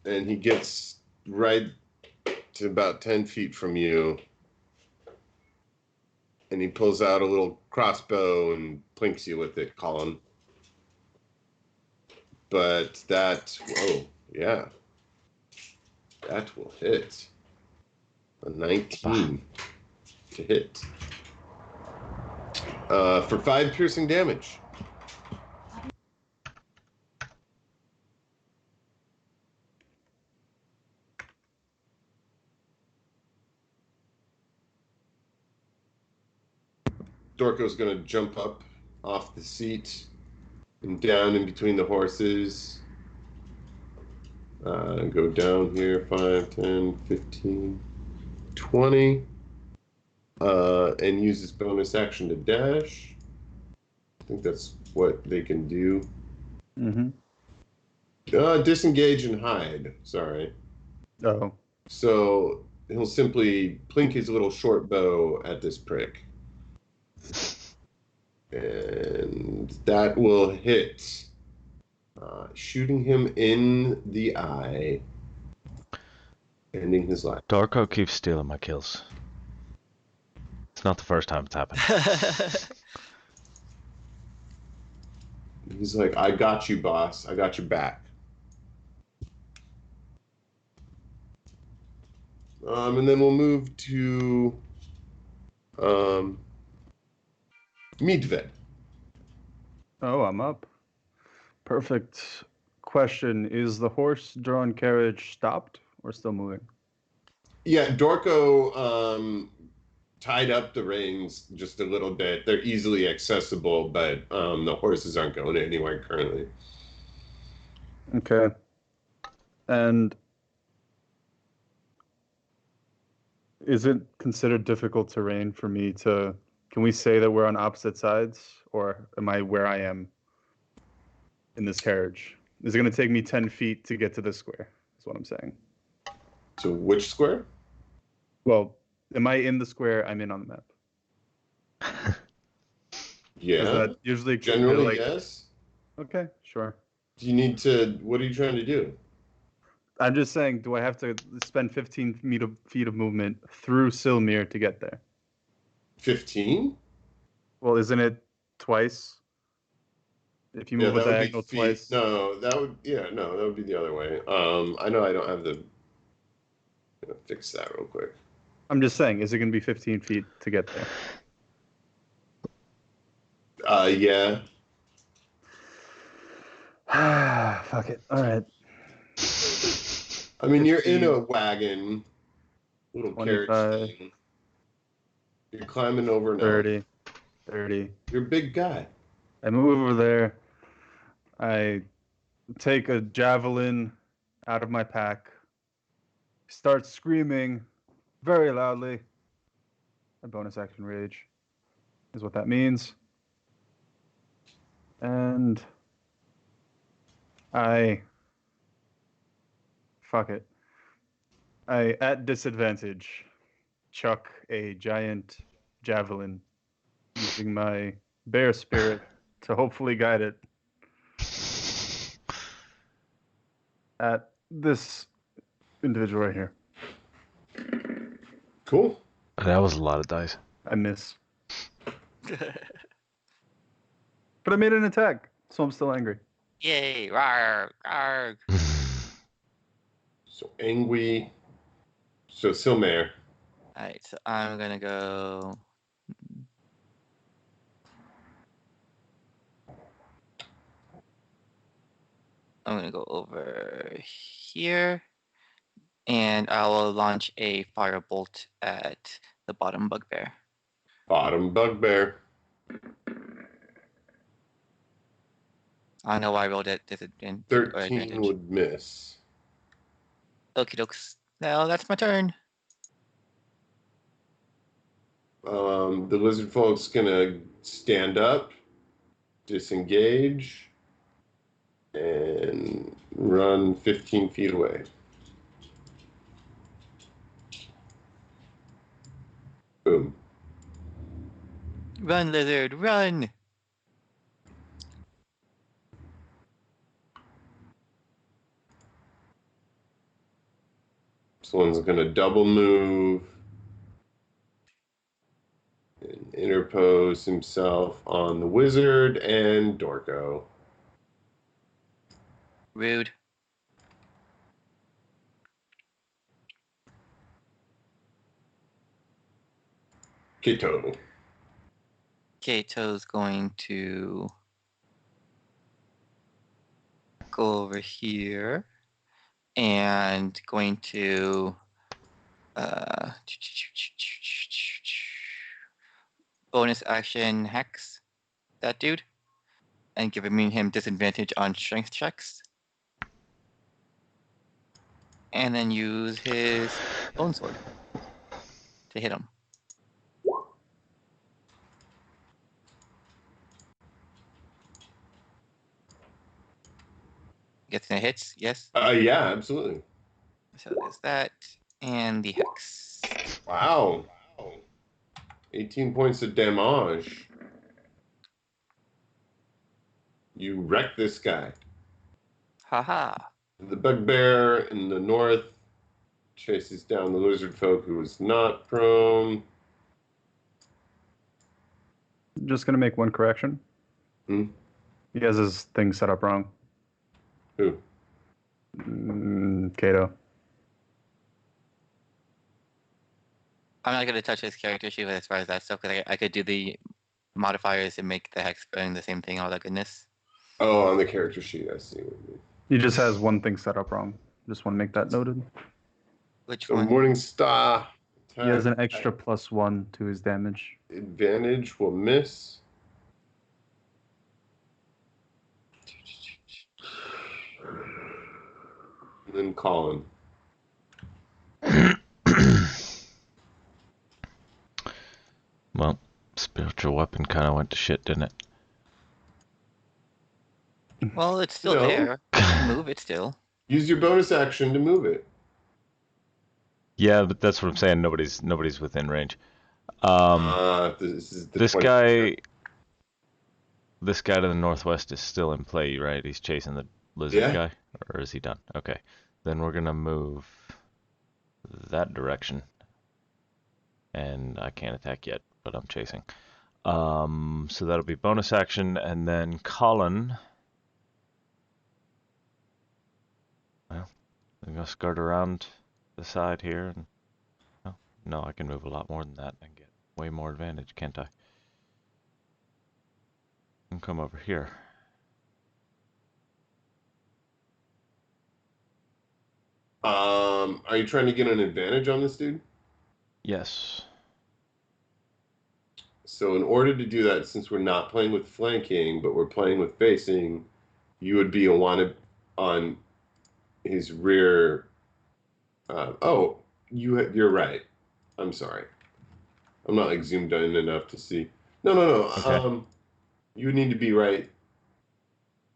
S1: And he gets right to about 10 feet from you. And he pulls out a little crossbow and plinks you with it, Colin. But that, whoa, yeah. That will hit. A 19 to hit. For 5 piercing damage. Dorko's gonna jump up off the seat and down in between the horses. Go down here 5, 10, 15, 20. And use his bonus action to dash. I think that's what they can do.
S6: Mm-hmm.
S1: Disengage and hide. Sorry.
S6: Oh.
S1: So he'll simply plink his little short bow at this prick. And that will hit, shooting him in the eye, ending his life.
S2: Darko keeps stealing my kills. It's not the first time it's happened.
S1: He's like, I got you, boss. I got your back. And then we'll move to Midved.
S6: Oh, I'm up. Perfect. Question: is the horse-drawn carriage stopped or still moving?
S1: Yeah, Dorko tied up the reins just a little bit. They're easily accessible, but the horses aren't going anywhere currently.
S6: Okay. And is it considered difficult terrain for me to? Can we say that we're on opposite sides, or am I where I am in this carriage? Is it going to take me 10 feet to get to this square? Is what I'm saying.
S1: So which square?
S6: Well, am I in the square I'm in on the map?
S1: Yeah.
S6: Is that usually
S1: Generally,
S6: like,
S1: yes.
S6: okay, sure.
S1: Do you need to? What are you trying to do?
S6: I'm just saying, do I have to spend 15 feet of movement through Silmir to get there?
S1: 15?
S6: Well, isn't it twice? If you
S1: Yeah,
S6: move a
S1: that would be
S6: diagonal
S1: feet.
S6: twice.
S1: No, that would. Yeah, no, that would be the other way. I know I don't have the. Gonna fix that real quick.
S6: I'm just saying, is it going to be 15 feet to get there?
S1: Yeah.
S6: Fuck it. All right.
S1: I mean, you're in
S6: 15,
S1: a wagon, little carriage
S6: 25,
S1: thing. You're climbing over an
S6: 30, 30.
S1: You're a big guy.
S6: I move over there. I take a javelin out of my pack. Start screaming very loudly. A bonus action rage is what that means. And fuck it. I, at disadvantage, chuck a giant javelin using my bear spirit to hopefully guide it at this individual right here.
S1: Cool.
S2: That was a lot of dice.
S6: I miss. But I made an attack, so I'm still angry.
S4: Yay! Rawr, rawr.
S1: So angry. So Silmare.
S4: Alright, so I'm gonna go. I'm gonna go over here, and I will launch a firebolt at the bottom bugbear.
S1: Bottom bugbear.
S4: I don't know why I rolled it disadvantage.
S1: 13 would miss.
S4: Okie dokes. Now that's my turn.
S1: The lizard folk's gonna stand up, disengage, and run 15 feet away. Boom.
S4: Run, lizard, run!
S1: This one's gonna double move and interpose himself on the wizard and Dorko.
S4: Rude.
S1: Kito.
S4: Kato's going to go over here and going to bonus action hex that dude and giving him disadvantage on strength checks. And then use his bone sword to hit him. Guessing it hits. Yes.
S1: Yeah, absolutely.
S4: So there's that, and the hex.
S1: Wow. 18 points of damage. You wreck this guy.
S4: Haha.
S1: The bugbear in the north chases down the lizard folk who is not prone.
S3: Just gonna make one correction.
S1: Hmm?
S3: He has his thing set up wrong.
S1: Who?
S3: Kato.
S4: I'm not gonna touch his character sheet as far as that stuff because I could do the modifiers and make the hex burn the same thing, all that goodness.
S1: Oh, on the character sheet, I see what you mean.
S3: He just has one thing set up wrong. Just want to make that noted.
S4: Which
S1: So
S4: one?
S1: Morning Star.
S3: He has an extra +1 to his damage.
S1: Advantage will miss. And then Colin.
S2: Well, spiritual weapon kind of went to shit, didn't it?
S4: Well, it's still
S1: No.
S4: there. You can move it still.
S1: Use your bonus action to move it.
S2: Yeah, but that's what I'm saying. Nobody's within range.
S1: This is the
S2: This
S1: 20%.
S2: guy to the northwest is still in play, right? He's chasing the lizard
S1: Yeah.
S2: guy, or is he done? Okay, then we're gonna move that direction, and I can't attack yet, but I'm chasing. So that'll be bonus action, and then Colin. Well, I'm gonna skirt around the side here, and no, I can move a lot more than that and get way more advantage, can't I? And come over here.
S1: Are you trying to get an advantage on this dude?
S2: Yes.
S1: So in order to do that, since we're not playing with flanking, but we're playing with facing, you would be on his rear. You're right. I'm sorry. I'm not like zoomed in enough to see. No.
S2: Okay.
S1: You would need to be right.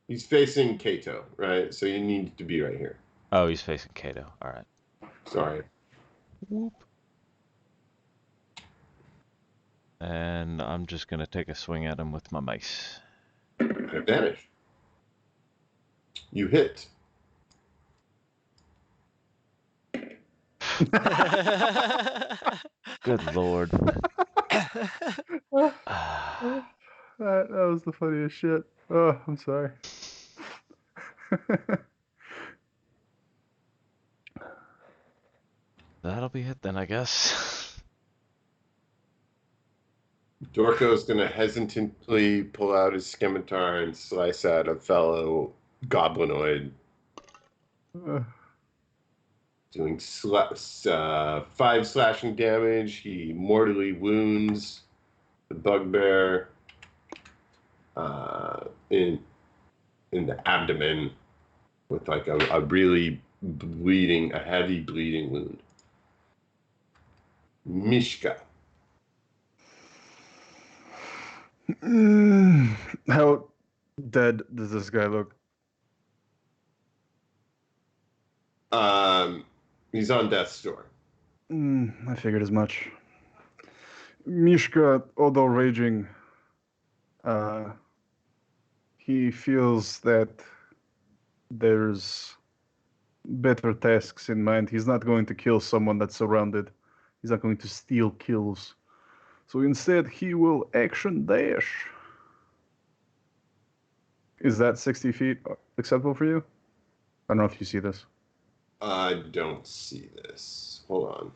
S1: He's facing Kato, right? So you need to be right here.
S2: Oh, he's facing Kato. All right.
S1: Sorry.
S2: Whoop. And I'm just gonna take a swing at him with my mace.
S1: Advantage. You hit.
S2: Good lord.
S3: That was the funniest shit. Oh, I'm sorry.
S2: That'll be it then, I guess.
S1: Dorko's gonna hesitantly pull out his scimitar and slice at a fellow goblinoid, doing 5 slashing damage. He mortally wounds the bugbear in the abdomen with like a really a heavy bleeding wound. Mishka.
S3: How dead does this guy look?
S1: He's on death's door.
S3: I figured as much. Mishka, although raging, he feels that there's better tasks in mind. He's not going to kill someone that's surrounded. He's not going to steal kills. So instead, he will action dash. Is that 60 feet acceptable for you? I don't know if you see this.
S1: I don't see this. Hold on.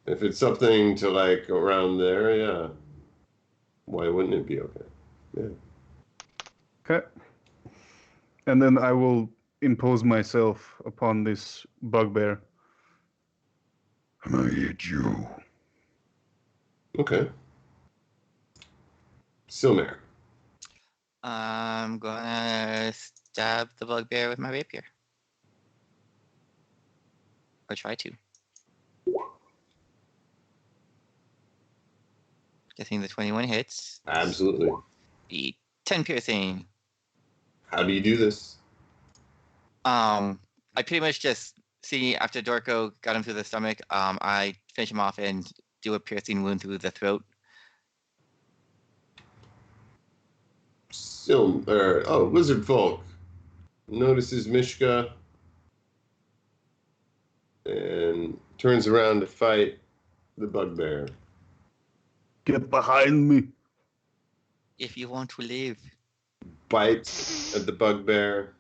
S1: If it's something to like around there, yeah. Why wouldn't it be okay? Yeah.
S3: Okay. And then I will impose myself upon this bugbear. I'm gonna hit you.
S1: Okay. Silmar.
S4: I'm gonna stab the bugbear with my rapier. Or try to. Guessing the 21 hits.
S1: Absolutely.
S4: The 10 piercing.
S1: How do you do this?
S4: I pretty much just see after Dorko got him through the stomach, I finish him off and do a piercing wound through the throat.
S1: Still, Lizard Folk notices Mishka and turns around to fight the bugbear.
S6: Get behind me.
S4: If you want to live.
S1: Bites at the bugbear.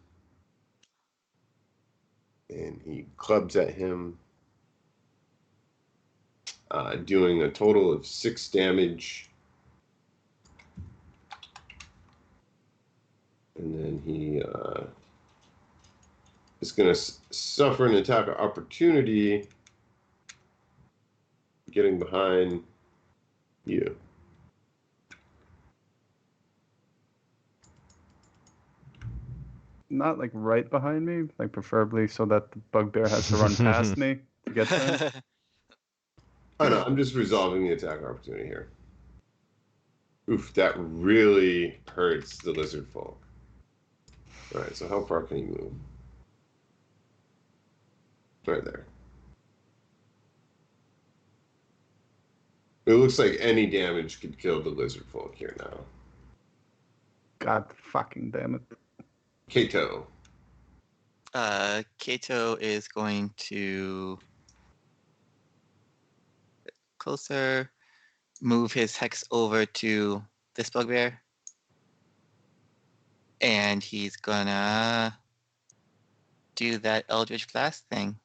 S1: And he clubs at him, doing a total of 6 damage. And then he is going to suffer an attack of opportunity, getting behind you.
S3: Not like right behind me, like preferably so that the bugbear has to run past me to get to him.
S1: Oh no, I'm just resolving the attack opportunity here. Oof, that really hurts the lizard folk. Alright, so how far can you move? Right there. It looks like any damage could kill the lizard folk here now.
S3: God fucking damn it.
S1: Kato.
S4: Kato is going to closer, move his hex over to this bugbear, and he's gonna do that Eldritch Blast thing.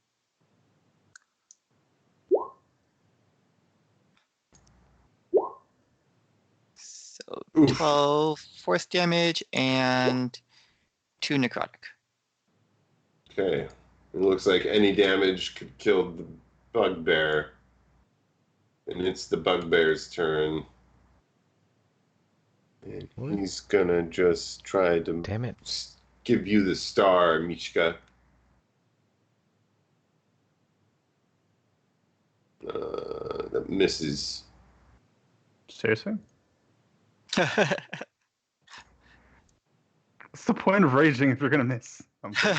S4: So
S1: Oof.
S4: 12 force damage and 2 necrotic.
S1: Okay. It looks like any damage could kill the bugbear. And it's the bugbear's turn. And
S2: What?
S1: he's gonna just try to
S2: Damn it.
S1: give you the star, Mishka. That misses.
S3: Seriously? What's the point of raging if you're gonna miss? I'm kidding.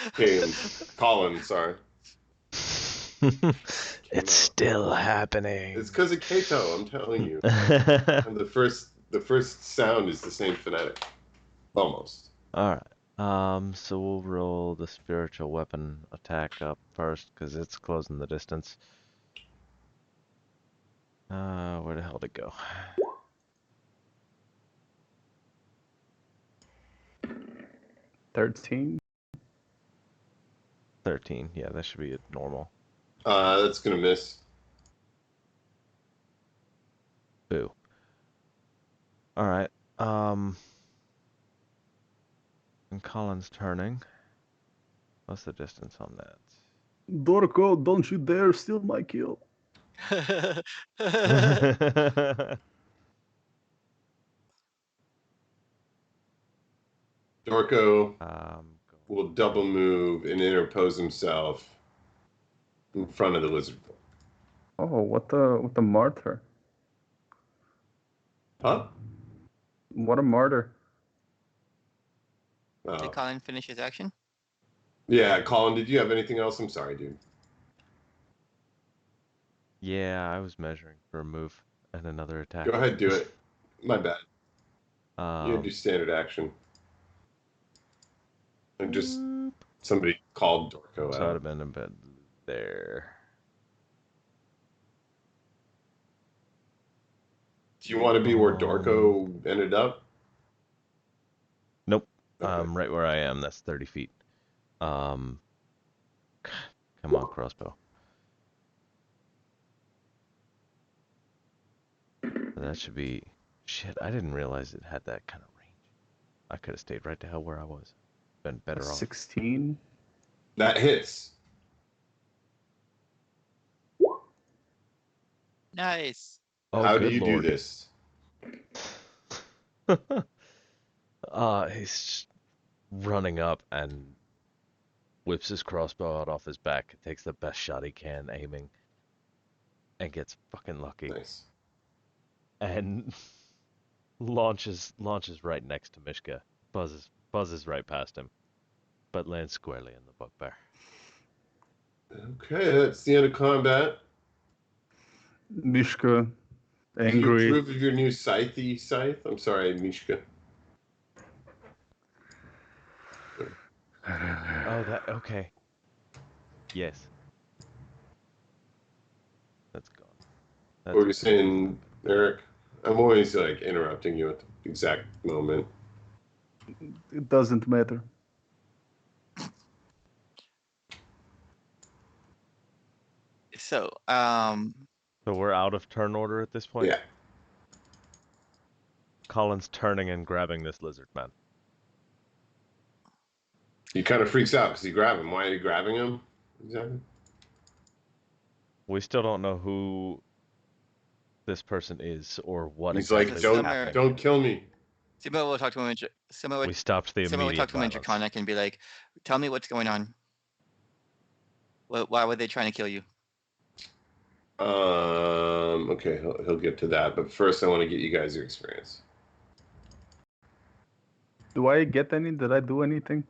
S1: Okay, Colin, sorry.
S2: It's still happening.
S1: It's because of Kato, I'm telling you. And the first sound is the same phonetic. Almost.
S2: Alright. So we'll roll the spiritual weapon attack up first, because it's closing the distance. Where the hell did it go?
S3: 13.
S2: 13. Yeah, that should be normal.
S1: That's gonna miss.
S2: Boo. Alright. And Colin's turning. What's the distance on that?
S6: Dorko, don't you dare steal my kill.
S1: Dorko
S2: Go.
S1: will double move and interpose himself in front of the lizard.
S3: Oh, what the martyr?
S1: Huh?
S3: What a martyr.
S4: Did Colin finish his action?
S1: Yeah, Colin, did you have anything else? I'm sorry, dude.
S2: Yeah, I was measuring for a move and another attack.
S1: Go ahead, do it. My bad. You do
S2: Um,
S1: standard action. And just somebody called Dorko
S2: so I'd
S1: out.
S2: have been in bed there.
S1: Do you want to be where Dorko ended up?
S2: Nope.
S1: Okay.
S2: Right where I am. That's 30 feet. Come on, crossbow. That should be... Shit, I didn't realize it had that kind of range. I could have stayed right the hell where I was. Been better off.
S3: 16.
S1: That hits.
S4: Nice.
S2: Oh,
S1: How do
S2: good
S1: you
S2: lord.
S1: do this?
S2: He's running up and whips his crossbow out off his back, takes the best shot he can, aiming, and gets fucking lucky.
S1: Nice.
S2: And launches right next to Mishka. Buzzes right past him. but lands squarely in the bugbear.
S1: Okay, that's the end of combat.
S6: Mishka,
S1: Do you
S6: angry.
S1: approve of your new scythe scythe? I'm sorry, Mishka.
S2: Oh, that okay. Yes. That's gone. That's
S1: What were you
S2: okay.
S1: saying, Eric? I'm always like interrupting you at the exact moment.
S6: It doesn't matter.
S4: So,
S2: So we're out of turn order at this point?
S1: Yeah.
S2: Colin's turning and grabbing this lizard man.
S1: He kind of freaks out because you grab him. Why are you grabbing him? Exactly.
S2: We still don't know who this person is or what
S1: He's
S2: exactly
S1: like,
S2: is
S1: don't
S2: happening.
S1: don't kill me.
S4: Simo will talk to him. Simo
S2: We stopped the
S4: would
S2: immediate
S4: talk to him in
S2: violence.
S4: Draconic and be like, "Tell me what's going on. Why were they trying to kill you?"
S1: Okay, he'll get to that, but first I want to get you guys your experience.
S6: Do I get any? Did I do anything?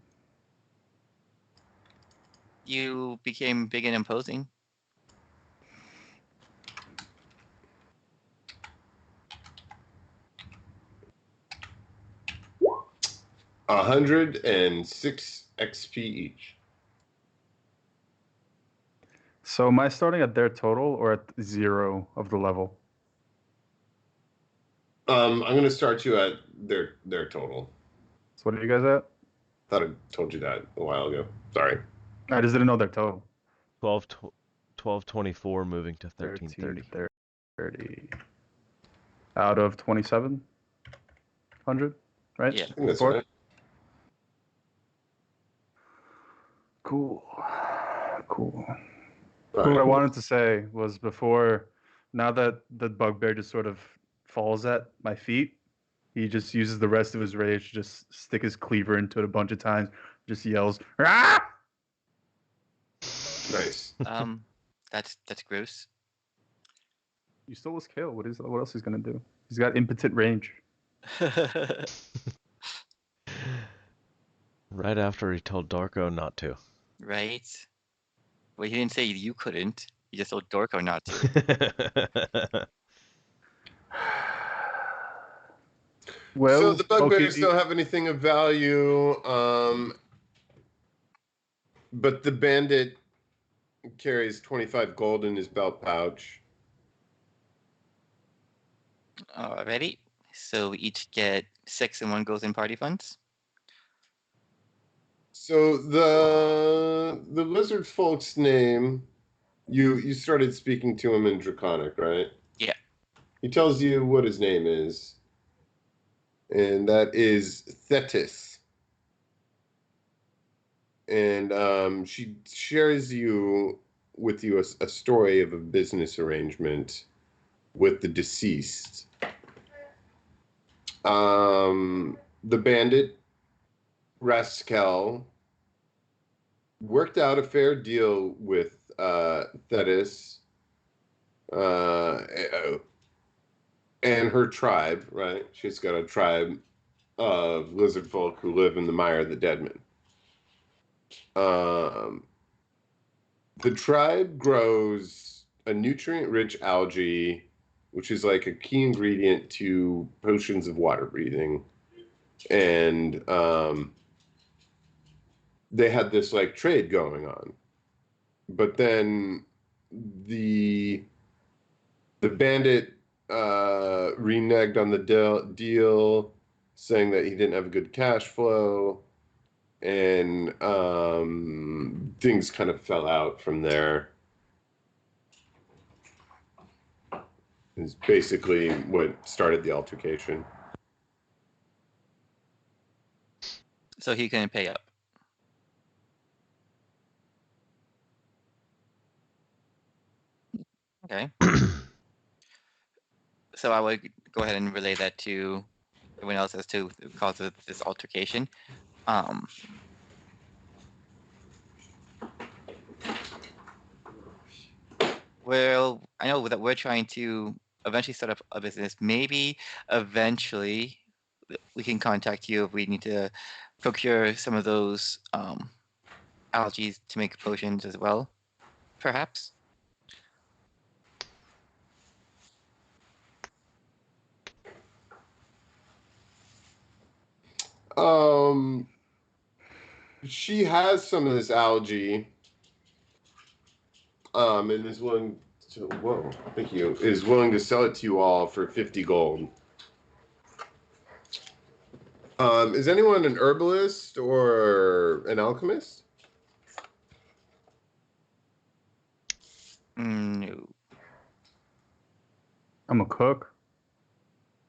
S4: You became big and imposing.
S1: $106 XP each.
S6: So am I starting at their total or at 0 of the level?
S1: I'm gonna start you at their total.
S6: So what are you guys at?
S1: Thought I told you that a while ago. Sorry.
S6: I just didn't know their total.
S2: 1224 moving to 1330.
S6: 30. Out of 2,700, right?
S4: Yeah.
S1: I think that's
S6: Before?
S1: right.
S6: Cool. Cool.
S1: All
S6: What I
S1: right.
S6: wanted to say was before, now that the bugbear just sort of falls at my feet, he just uses the rest of his rage to just stick his cleaver into it a bunch of times, just yells, "Ah!"
S1: Nice.
S4: That's gross.
S6: You stole his kill. What else he's gonna do? He's got impotent range.
S2: Right after he told Darko not to.
S4: Right? Well, he didn't say you couldn't. He just told Dorko not to.
S6: Well,
S1: So the bugbears
S6: okay,
S1: don't have anything of value, but the bandit carries 25 gold in his belt pouch.
S4: Alrighty. So we each get 6 and 1 goes in party funds.
S1: So the lizard folk's name, you started speaking to him in Draconic, right?
S4: Yeah.
S1: He tells you what his name is, and that is Thetis. And she shares with you a story of a business arrangement with the deceased. The bandit Rascal worked out a fair deal with Thetis and her tribe, right? She's got a tribe of lizard folk who live in the mire of the Deadman. The tribe grows a nutrient-rich algae, which is like a key ingredient to potions of water breathing. And they had this like trade going on. But then the bandit reneged on the deal, saying that he didn't have a good cash flow, and things kind of fell out from there. Is basically what started the altercation.
S4: So he couldn't pay up. Okay. So I would go ahead and relay that to everyone else as to the cause of this altercation. Well, I know that we're trying to eventually set up a business. Maybe eventually we can contact you if we need to procure some of those algae to make potions as well, perhaps.
S1: She has some of this algae, and is willing to. Whoa, thank you. Is willing to sell it to you all for 50 gold. Is anyone an herbalist or an alchemist?
S4: No.
S6: I'm a cook.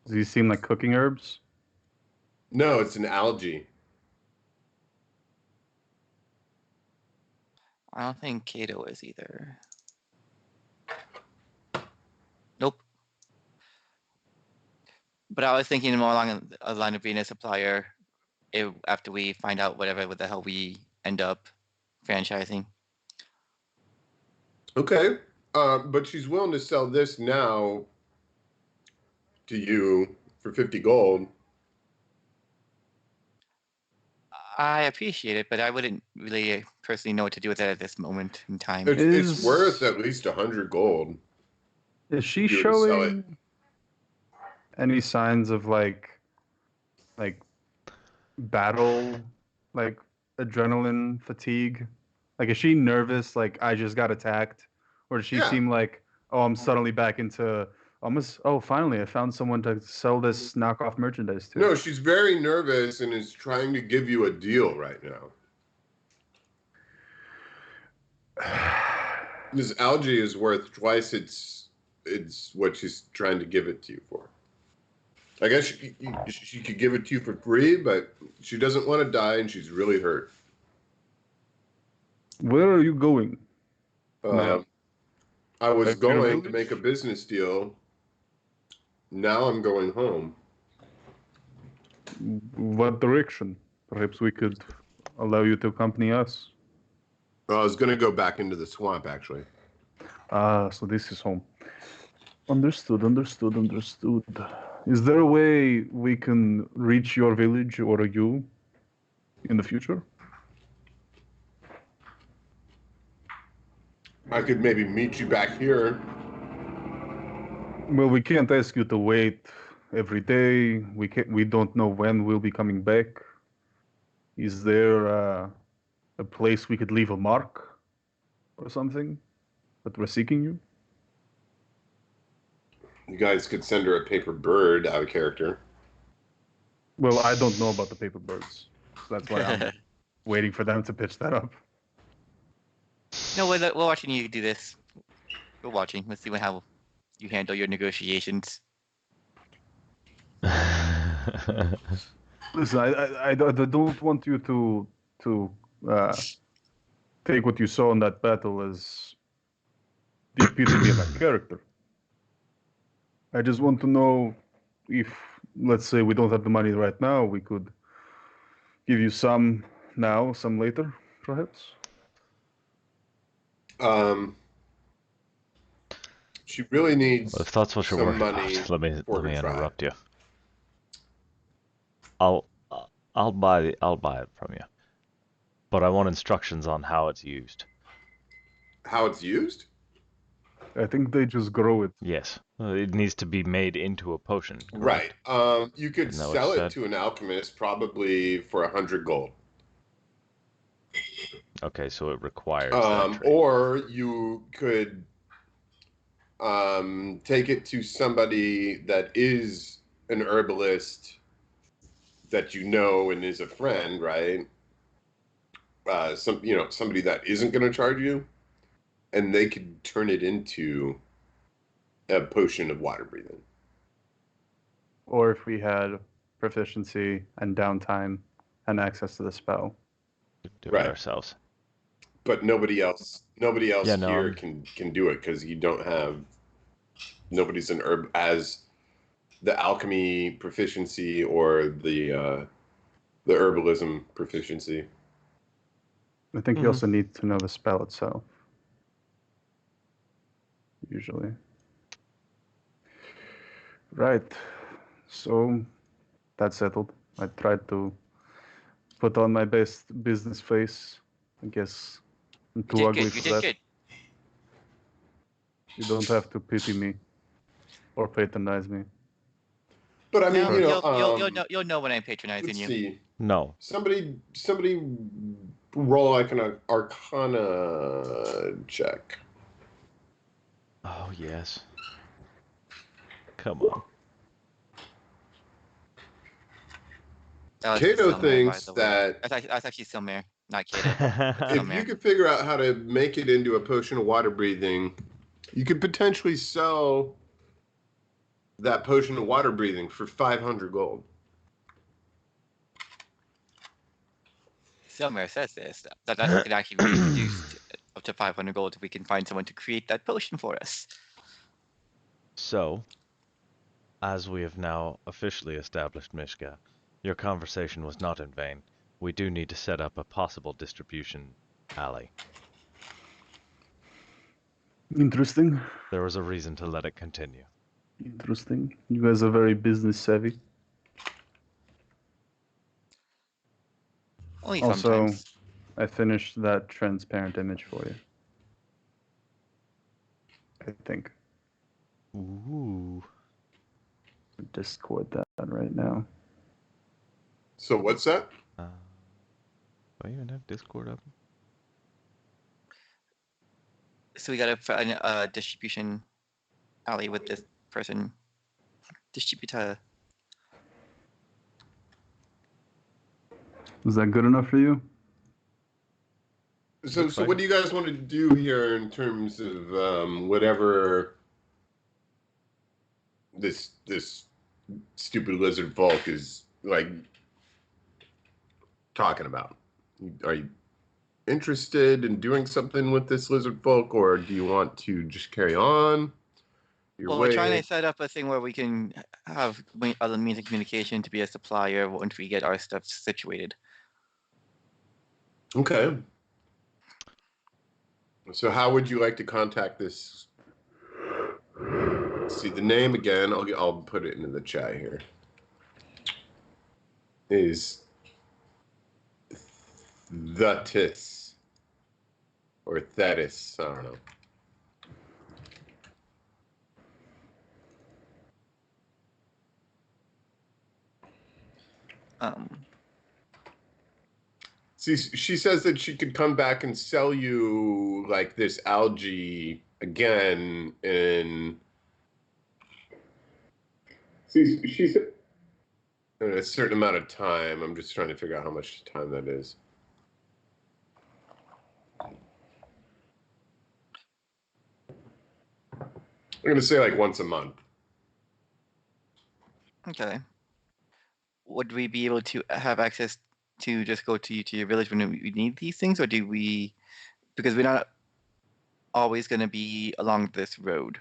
S6: Does he seem like cooking herbs?
S1: No, it's an algae.
S4: I don't think Kato is either. Nope. But I was thinking more along a line of being a supplier after we find out whatever the hell we end up franchising.
S1: Okay. But she's willing to sell this now to you for 50 gold.
S4: I appreciate it, but I wouldn't really personally know what to do with it at this moment in time.
S1: It's worth at least 100 gold.
S6: Is she
S1: if you were to sell it.
S6: showing any signs of like battle, like adrenaline fatigue? Like, is she nervous? Like, I just got attacked, or does she
S1: Yeah.
S6: seem like, oh, I'm suddenly back into almost? Oh, finally, I found someone to sell this knockoff merchandise to.
S1: No, she's very nervous and is trying to give you a deal right now. This algae is worth twice it's what she's trying to give it to you for. I guess she could give it to you for free, but she doesn't want to die and she's really hurt.
S6: Where are you going?
S1: I was
S6: Back to your
S1: going to
S6: village?
S1: make a business deal. Now I'm going home.
S6: What direction? Perhaps we could allow you to accompany us.
S1: I was going to go back into the swamp, actually.
S6: Ah, so this is home. Understood. Is there a way we can reach your village or you in the future?
S1: I could maybe meet you back here.
S6: Well, we can't ask you to wait every day. We don't know when we'll be coming back. Is there a place we could leave a mark or something that we're seeking you?
S1: You guys could send her a paper bird out of character.
S6: Well, I don't know about the paper birds. So that's why I'm waiting for them to pitch that up.
S4: No, we're watching you do this. We're watching. Let's see how you handle your negotiations.
S6: Listen, I don't want you to take what you saw in that battle as the epitome of a character. I just want to know if, let's say, we don't have the money right now, we could give you some now, some later, perhaps.
S1: She really needs
S2: Well, if that's what you're
S1: some
S2: worried
S1: money.
S2: about, let
S1: for
S2: me
S1: her tribe.
S2: interrupt you. I'll buy it from you, but I want instructions on how it's used.
S1: How it's used?
S6: I think they just grow it.
S2: Yes, it needs to be made into a potion.
S1: Right.
S2: correct?
S1: You could
S2: Isn't that what
S1: sell
S2: you
S1: it
S2: said?
S1: to an alchemist probably for 100 gold.
S2: Okay, so it requires that trade.
S1: Or you could take it to somebody that is an herbalist that you know and is a friend, right? Somebody that isn't going to charge you, and they could turn it into a potion of water breathing.
S6: Or if we had proficiency and downtime and access to the spell.
S2: Do
S1: Right.
S2: it ourselves.
S1: But nobody else
S2: Yeah, no,
S1: here
S2: I'm-
S1: can do it because you don't have nobody's an herb as the alchemy proficiency or the herbalism proficiency.
S6: I think you also need to know the spell itself. Usually. Right. So that's settled. I tried to put on my best business face. I guess I'm
S4: You
S6: too
S4: did
S6: ugly
S4: good. You
S6: for
S4: did
S6: that.
S4: good.
S6: You don't have to pity me or patronize me.
S1: But I mean,
S4: No,
S1: you know,
S4: you'll know when I'm patronizing
S1: let's
S4: you.
S1: see.
S2: No.
S1: Somebody roll like an Arcana check.
S2: Oh, yes. Come on.
S4: That was
S1: Kato
S4: Silmar, by
S1: thinks
S4: the way.
S1: that
S4: That's actually Silmar, not Kato.
S1: if
S4: Silmar.
S1: you could figure out how to make it into a potion of water breathing, you could potentially sell that potion of water breathing for 500 gold.
S4: Silmar says this, that could actually be reduced up to 500 gold if we can find someone to create that potion for us.
S2: So, as we have now officially established, Mishka, your conversation was not in vain. We do need to set up a possible distribution alley.
S6: Interesting.
S2: There was a reason to let it continue.
S6: Interesting. You guys are very business savvy.
S4: Only
S6: Also,
S4: sometimes.
S6: I finished that transparent image for you. I think.
S2: Ooh.
S6: Discord that right now.
S1: So what's that?
S2: Do I even have Discord up?
S4: So we gotta find a distribution alley with this person. Distributor.
S6: Is that good enough for you?
S1: So
S2: Looks like
S1: what
S2: it.
S1: do you guys want to do here in terms of whatever this stupid lizard folk is like talking about? Are you interested in doing something with this lizard folk, or do you want to just carry on your
S4: Well,
S1: way?
S4: we're trying to set up a thing where we can have other means of communication to be a supplier once we get our stuff situated.
S1: Okay. So how would you like to contact this? Let's see the name again. I'll put it into the chat here. Is Thetis or Thetis? I don't know. See, she says that she could come back and sell you like this algae again in. See, she said in a certain amount of time. I'm just trying to figure out how much time that is. I'm gonna say like once a month.
S4: Okay. Would we be able to have access to just go to your village when we need these things, or do we? Because we're not always going to be along this road.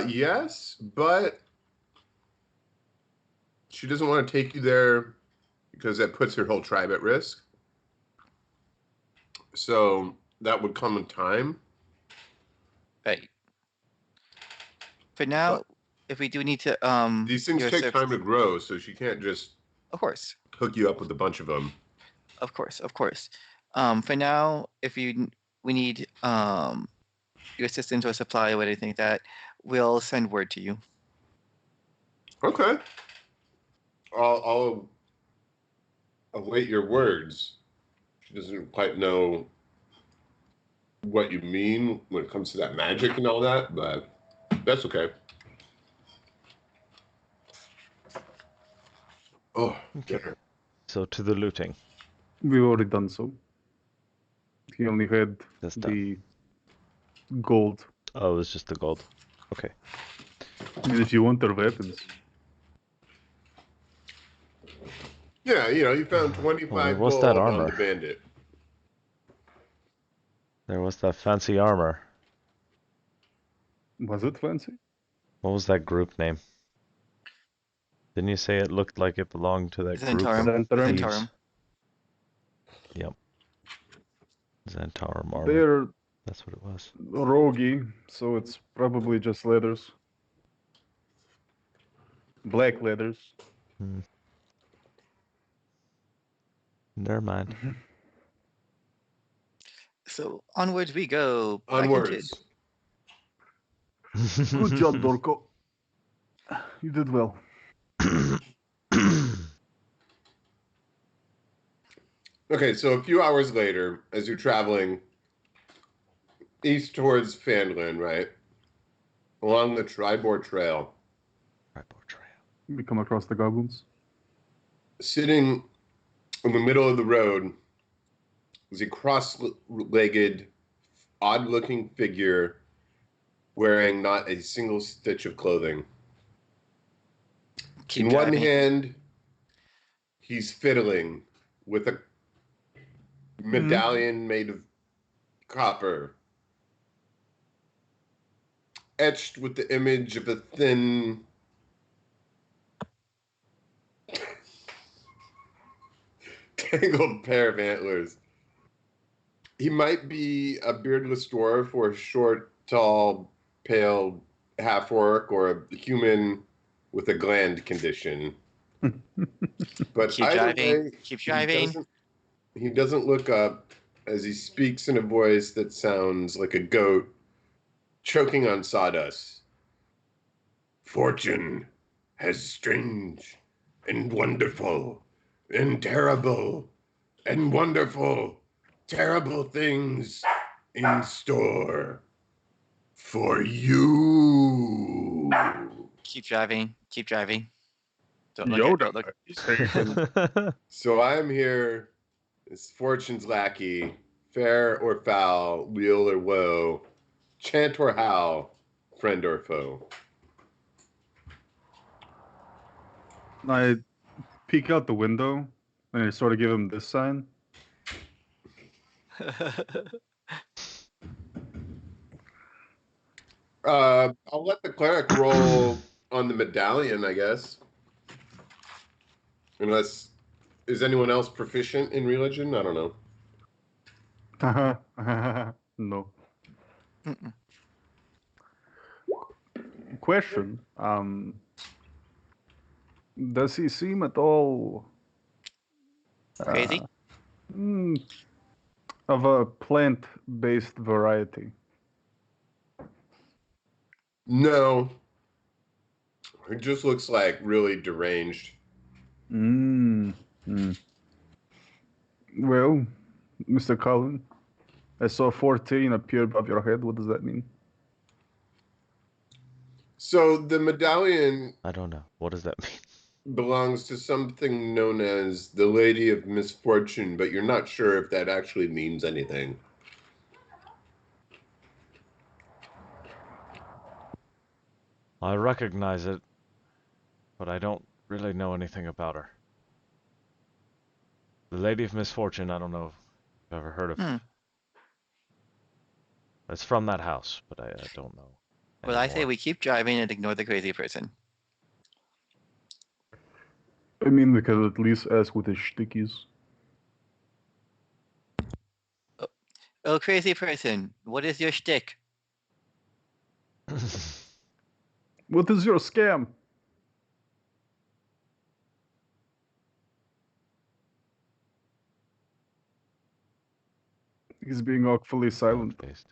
S1: Yes, but she doesn't want to take you there because that puts her whole tribe at risk. So that would come in time.
S4: Right. For now,
S1: But
S4: if we do need to,
S1: these things
S4: your
S1: take
S4: service-
S1: time to grow, so she can't just
S4: Of course,
S1: hook you up with a bunch of them.
S4: of course, of course. For now, if we need your assistance or supply or anything like that, we'll send word to you.
S1: Okay. I'll await your words. She doesn't quite know what you mean when it comes to that magic and all that, but that's okay. Oh, dinner.
S2: So to the looting.
S6: We've already done so. He only had
S2: That's done.
S6: the gold.
S2: Oh, it was just the gold. Okay.
S6: I mean, if you want their weapons.
S1: Yeah, you found 25
S2: Well, there was
S1: gold
S2: that
S1: on
S2: armor.
S1: the bandit.
S2: There was that fancy armor.
S6: Was it fancy?
S2: What was that group name? Didn't you say it looked like it belonged to that group of
S4: Zentarum.
S6: Zentarum.
S2: thieves?
S4: Zentarum.
S2: Yep. Zentarum armor.
S6: They're
S2: That's what it was.
S6: roguey, so it's probably just leathers. Black leathers.
S2: Hmm. Never mind.
S4: So onwards we go. back into-
S1: Onwards.
S6: Good job, Dorko. You did well.
S1: Okay, so a few hours later, as you're traveling east towards Fanland, right? Along the Tribor Trail,
S6: We come across the goblins.
S1: sitting in the middle of the road is a cross-legged, odd-looking figure wearing not a single stitch of clothing.
S4: Keep
S1: In one
S4: driving.
S1: hand, he's fiddling with a medallion made of copper, etched with the image of a thin, tangled pair of antlers. He might be a beardless dwarf or a short, tall, pale half-orc or a human with a gland condition. But
S4: Keep
S1: either
S4: driving.
S1: way,
S4: Keep driving.
S1: he doesn't look up as he speaks in a voice that sounds like a goat choking on sawdust. Fortune has strange and wonderful and terrible and wonderful, terrible things in store for you.
S4: Keep driving. Keep driving. Don't look. Don't look.
S1: So I'm here as Fortune's lackey, fair or foul, weal or woe, chant or howl, friend or foe.
S6: I peek out the window and I sort of give him this sign.
S1: I'll let the cleric roll on the medallion, I guess. Unless, is anyone else proficient in religion? I don't know.
S6: No.
S4: Mm-mm.
S6: Question. Does he seem at all
S4: Crazy?
S6: mm, of a plant-based variety?
S1: No. It just looks like really deranged.
S6: Well, Mr. Cullen, I saw 14 appear above your head. What does that mean?
S1: So the medallion
S2: I don't know. What does that mean?
S1: belongs to something known as the Lady of Misfortune, but you're not sure if that actually means anything.
S2: I recognize it, but I don't really know anything about her. The Lady of Misfortune, I don't know if you've ever heard of.
S4: Hmm.
S2: It's from that house, but I don't know.
S4: Well, I say
S2: anymore.
S4: we keep driving and ignore the crazy person.
S6: I mean, we could at least ask what his shtick is.
S4: Oh, crazy person, what is your shtick?
S6: What is your scam? He's being awfully silent.
S2: Plant-based.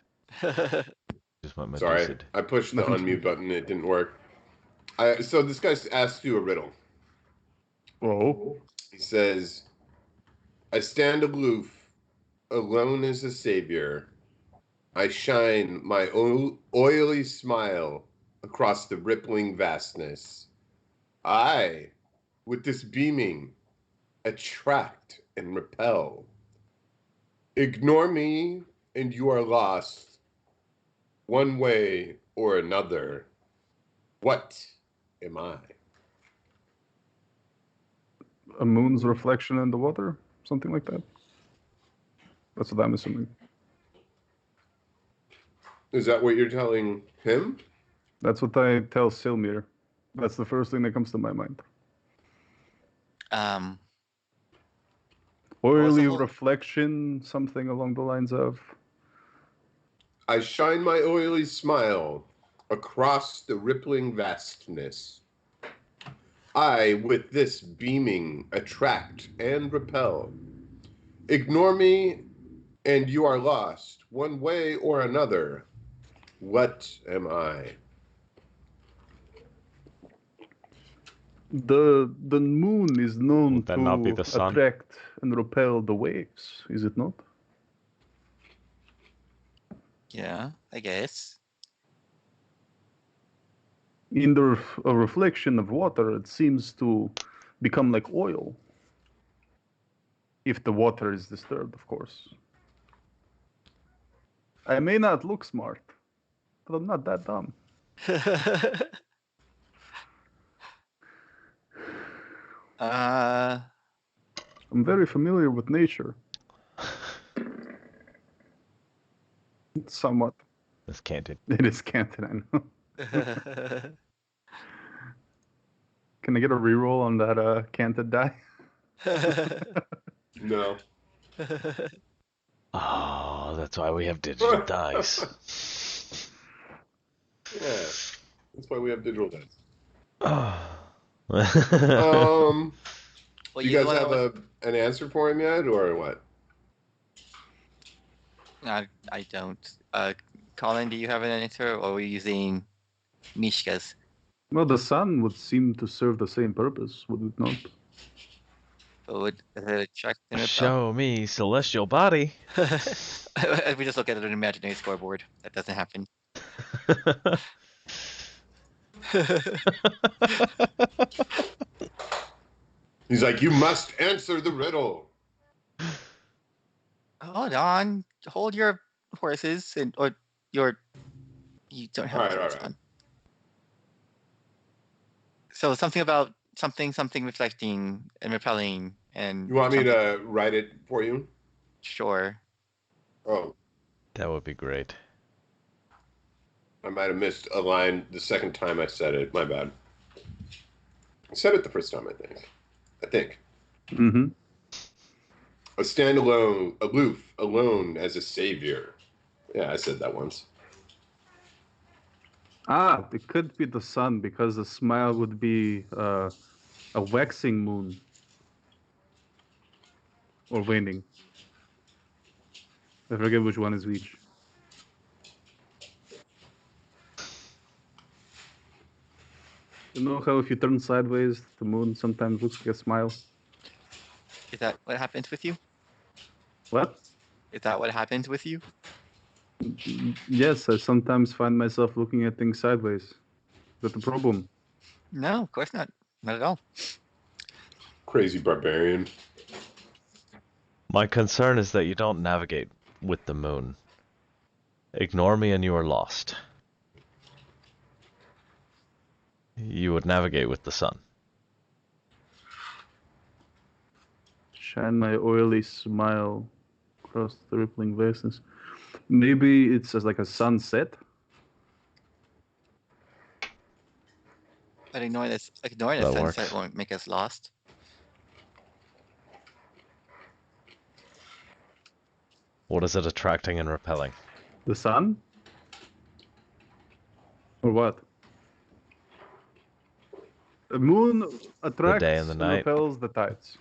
S2: Just went
S1: Sorry,
S2: Medusid.
S1: I pushed the
S6: Nothing.
S1: unmute button. It didn't work. So this guy asked you a riddle.
S6: Oh.
S1: He says, I stand aloof, alone as a savior. I shine my oily smile across the rippling vastness. I, with this beaming, attract and repel. Ignore me and you are lost, one way or another. What am I?
S6: A moon's reflection in the water? Something like that? That's what I'm assuming.
S1: Is that what you're telling him?
S6: That's what I tell Silmir. That's the first thing that comes to my mind.
S4: was the
S6: Oily
S4: whole-
S6: reflection, something along the lines of.
S1: I shine my oily smile across the rippling vastness. I, with this beaming, attract and repel. Ignore me and you are lost, one way or another. What am I?
S6: The moon is known
S2: Would that not be
S6: to
S2: the sun?
S6: attract and repel the waves, is it not?
S4: Yeah, I guess.
S6: In the a reflection of water, it seems to become like oil. If the water is disturbed, of course. I may not look smart, but I'm not that dumb.
S4: uh,
S6: I'm very familiar with nature. Somewhat.
S2: This canted.
S6: It is Canton, I know. Can I get a reroll on that Canton die?
S1: No.
S2: Oh, that's why we have digital dice.
S1: Yeah. That's why we have digital dice.
S2: Oh.
S1: Um,
S4: well,
S1: do you guys have an answer for him yet, or what?
S4: I don't. Colin, do you have an answer, or are we using Mishka's?
S6: Well, the sun would seem to serve the same purpose, would it not?
S4: Would it attract and repel?
S2: Show me celestial body.
S4: We just look at an imaginary scoreboard. That doesn't happen.
S1: He's like, you must answer the riddle.
S4: Hold on. Hold your horses or your. You don't have
S1: All right,
S4: clothes
S1: all right.
S4: on. So something about something reflecting and repelling and.
S1: You want me
S4: something-
S1: to write it for you?
S4: Sure.
S1: Oh,
S2: That would be great.
S1: I might have missed a line the second time I said it. My bad. I said it the first time, I think.
S6: Mm-hmm.
S1: A standalone, aloof, alone as a savior. Yeah, I said that once.
S6: Ah, it could be the sun because the smile would be a waxing moon. Or waning. I forget which one is which. You know how if you turn sideways, the moon sometimes looks like a smile?
S4: Is that what happens with you?
S6: What?
S4: Is that what happens with you?
S6: Yes, I sometimes find myself looking at things sideways. Is that the problem?
S4: No, of course not. Not at all.
S1: Crazy barbarian.
S2: My concern is that you don't navigate with the moon. Ignore me and you are lost. You would navigate with the sun.
S6: Shine my oily smile across the rippling vastness. Maybe it's just like a sunset.
S4: But ignoring the
S2: That
S4: sunset
S2: works.
S4: won't make us lost.
S2: What is it attracting and repelling?
S6: The sun? Or what? The moon attracts
S2: day and the night.
S6: repels the tides.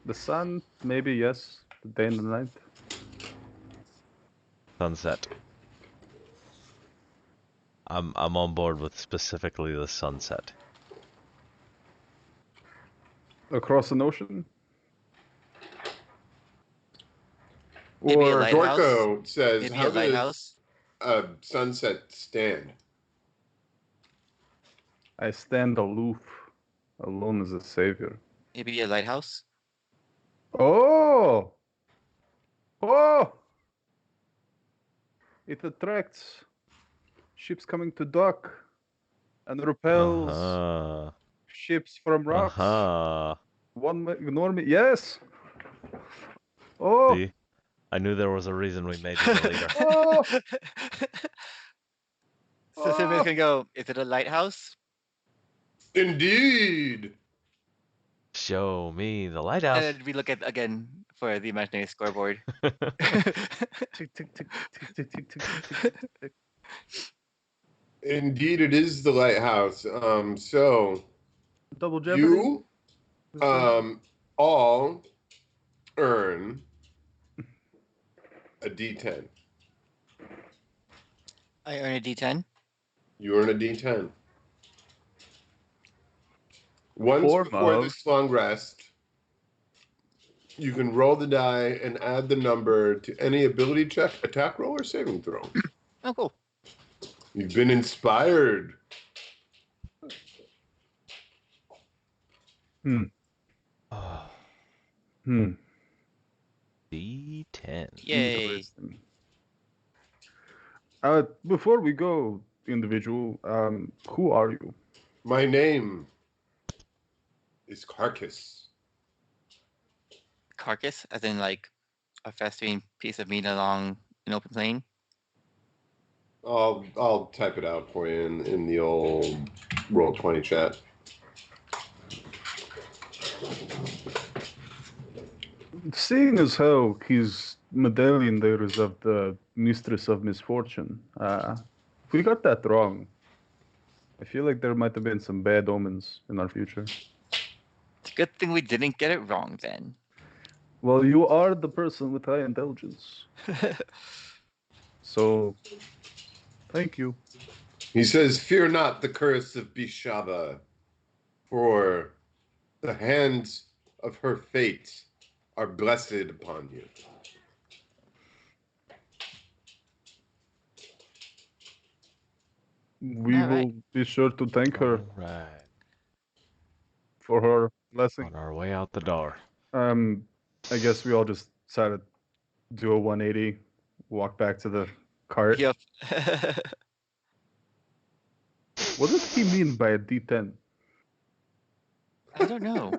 S6: The sun, maybe yes. The day and the night.
S2: Sunset. I'm on board with specifically the sunset.
S6: Across an ocean?
S4: Maybe a
S6: Or
S4: lighthouse.
S1: Dorko says,
S4: Maybe
S1: how
S4: a lighthouse.
S1: does a sunset stand?
S6: I stand aloof, alone as a savior.
S4: Maybe a lighthouse.
S6: Oh! Oh! It attracts ships coming to dock and repels
S2: Uh-huh.
S6: ships from rocks.
S2: Uh-huh.
S6: One ignore me. Yes! Oh!
S2: See? I knew there was a reason we made you the leader.
S6: Oh!
S4: So Simon's gonna go, is it a lighthouse?
S1: Indeed.
S2: Show me the
S4: And
S2: lighthouse.
S4: then we look at again for the imaginary scoreboard.
S6: Tick, tick, tick, tick, tick, tick, tick, tick, tick.
S1: Indeed, it is the lighthouse. So
S6: Double jeopardy?
S1: you All earn a D10.
S4: I earn a D10.
S1: You earn a D10. Once
S6: Form
S1: before
S6: of-
S1: this long rest, you can roll the die and add the number to any ability check, attack roll, or saving throw.
S4: Oh, cool.
S1: You've been inspired.
S2: Oh,
S6: Hmm.
S2: D10.
S4: Yay.
S6: Interesting. Before we go, individual, who are you?
S1: My name is Carcass.
S4: Carcass, as in like a festering piece of meat along an open plain.
S1: I'll type it out for you in the old Roll20 chat.
S6: Seeing as how his medallion there is of the Mistress of Misfortune, if we got that wrong, I feel like there might have been some bad omens in our future.
S4: It's a good thing we didn't get it wrong then.
S6: Well, you are the person with high intelligence, so thank you.
S1: He says, "Fear not the curse of Bishava, for the hands of her fate are blessed upon you."
S6: We
S4: All right.
S6: will be sure to thank her
S2: All right.
S6: for her blessing.
S2: On our way out the door.
S6: I guess we all just decided to do a 180, walk back to the cart.
S4: Yep.
S6: What did he mean by a D10?
S4: I don't know.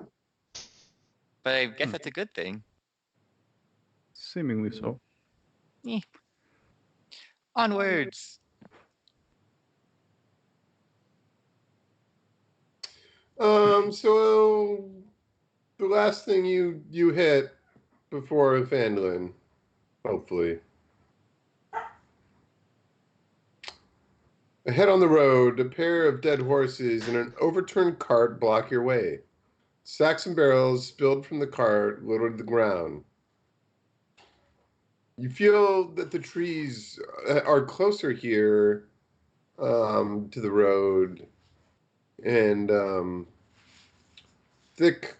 S4: But I guess that's a good thing.
S6: Seemingly so.
S4: Onwards.
S1: So the last thing you hit before Vandalin, hopefully. Ahead on the road, a pair of dead horses and an overturned cart block your way. Sacks and barrels spilled from the cart littered the ground. You feel that the trees are closer here to the road, and thick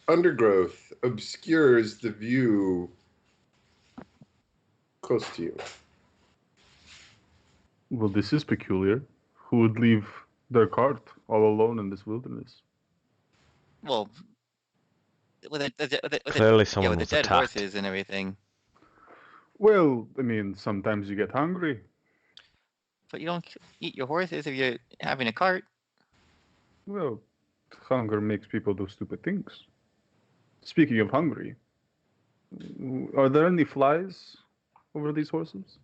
S1: undergrowth obscures the view close to you.
S6: Well, this is peculiar. Who would leave their cart all alone in this wilderness?
S4: Well, with the
S2: Clearly someone
S4: with the
S2: was
S4: dead
S2: attacked.
S4: horses and everything.
S6: Well, I mean, sometimes you get hungry.
S4: But you don't eat your horses if you're having a cart.
S6: Well, hunger makes people do stupid things. Speaking of hungry, are there any flies over these horses?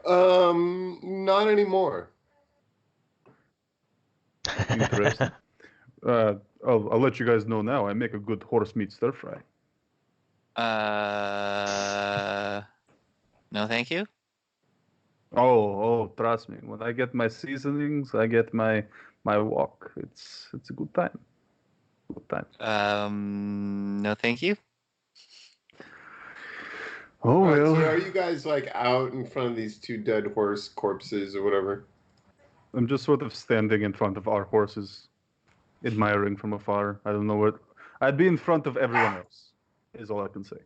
S1: Not anymore.
S6: Interesting. I'll let you guys know now. I make a good horse meat stir fry.
S4: No, thank you.
S6: Oh, trust me. When I get my seasonings, I get my walk. It's a good time. Good time.
S4: No, thank you.
S6: Oh
S1: Alright,
S6: well.
S1: so are you guys like out in front of these two dead horse corpses or whatever?
S6: I'm just sort of standing in front of our horses, admiring from afar. I don't know what. I'd be in front of everyone else, is all I can say.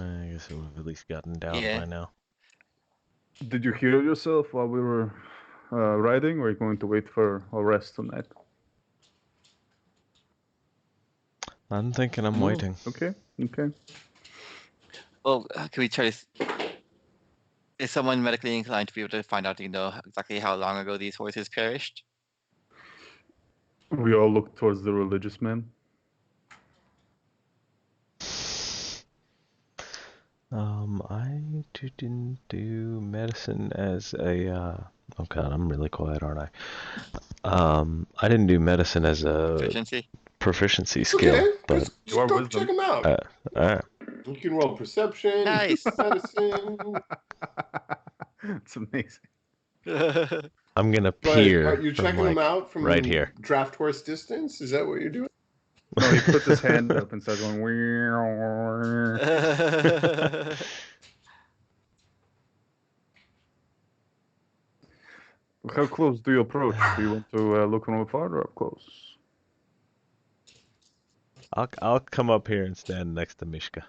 S2: I guess it would have at least gotten down
S4: Yeah.
S2: by now.
S6: Did you hear yourself while we were riding, or are you going to wait for a rest tonight?
S2: I'm thinking I'm
S6: Oh,
S2: waiting.
S6: Okay.
S4: Well, can we try to? Is someone medically inclined to be able to find out, exactly how long ago these horses perished?
S6: We all look towards the religious man.
S2: I didn't do medicine as a, oh god, I'm really quiet, aren't I? I didn't do medicine as a
S4: Efficiency.
S2: proficiency skill,
S1: Okay,
S2: but,
S1: just
S6: You are
S1: go
S6: wisdom.
S1: check them out.
S2: alright.
S1: You can roll perception,
S4: Nice.
S1: medicine.
S6: It's amazing.
S2: I'm gonna
S1: But
S2: peer
S1: you're
S2: from
S1: checking them
S2: like
S1: out from
S2: right here.
S1: draft horse distance? Is that what you're doing?
S3: No, he puts his hand up and starts going. How close do you approach? Do you want to look from afar or up close?
S2: I'll come up here and stand next to Mishka.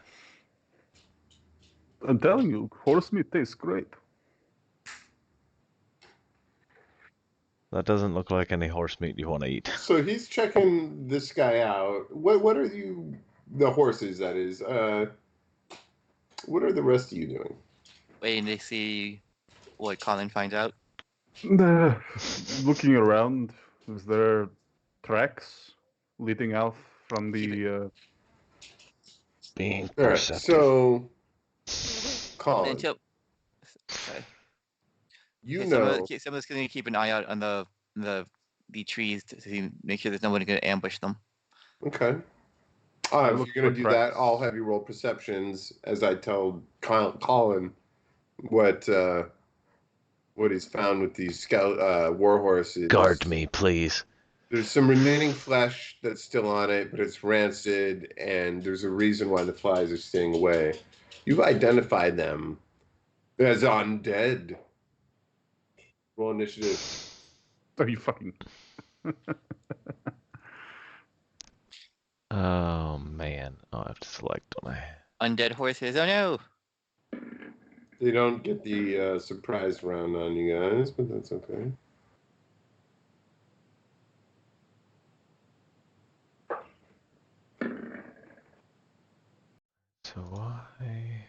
S6: I'm telling you, horse meat tastes great.
S2: That doesn't look like any horse meat you want to eat.
S1: So he's checking this guy out. What are the horses, that is? What are the rest of you doing?
S4: Waiting to see what Colin finds out.
S6: Looking around, is there tracks leading out from
S4: Keep
S6: the?
S2: Being
S1: All right,
S2: perceptive.
S1: so Colin,
S4: Until okay.
S1: you
S4: Okay,
S1: know,
S4: someone's gonna keep an eye out on the trees to see, make sure there's no one gonna ambush them.
S1: okay.
S6: I
S1: If
S6: look
S1: you're gonna
S6: for
S1: do that,
S6: tracks.
S1: I'll have you roll perceptions as I tell Colin what he's found with these scout war horses.
S2: Guard me, please.
S1: There's some remaining flesh that's still on it, but it's rancid, and there's a reason why the flies are staying away. You've identified them as undead. Roll initiative.
S6: Are you fucking?
S2: Oh man, I'll have to select on my.
S4: Undead horses. Oh no!
S1: They don't get the surprise round on you guys, but that's okay.
S2: So why?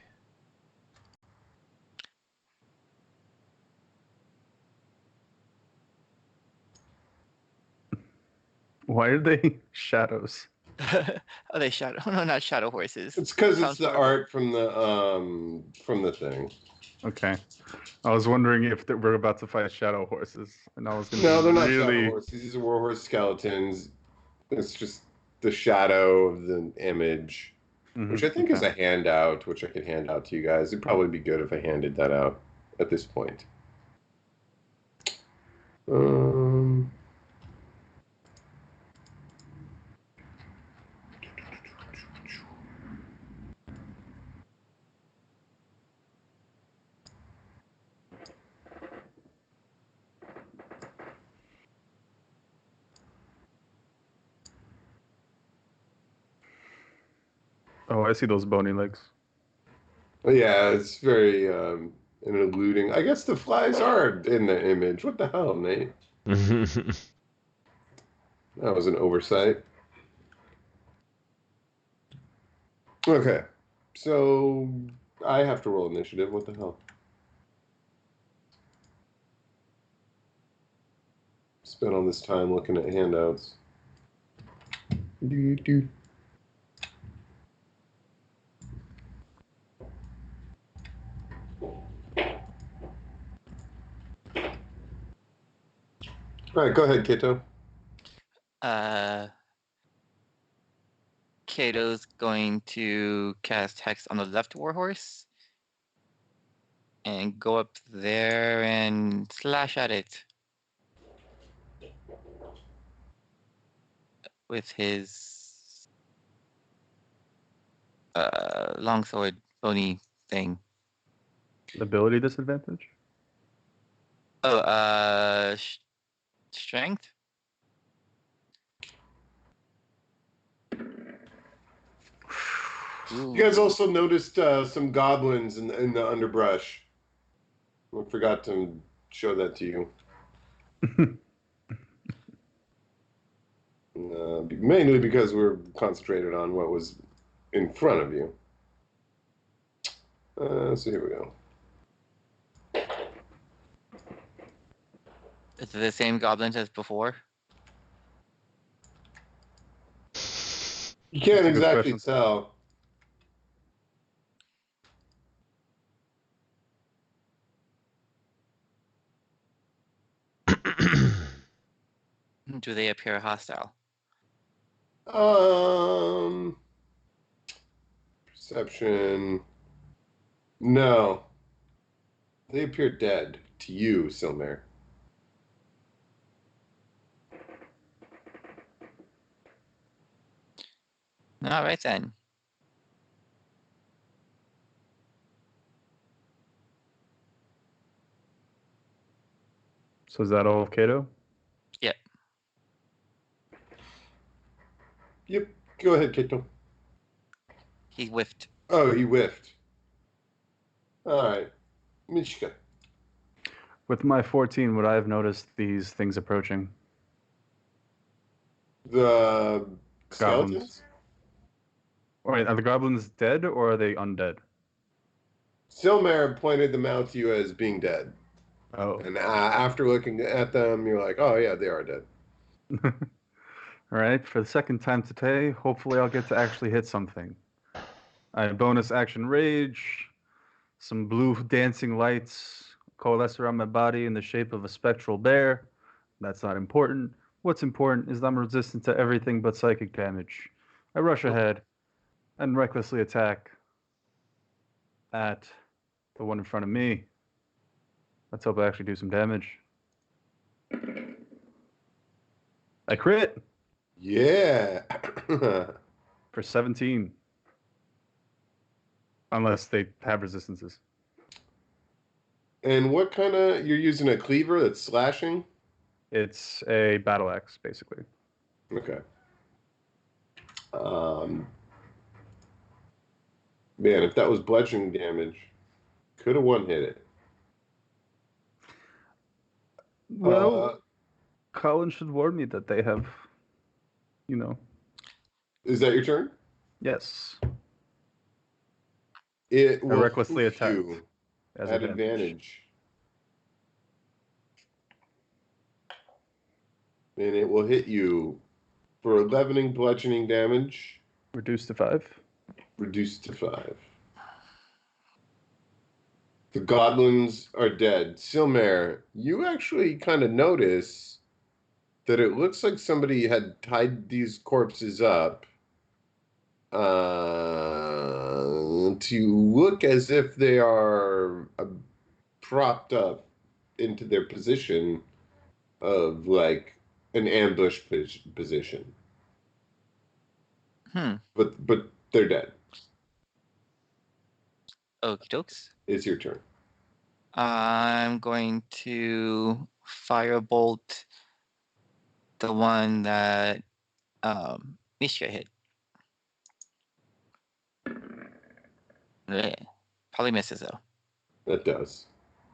S6: Why are they shadows?
S4: Oh, they shadow. Oh no, not shadow horses.
S1: It's because it's
S4: Sounds
S1: the
S4: horrible.
S1: art from the thing.
S6: Okay, I was wondering if we're about to fight shadow horses, and I was gonna
S1: No,
S6: be
S1: they're not shadow
S6: really.
S1: horses. These are warhorse skeletons. It's just the shadow of the image, which I think is a handout, which I could hand out to you guys. It'd probably be good if I handed that out at this point.
S6: Oh, I see those bony legs.
S1: Yeah, it's very an eluding. I guess the flies are in the image. What the hell, Nate? That was an oversight. Okay, so I have to roll initiative. What the hell? Spent all this time looking at handouts. Do. All right, go ahead, Kato.
S4: Kato's going to cast Hex on the left warhorse and go up there and slash at it with his longsword bony thing.
S6: Ability disadvantage.
S4: Oh, strength.
S1: You guys also noticed some goblins in the underbrush. I forgot to show that to you. Mainly because we're concentrated on what was in front of you. So here we go.
S4: Is it the same goblins as before?
S1: You can't
S6: That's a good
S1: exactly
S6: question.
S1: tell.
S4: Do they appear hostile?
S1: Perception. No. They appear dead to you, Silmer.
S4: All right then.
S3: So is that all of Kato?
S1: Yep. Go ahead, Kato.
S4: He whiffed.
S1: Oh, he whiffed. All right. Mishka.
S3: With my 14, would I have noticed these things approaching?
S1: The
S3: Goblins.
S1: skeletons?
S3: Wait, are the goblins dead or are they undead?
S1: Silmar pointed them out to you as being dead.
S3: Oh.
S1: And after looking at them, you're like, oh, yeah, they are dead.
S3: All right, for the second time today, hopefully I'll get to actually hit something. I have bonus action rage, some blue dancing lights coalesce around my body in the shape of a spectral bear. That's not important. What's important is I'm resistant to everything but psychic damage. I rush ahead and recklessly attack at the one in front of me. Let's hope I actually do some damage. I crit
S1: Yeah.
S3: for 17. Unless they have resistances.
S1: And what kind of, you're using a cleaver that's slashing?
S3: It's a battle axe, basically.
S1: Okay. Man, if that was bludgeoning damage, could have one hit it.
S3: Well, Colin should warn me that they have, you know.
S1: Is that your turn?
S3: Yes.
S1: It will
S3: recklessly
S1: hoof
S3: attacked
S1: you
S3: as
S1: at
S3: advantage.
S1: advantage. And it will hit you for 11 bludgeoning damage,
S3: Reduced to 5.
S1: reduced to 5. The goblins are dead. Silmar, you actually kind of notice that it looks like somebody had tied these corpses up to look as if they are propped up into their position of like an ambush position. But they're dead.
S4: Okie dokes.
S1: It's your turn.
S4: I'm going to firebolt the one that Mishka hit. Yeah. Probably misses though.
S1: That does.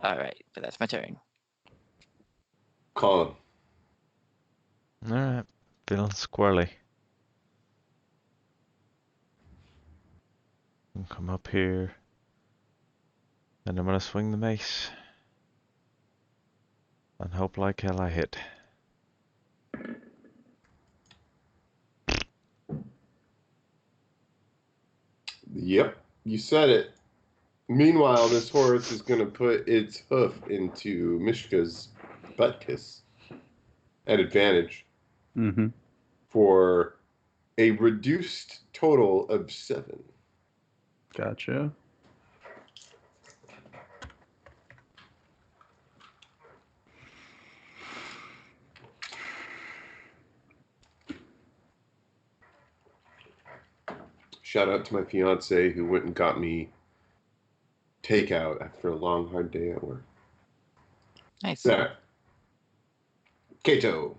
S4: All right, but that's my turn.
S1: Colin.
S2: All right, feeling squirrely. Come up here, and I'm gonna swing the mace, and hope like hell I hit.
S1: Yep, you said it. Meanwhile, this horse is going to put its hoof into Mishka's butt kiss at advantage
S3: Mm-hmm.
S1: for a reduced total of 7.
S3: Gotcha.
S1: Shout out to my fiance who went and got me takeout after a long, hard day at work.
S4: Nice.
S1: There. Kato.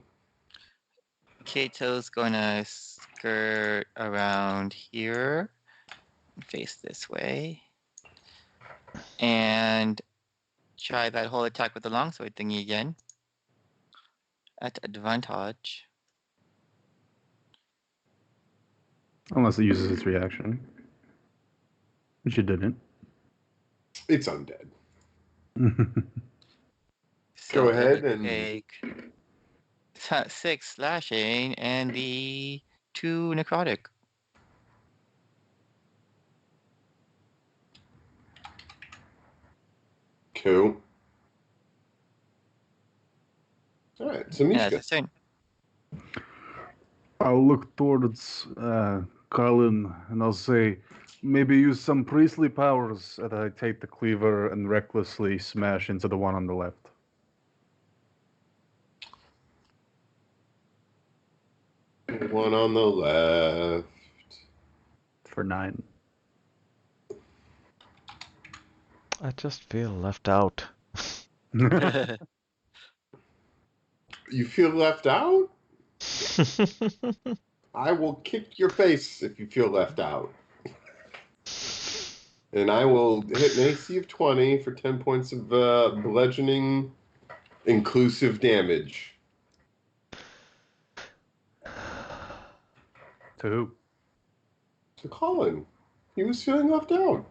S4: Kato's gonna skirt around here, face this way, and try that whole attack with the longsword thingy again. At advantage.
S3: Unless it uses its reaction. Which it didn't.
S1: It's undead.
S4: So
S1: Go
S4: it
S1: ahead
S4: would
S1: and
S4: take 6 slashing and the 2 necrotic.
S1: cool. All right, so
S4: Yeah,
S1: Mishka.
S4: that's his turn.
S6: I'll look towards Colin and I'll say, maybe use some priestly powers as I take the cleaver and recklessly smash into the one on the left.
S1: One on the left.
S6: for 9.
S2: I just feel left out.
S1: You feel left out? I will kick your face if you feel left out. And I will hit an AC of 20 for 10 points of bludgeoning inclusive damage.
S6: To who?
S1: To Colin. He was feeling left out.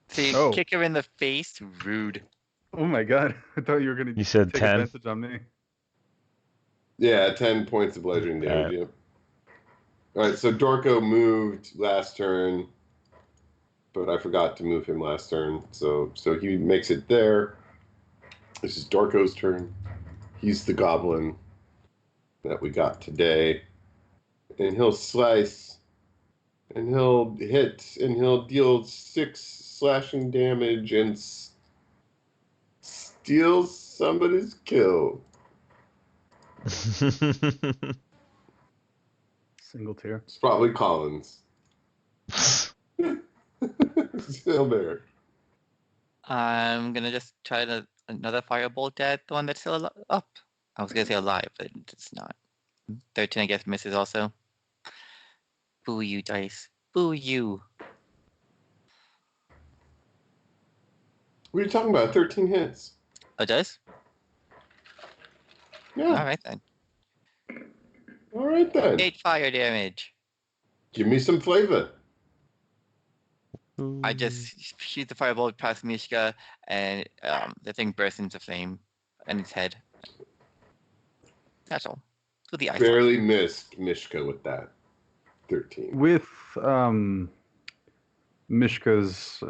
S4: So you
S6: Oh.
S4: kick her in the face? Rude.
S6: Oh my god. I thought you were going to
S2: You said
S6: take
S2: 10?
S6: advantage on me.
S1: Yeah, 10 points of bludgeoning damage.
S2: Alright.
S1: Yeah. Alright, so Dorko moved last turn, but I forgot to move him last turn. So he makes it there. This is Dorko's turn. He's the goblin that we got today. And he'll slice, and he'll hit, and he'll deal 6 slashing damage and steal somebody's kill.
S6: Single tier.
S1: It's probably Collins. Still there.
S4: I'm gonna just try another firebolt at the one that's still up. I was gonna say alive, but it's not. 13, I guess, misses also. Boo you, dice. Boo you.
S1: What are you talking about? 13 hits.
S4: Oh, it does?
S1: Yeah.
S4: Alright then.
S1: All right then.
S4: 8 fire damage.
S1: Give me some flavor.
S4: I just shoot the firebolt past Mishka, and the thing bursts into flame in its head. That's all. To the ice.
S1: Barely missed Mishka with that. 13.
S6: With Mishka's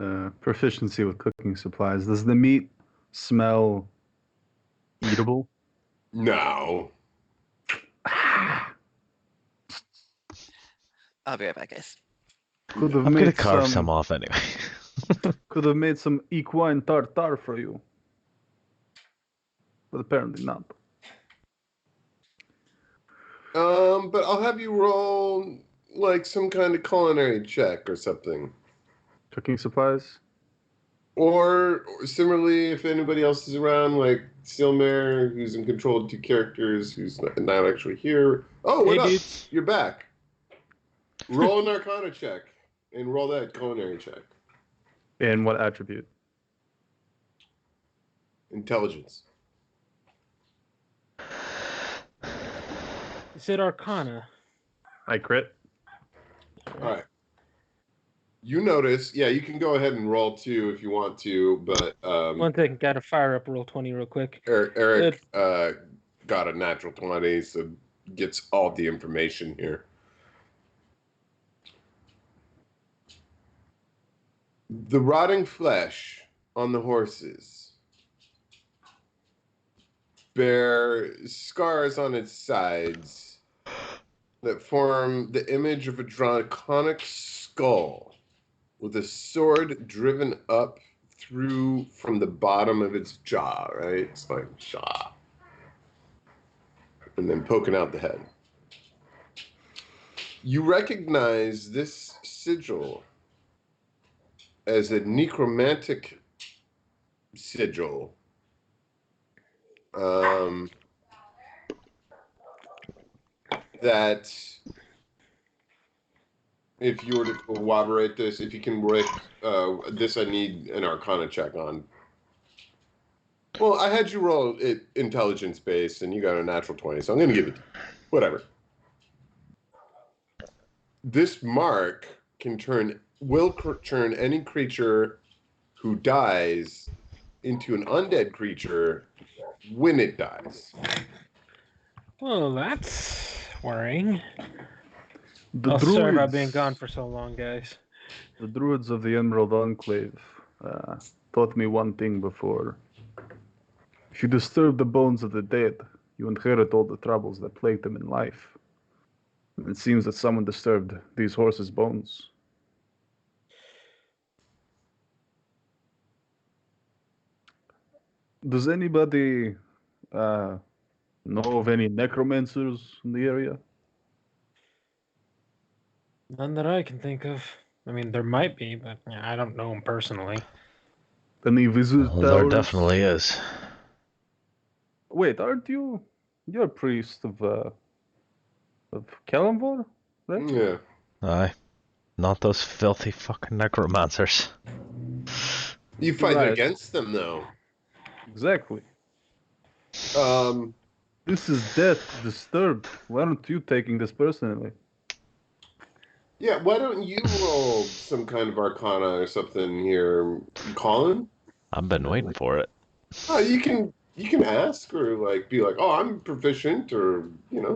S6: proficiency with cooking supplies, does the meat smell eatable?
S1: No.
S4: I'll be right back, guys.
S6: Could have
S2: I'm gonna
S6: made
S2: carve some off anyway.
S6: Could have made some equine tartare for you, but apparently not.
S1: But I'll have you roll like some kind of culinary check or something.
S6: Cooking supplies?
S1: Or similarly, if anybody else is around, like Steelmare, who's in control of 2 characters, who's not actually here. Oh, what
S5: Hey,
S1: up?
S5: dudes.
S1: You're back. Roll an Arcana check and roll that culinary check.
S6: And what attribute?
S1: Intelligence.
S5: You said Arcana.
S6: I crit.
S1: All right. You notice, yeah, you can go ahead and roll 2 if you want to, but
S5: One second, gotta fire up roll 20 real quick.
S1: Eric got a natural 20, so gets all the information here. The rotting flesh on the horses bear scars on its sides that form the image of a draconic skull with a sword driven up through from the bottom of its jaw, right? It's like jaw. And then poking out the head. You recognize this sigil as a necromantic sigil. That if you were to corroborate this, if you can break this, I need an Arcana check on. Well, I had you roll it intelligence based, and you got a natural 20, so I'm going to give it to you. Whatever. This mark will turn any creature who dies into an undead creature when it dies.
S5: Well, that's worrying.
S6: The
S5: Sorry about
S6: druids-
S5: being gone for so long, guys.
S6: The druids of the Emerald Enclave taught me one thing before. If you disturb the bones of the dead, you inherit all the troubles that plague them in life. And it seems that someone disturbed these horses' bones. Does anybody know of any necromancers in the area?
S5: None that I can think of. I mean, there might be, but I don't know him personally.
S6: Any visit
S2: Well, there
S6: hours?
S2: definitely is.
S6: Wait, aren't you? You're a priest of Arcanavore, right?
S1: Yeah.
S2: Aye. Not those filthy fucking necromancers.
S1: You fight
S6: Right.
S1: against them, though.
S6: Exactly.
S1: Um,
S6: This is death disturbed. Why aren't you taking this personally?
S1: yeah, why don't you roll some kind of arcana or something here, Colin?
S2: I've been waiting for it.
S1: Oh, you can ask or like be like, oh, I'm proficient, or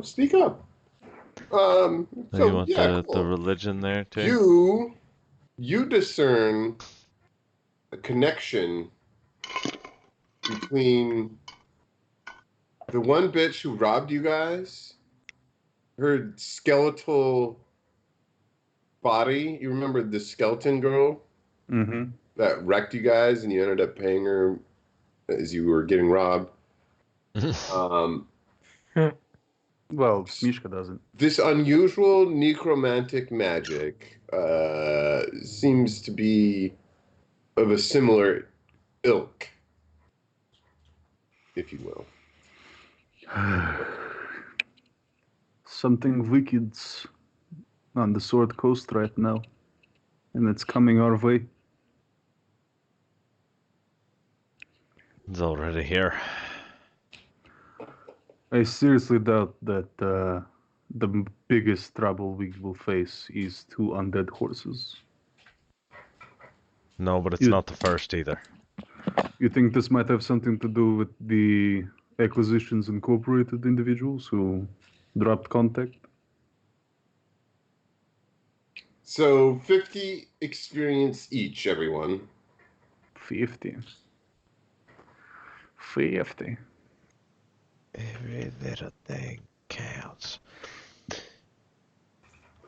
S1: speak up.
S2: So you
S1: So
S2: want
S1: yeah,
S2: the
S1: cool.
S2: religion there too?
S1: You discern a connection between the one bitch who robbed you guys, her skeletal body. You remember the skeleton girl
S6: Mm-hmm.
S1: that wrecked you guys, and you ended up paying her as you were getting robbed. Um,
S6: Well, Mishka doesn't.
S1: this unusual necromantic magic seems to be of a similar ilk, if you will.
S6: Something wicked's on the Sword Coast right now, and it's coming our way.
S2: It's already here.
S6: I seriously doubt that the biggest trouble we will face is two undead horses.
S2: No, but it's
S6: You-
S2: not the first either.
S6: You think this might have something to do with the Acquisitions Incorporated individuals who dropped contact?
S1: So 50 experience each, everyone.
S6: 50. 50.
S2: Every little thing counts.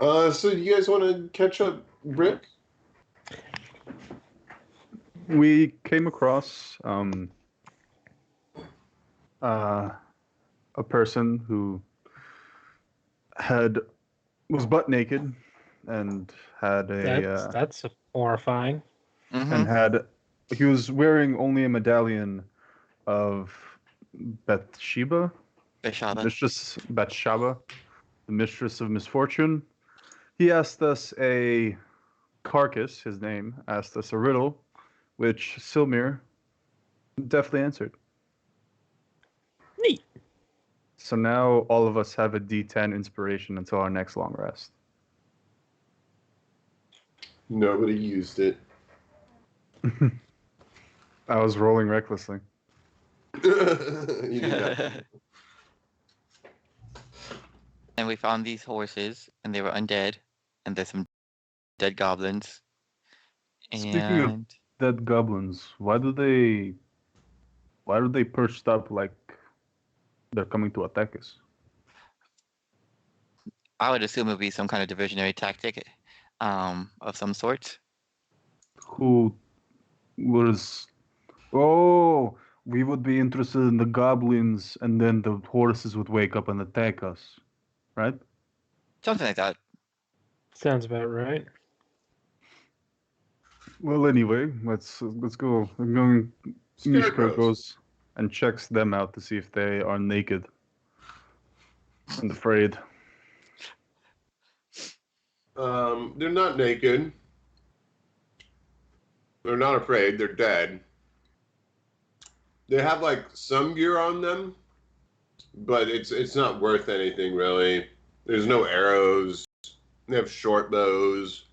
S1: So you guys want to catch up, Rick?
S6: We came across a person who was butt naked and had
S5: That's horrifying.
S4: Mm-hmm.
S6: he was wearing only a medallion of Bathsheba,
S4: Beshaba.
S6: mistress Bathsheba, the mistress of misfortune. He asked us a carcass, his name, asked us a riddle, which Silmir deftly answered.
S5: Neat.
S6: So now all of us have a D10 inspiration until our next long rest.
S1: Nobody used it.
S6: I was rolling recklessly.
S1: You didn't have to.
S4: And we found these horses, and they were undead, and there's some dead goblins.
S6: Speaking of
S4: And
S6: dead goblins, why do they perched up like they're coming to attack us?
S4: I would assume it would be some kind of diversionary tactic, of some sort.
S6: Who was Oh, we would be interested in the goblins, and then the horses would wake up and attack us, right?
S4: Something like that.
S5: Sounds about right.
S6: Well, anyway, let's go. I'm going. Mishka
S1: Scarecrows.
S6: goes and checks them out to see if they are naked and afraid.
S1: They're not naked. They're not afraid. They're dead. They have like some gear on them, but it's not worth anything really. There's no arrows. They have short bows.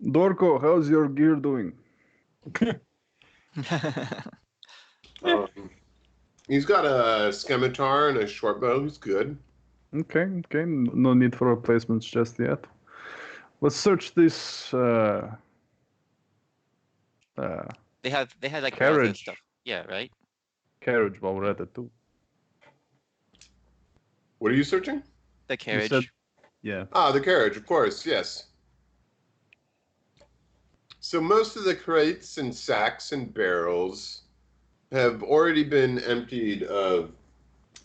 S6: Dorko, how's your gear doing?
S1: Um, he's got a scimitar and a short bow. He's good.
S6: Okay. No need for replacements just yet. Let's search this
S4: They had like arrows and
S6: carriage
S4: stuff. Yeah, right.
S6: carriage while we're at it too.
S1: What are you searching?
S4: The carriage.
S6: said- Yeah.
S1: Ah, the carriage, of course, yes. So most of the crates and sacks and barrels have already been emptied of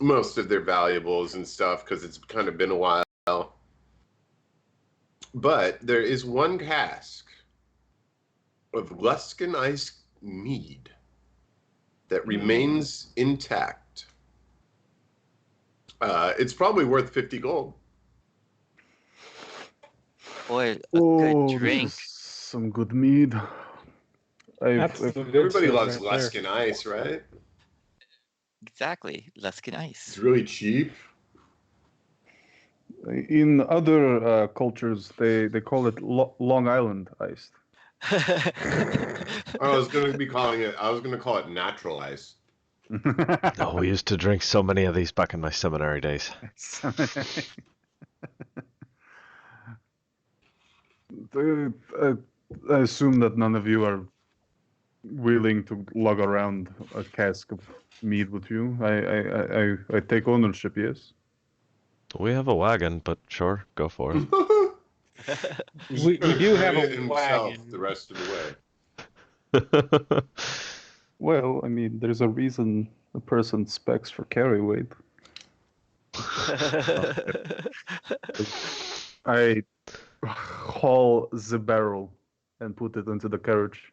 S1: most of their valuables and stuff because it's kind of been a while. But there is one cask of Luskin Ice mead that remains intact. It's probably worth 50 gold.
S4: Or a
S6: Oh,
S4: good drink.
S6: this is some good mead.
S5: That's
S6: I've
S5: some good
S1: Everybody
S5: stuff
S1: loves
S5: right there.
S1: Luskin Ice, right?
S4: Exactly. Luskin
S1: It's
S4: Ice.
S1: really cheap.
S6: in other cultures they call it Long Island iced.
S1: I was going to call it natural ice.
S2: Oh, we used to drink so many of these back in my seminary days.
S6: I assume that none of you are willing to lug around a cask of mead with you. I take ownership, yes.
S2: We have a wagon, but sure, go for it.
S5: We do have
S1: Carry
S5: a
S1: it himself
S5: wagon.
S1: the rest of the way.
S6: Well, I mean, there's a reason a person specs for carry weight. I haul the barrel and put it into the carriage.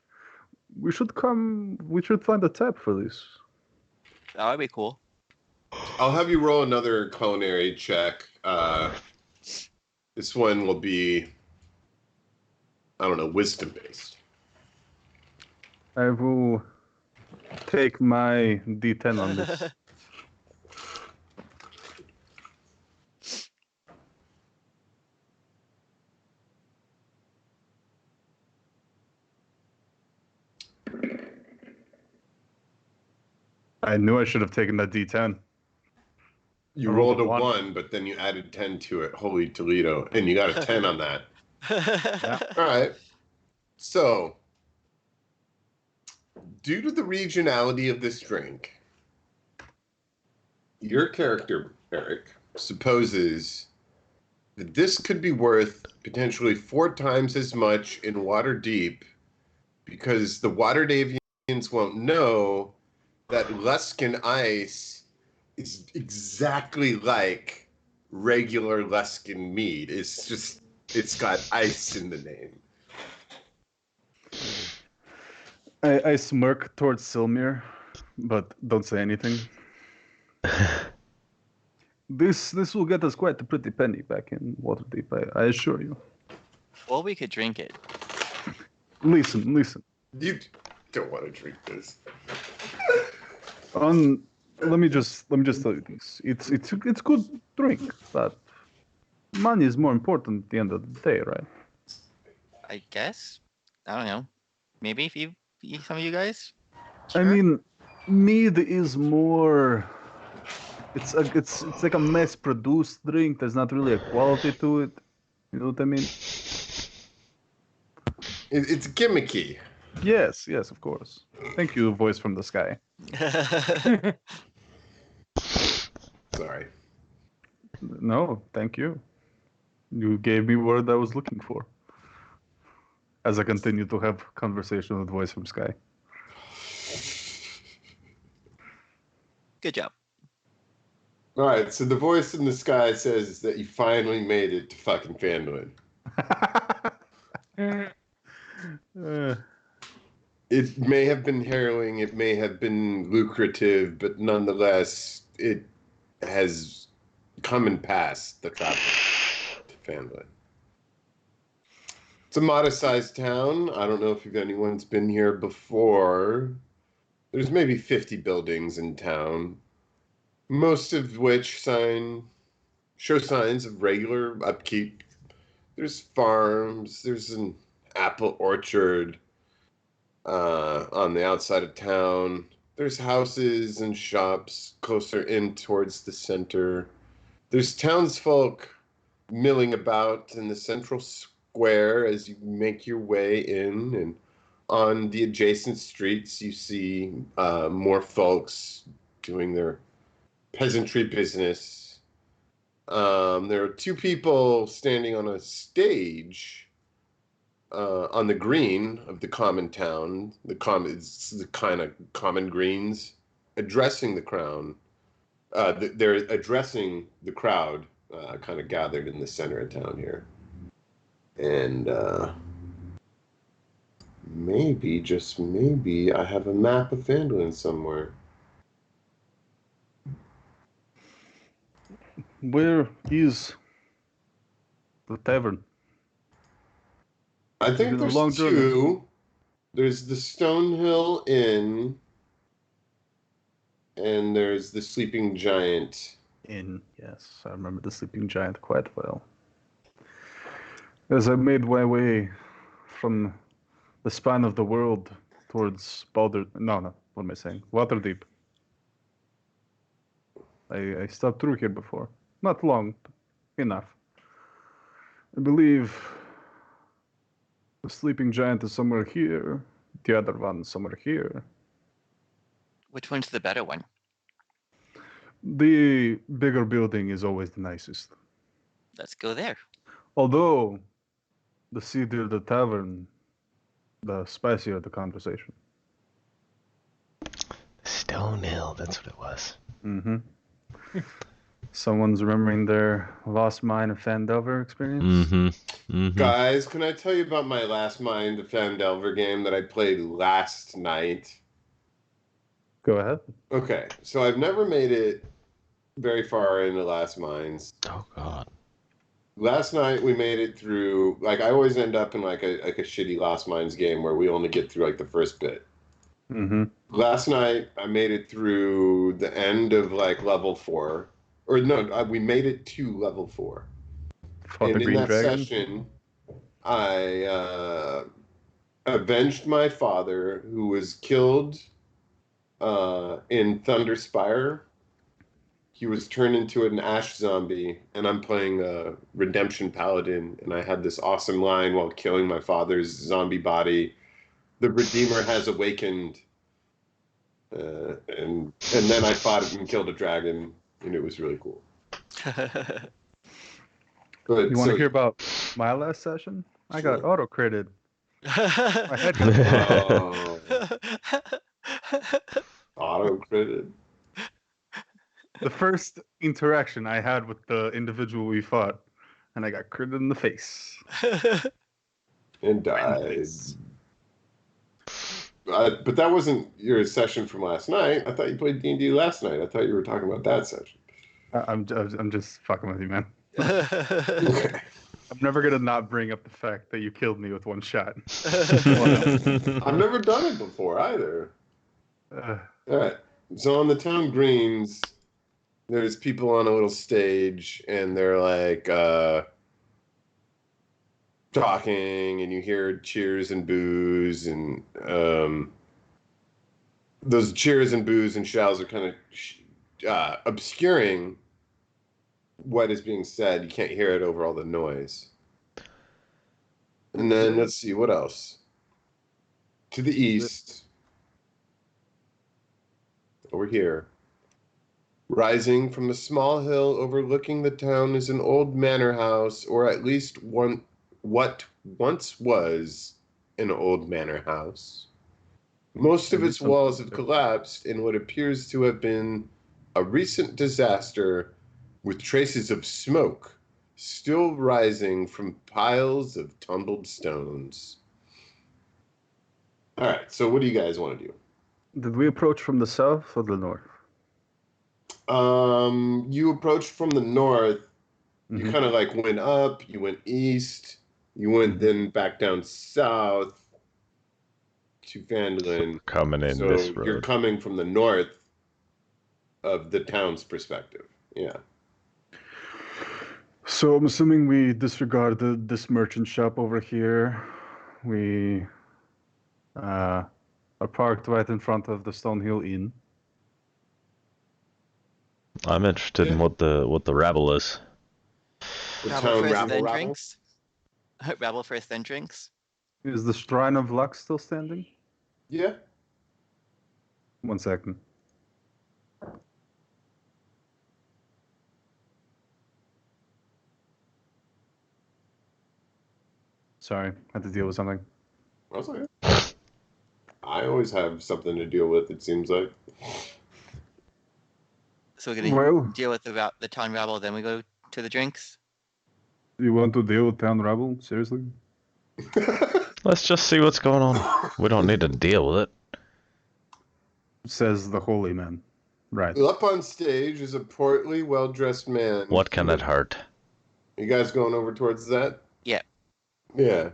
S6: We should find a tap for this.
S4: That would be cool.
S1: I'll have you roll another culinary check. This one will be, I don't know, wisdom based.
S6: I will take my D10 on this. I knew I should have taken that D10.
S1: You
S6: I
S1: rolled
S6: rolled
S1: a
S6: a
S1: 1, but then you added 10 to it. Holy Toledo. And you got a 10 on that. All right. So, due to the regionality of this drink, your character, Eric, supposes that this could be worth potentially 4 times as much in Waterdeep because the Waterdavians won't know that Luskin Ice is exactly like regular Luskin mead. It's got ice in the name.
S6: I smirk towards Silmir, but don't say anything. This will get us quite a pretty penny back in Waterdeep, I assure you.
S4: Well, we could drink it.
S6: Listen.
S1: You don't want to drink this.
S6: Let me just tell you this. It's good drink, but money is more important at the end of the day, right?
S4: I guess. I don't know. Maybe if some of you guys.
S6: I
S4: Sure.
S6: mean, mead is more. It's like a mass-produced drink. There's not really a quality to it. You know what I mean?
S1: It's gimmicky.
S6: Yes, of course. Thank you, voice from the sky.
S1: Sorry.
S6: No, thank you. You gave me word I was looking for. As I continue to have conversation with voice from sky.
S4: Good job.
S1: All right, so the voice in the sky says that you finally made it to fucking Phandalin. It may have been harrowing, it may have been lucrative, but nonetheless, it has come and passed the travel to Phandalin. It's a modest-sized town. I don't know if anyone's been here before. There's maybe 50 buildings in town, most of which show signs of regular upkeep. There's farms. There's an apple orchard on the outside of town. There's houses and shops closer in towards the center. There's townsfolk milling about in the central square as you make your way in, and on the adjacent streets you see more folks doing their peasantry business. There are 2 people standing on a stage on the green of the common town. It's the kind of common greens addressing the crown. They're addressing the crowd kind of gathered in the center of town here. And maybe, just maybe, I have a map of Phandalin somewhere.
S6: Where is the tavern?
S1: I
S6: It's
S1: think
S6: been a
S1: there's
S6: long journey.
S1: two. There's the Stonehill Inn, and there's the Sleeping Giant.
S6: Yes, I remember the Sleeping Giant quite well. As I made my way from the span of the world towards Baldur. No, what am I saying? Waterdeep. I stopped through here before. Not long, but enough. I believe the Sleeping Giant is somewhere here. The other one somewhere here.
S4: Which one's the better one?
S6: The bigger building is always the nicest.
S4: Let's go there.
S6: Although, the seedier the tavern, the spicier the conversation.
S2: Stonehill, that's what it was.
S6: Mm-hmm. Someone's remembering their Lost Mine of Phandelver experience?
S2: Mm-hmm. Mm-hmm.
S1: Guys, can I tell you about my last Mind of Phandelver game that I played last night?
S6: Go ahead.
S1: Okay, so I've never made it very far into Last Mines.
S2: Oh god.
S1: Last night we made it through. Like I always end up in like a shitty Lost Mines game where we only get through like the first bit.
S6: Mm-hmm.
S1: Last night I made it through the end of like level 4, or no, we made it to level 4.
S6: Fought
S1: And
S6: the
S1: in
S6: Green
S1: that
S6: Dragon.
S1: session, I avenged my father, who was killed in Thunderspire. He was turned into an ash zombie, and I'm playing a redemption paladin, and I had this awesome line while killing my father's zombie body. The Redeemer has awakened, and then I fought and killed a dragon, and it was really cool. But
S6: You want to hear about my last session? I got
S1: Sure.
S6: auto-critted. My head got
S1: auto-critted.
S6: the first interaction I had with the individual we fought, and I got critted in the face.
S1: And died. But that wasn't your session from last night. I thought you played D&D last night. I thought you were talking about that session.
S6: I'm just fucking with you, man.
S1: Okay.
S6: I'm never gonna not bring up the fact that you killed me with one shot.
S1: I've never done it before either. All right. So on the town greens, there's people on a little stage, and they're like talking, and you hear cheers and boos, and those cheers and boos and shouts are kind of obscuring what is being said. You can't hear it over all the noise. And then let's see what else. To the east, over here, rising from a small hill overlooking the town is an old manor house, or at least what once was an old manor house. Most of its walls have collapsed in what appears to have been a recent disaster, with traces of smoke still rising from piles of tumbled stones. All right, so what do you guys want to do?
S6: Did we approach from the south or the north?
S1: You approached from the north. You
S6: Mhm.
S1: kind of like went up, you went east, you went then back down south to Phandalin.
S2: Coming in
S1: So
S2: this
S1: you're
S2: road.
S1: coming from the north of the town's perspective. Yeah.
S6: So I'm assuming we disregarded this merchant shop over here. We are parked right in front of the Stonehill Inn.
S2: I'm interested in what the rabble is.
S1: The
S4: Rabble
S1: town
S4: first,
S1: rabble
S4: then
S1: rabble.
S4: drinks. Rabble first, then drinks.
S6: Is the Shrine of Luck still standing?
S1: Yeah.
S6: 1 second. Sorry, had to deal with something.
S1: That's okay. I always have something to deal with, it seems like.
S4: So we're gonna
S6: Well,
S4: deal with the town rabble, then we go to the drinks.
S6: You want to deal with town rubble? Seriously?
S2: Let's just see what's going on. We don't need to deal with it.
S6: Says the holy man. Right.
S1: Up on stage is a portly, well-dressed man.
S2: What can it hurt?
S1: You guys going over towards that?
S4: Yeah.
S1: Yeah.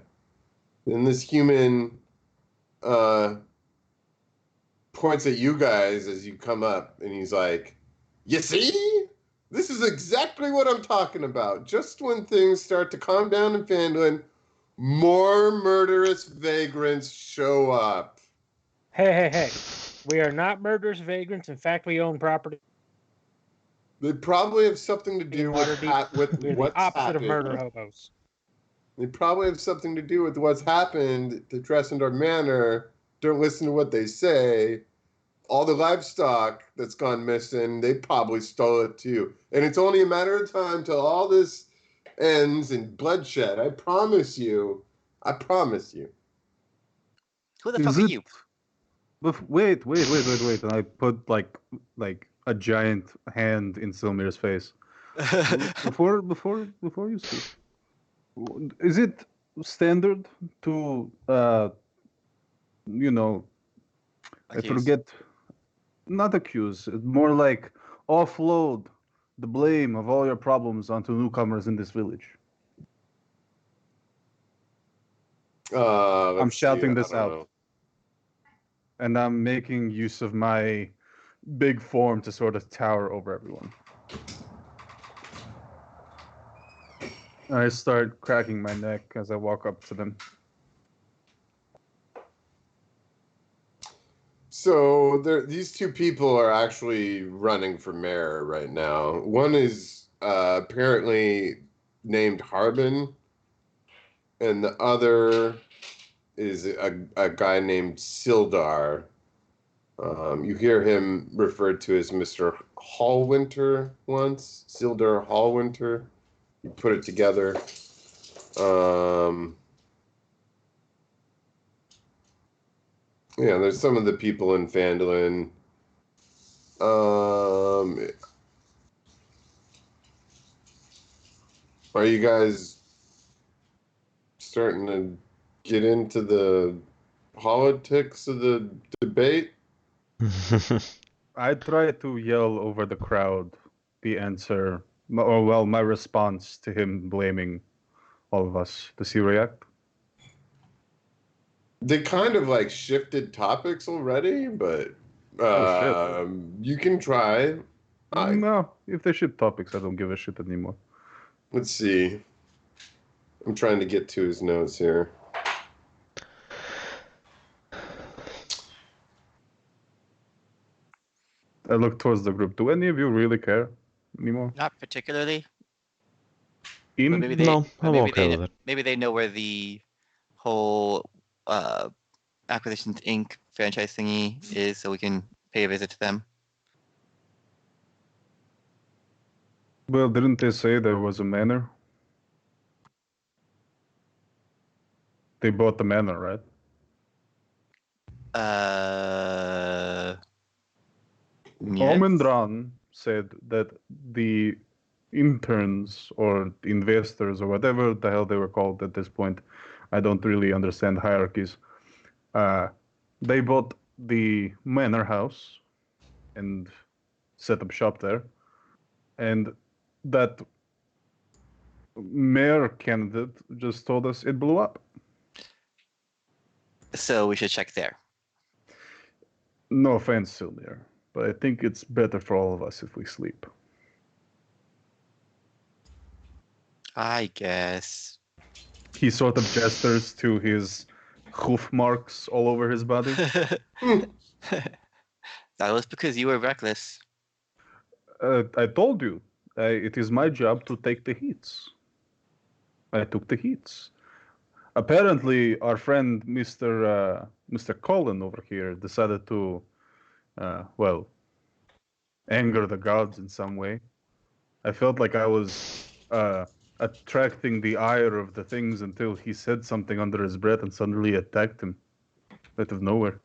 S1: And this human points at you guys as you come up, and he's like, "You see? This is exactly what I'm talking about. Just when things start to calm down in Phandalin, more murderous vagrants show up."
S5: Hey. We are not murderous vagrants. In fact, we own property.
S1: They probably have something to do with
S5: We're the
S1: what's
S5: opposite of
S1: happened.
S5: murder hobos.
S1: They probably have something to do with what's happened to Dressendorf Manor. Don't listen to what they say. All the livestock that's gone missing, they probably stole it too. And it's only a matter of time till all this ends in bloodshed. I promise you. I promise you.
S4: Who the fuck are you?
S6: Wait. And I put like a giant hand in Silmir's face. Before you speak. Is it standard to I forget, not accuse, more like offload the blame of all your problems onto newcomers in this village? I'm shouting this out.
S1: Know.
S6: And I'm making use of my big form to sort of tower over everyone. I start cracking my neck as I walk up to them.
S1: So these two people are actually running for mayor right now. One is apparently named Harbin, and the other is a guy named Sildar. You hear him referred to as Mr. Hallwinter once. Sildar Hallwinter. You put it together. Yeah, there's some of the people in Phandalin. Are you guys starting to get into the politics of the debate?
S6: I try to yell over the crowd the answer, my response to him blaming all of us. Does he react?
S1: They kind of like shifted topics already, but you can try.
S6: No, if they shift topics, I don't give a shit anymore.
S1: Let's see. I'm trying to get to his notes here.
S6: I look towards the group. Do any of you really care anymore?
S4: Not particularly.
S6: In?
S4: But maybe they,
S2: No,
S4: but
S2: I'm
S4: maybe
S2: okay
S4: they,
S2: with it.
S4: maybe they know where the whole Acquisitions Inc. franchise thingy is, so we can pay a visit to them.
S6: Well, didn't they say there was a manor? They bought the manor, right?
S4: Yes.
S6: Omendran said that the interns or investors or whatever the hell they were called at this point, I don't really understand hierarchies. They bought the manor house and set up shop there. And that mayor candidate just told us it blew up.
S4: So we should check there.
S6: No offense, Sylvia, but I think it's better for all of us if we sleep.
S4: I guess.
S6: He sort of gestures to his hoof marks all over his body.
S4: That was because you were reckless.
S6: I told you, it is my job to take the hits. I took the hits. Apparently, our friend Mr. Colin over here decided to, anger the gods in some way. I felt like I was attracting the ire of the things until he said something under his breath and suddenly attacked him out of nowhere.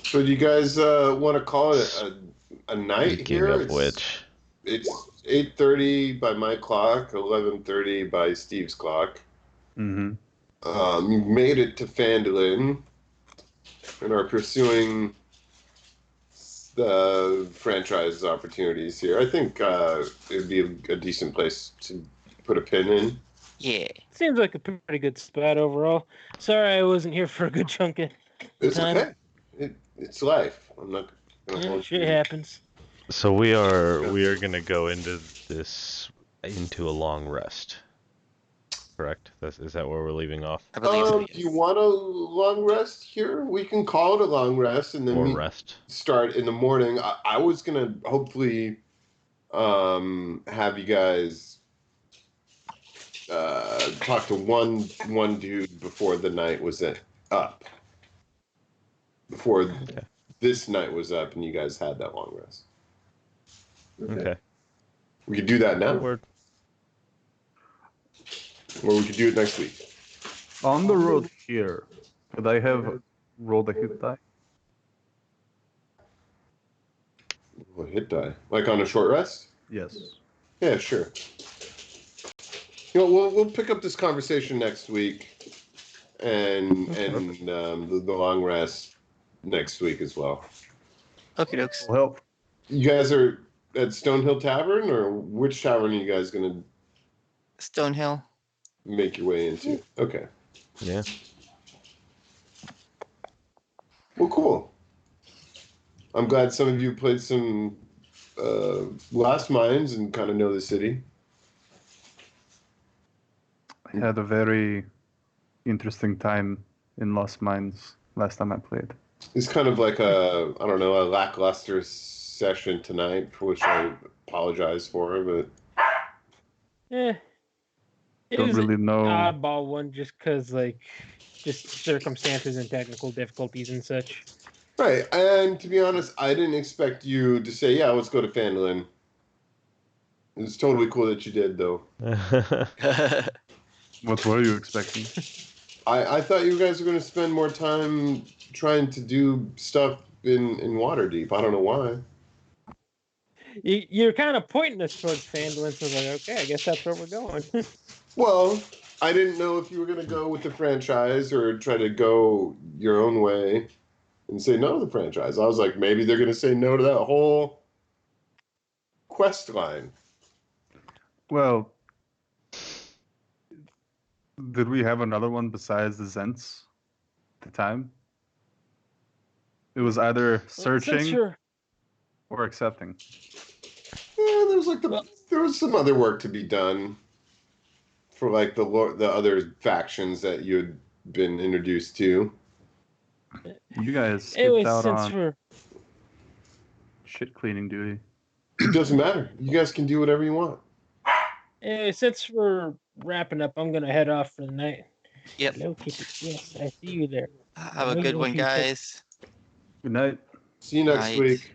S1: So do you guys want to call it a night
S2: Speaking
S1: here?
S2: of which,
S1: It's 8:30 by my clock, 11:30 by Steve's clock.
S3: Mm-hmm.
S1: You've made it to Phandalin and are pursuing the franchise opportunities here. I think it'd be a decent place to put a pin in.
S4: Yeah.
S5: Seems like a pretty good spot overall. Sorry I wasn't here for a good chunk of
S1: It's
S5: time.
S1: okay. It's life. I'm not gonna
S5: Yeah,
S1: hold
S5: shit
S1: you.
S5: happens.
S2: so we are gonna go into a long rest. Correct? Is that where we're leaving off?
S4: I believe so.
S1: Do you want a long rest here? We can call it a long rest and then
S2: Or
S1: we
S2: rest?
S1: start in the morning. I was gonna hopefully have you guys talk to one dude before the night was up. Before
S2: Okay.
S1: this night was up and you guys had that long rest.
S2: Okay.
S1: We could do that now.
S2: Word.
S1: Or we could do it next week.
S6: On the road here, could I have rolled a hit die?
S1: Well, hit die. Like on a short rest?
S6: Yes.
S1: Yeah, sure. You know, we'll pick up this conversation next week, and the long rest next week as well.
S4: Okay, dokes.
S6: Will help.
S1: You guys are at Stonehill Tavern, or which tavern are you guys gonna
S4: Stonehill.
S1: make your way into? Okay.
S2: Yeah.
S1: Well, cool. I'm glad some of you played some Last Mines and kind of know the city.
S6: I had a very interesting time in Lost Mines last time I played.
S1: It's kind of like a lackluster session tonight, for which I apologize for, but
S5: Yeah. It
S6: Don't
S5: was
S6: really know.
S5: an oddball one just because, just circumstances and technical difficulties and such.
S1: right. And to be honest, I didn't expect you to say, "Yeah, let's go to Phandalin." It's totally cool that you did, though.
S6: What were you expecting?
S1: I thought you guys were going to spend more time trying to do stuff in Waterdeep. I don't know why.
S5: You're kind of pointing us towards Phandalin, so I was like, okay, I guess that's where we're going.
S1: Well, I didn't know if you were going to go with the franchise or try to go your own way and say no to the franchise. I was like, maybe they're going to say no to that whole quest line.
S6: Well, did we have another one besides the Zents at the time? It was either searching or accepting.
S1: Yeah, there was some other work to be done for like the other factions that you had been introduced to.
S6: You guys
S5: Anyway,
S6: skipped out
S5: since
S6: on
S5: we're
S6: shit cleaning duty.
S1: It doesn't matter. You guys can do whatever you want.
S5: since we're wrapping up, I'm gonna head off for the night.
S4: Yep.
S5: Hello, Kitty. Yes, I see you there.
S4: Have a good one, guys.
S6: Good night.
S1: See you next
S4: Right.
S1: week.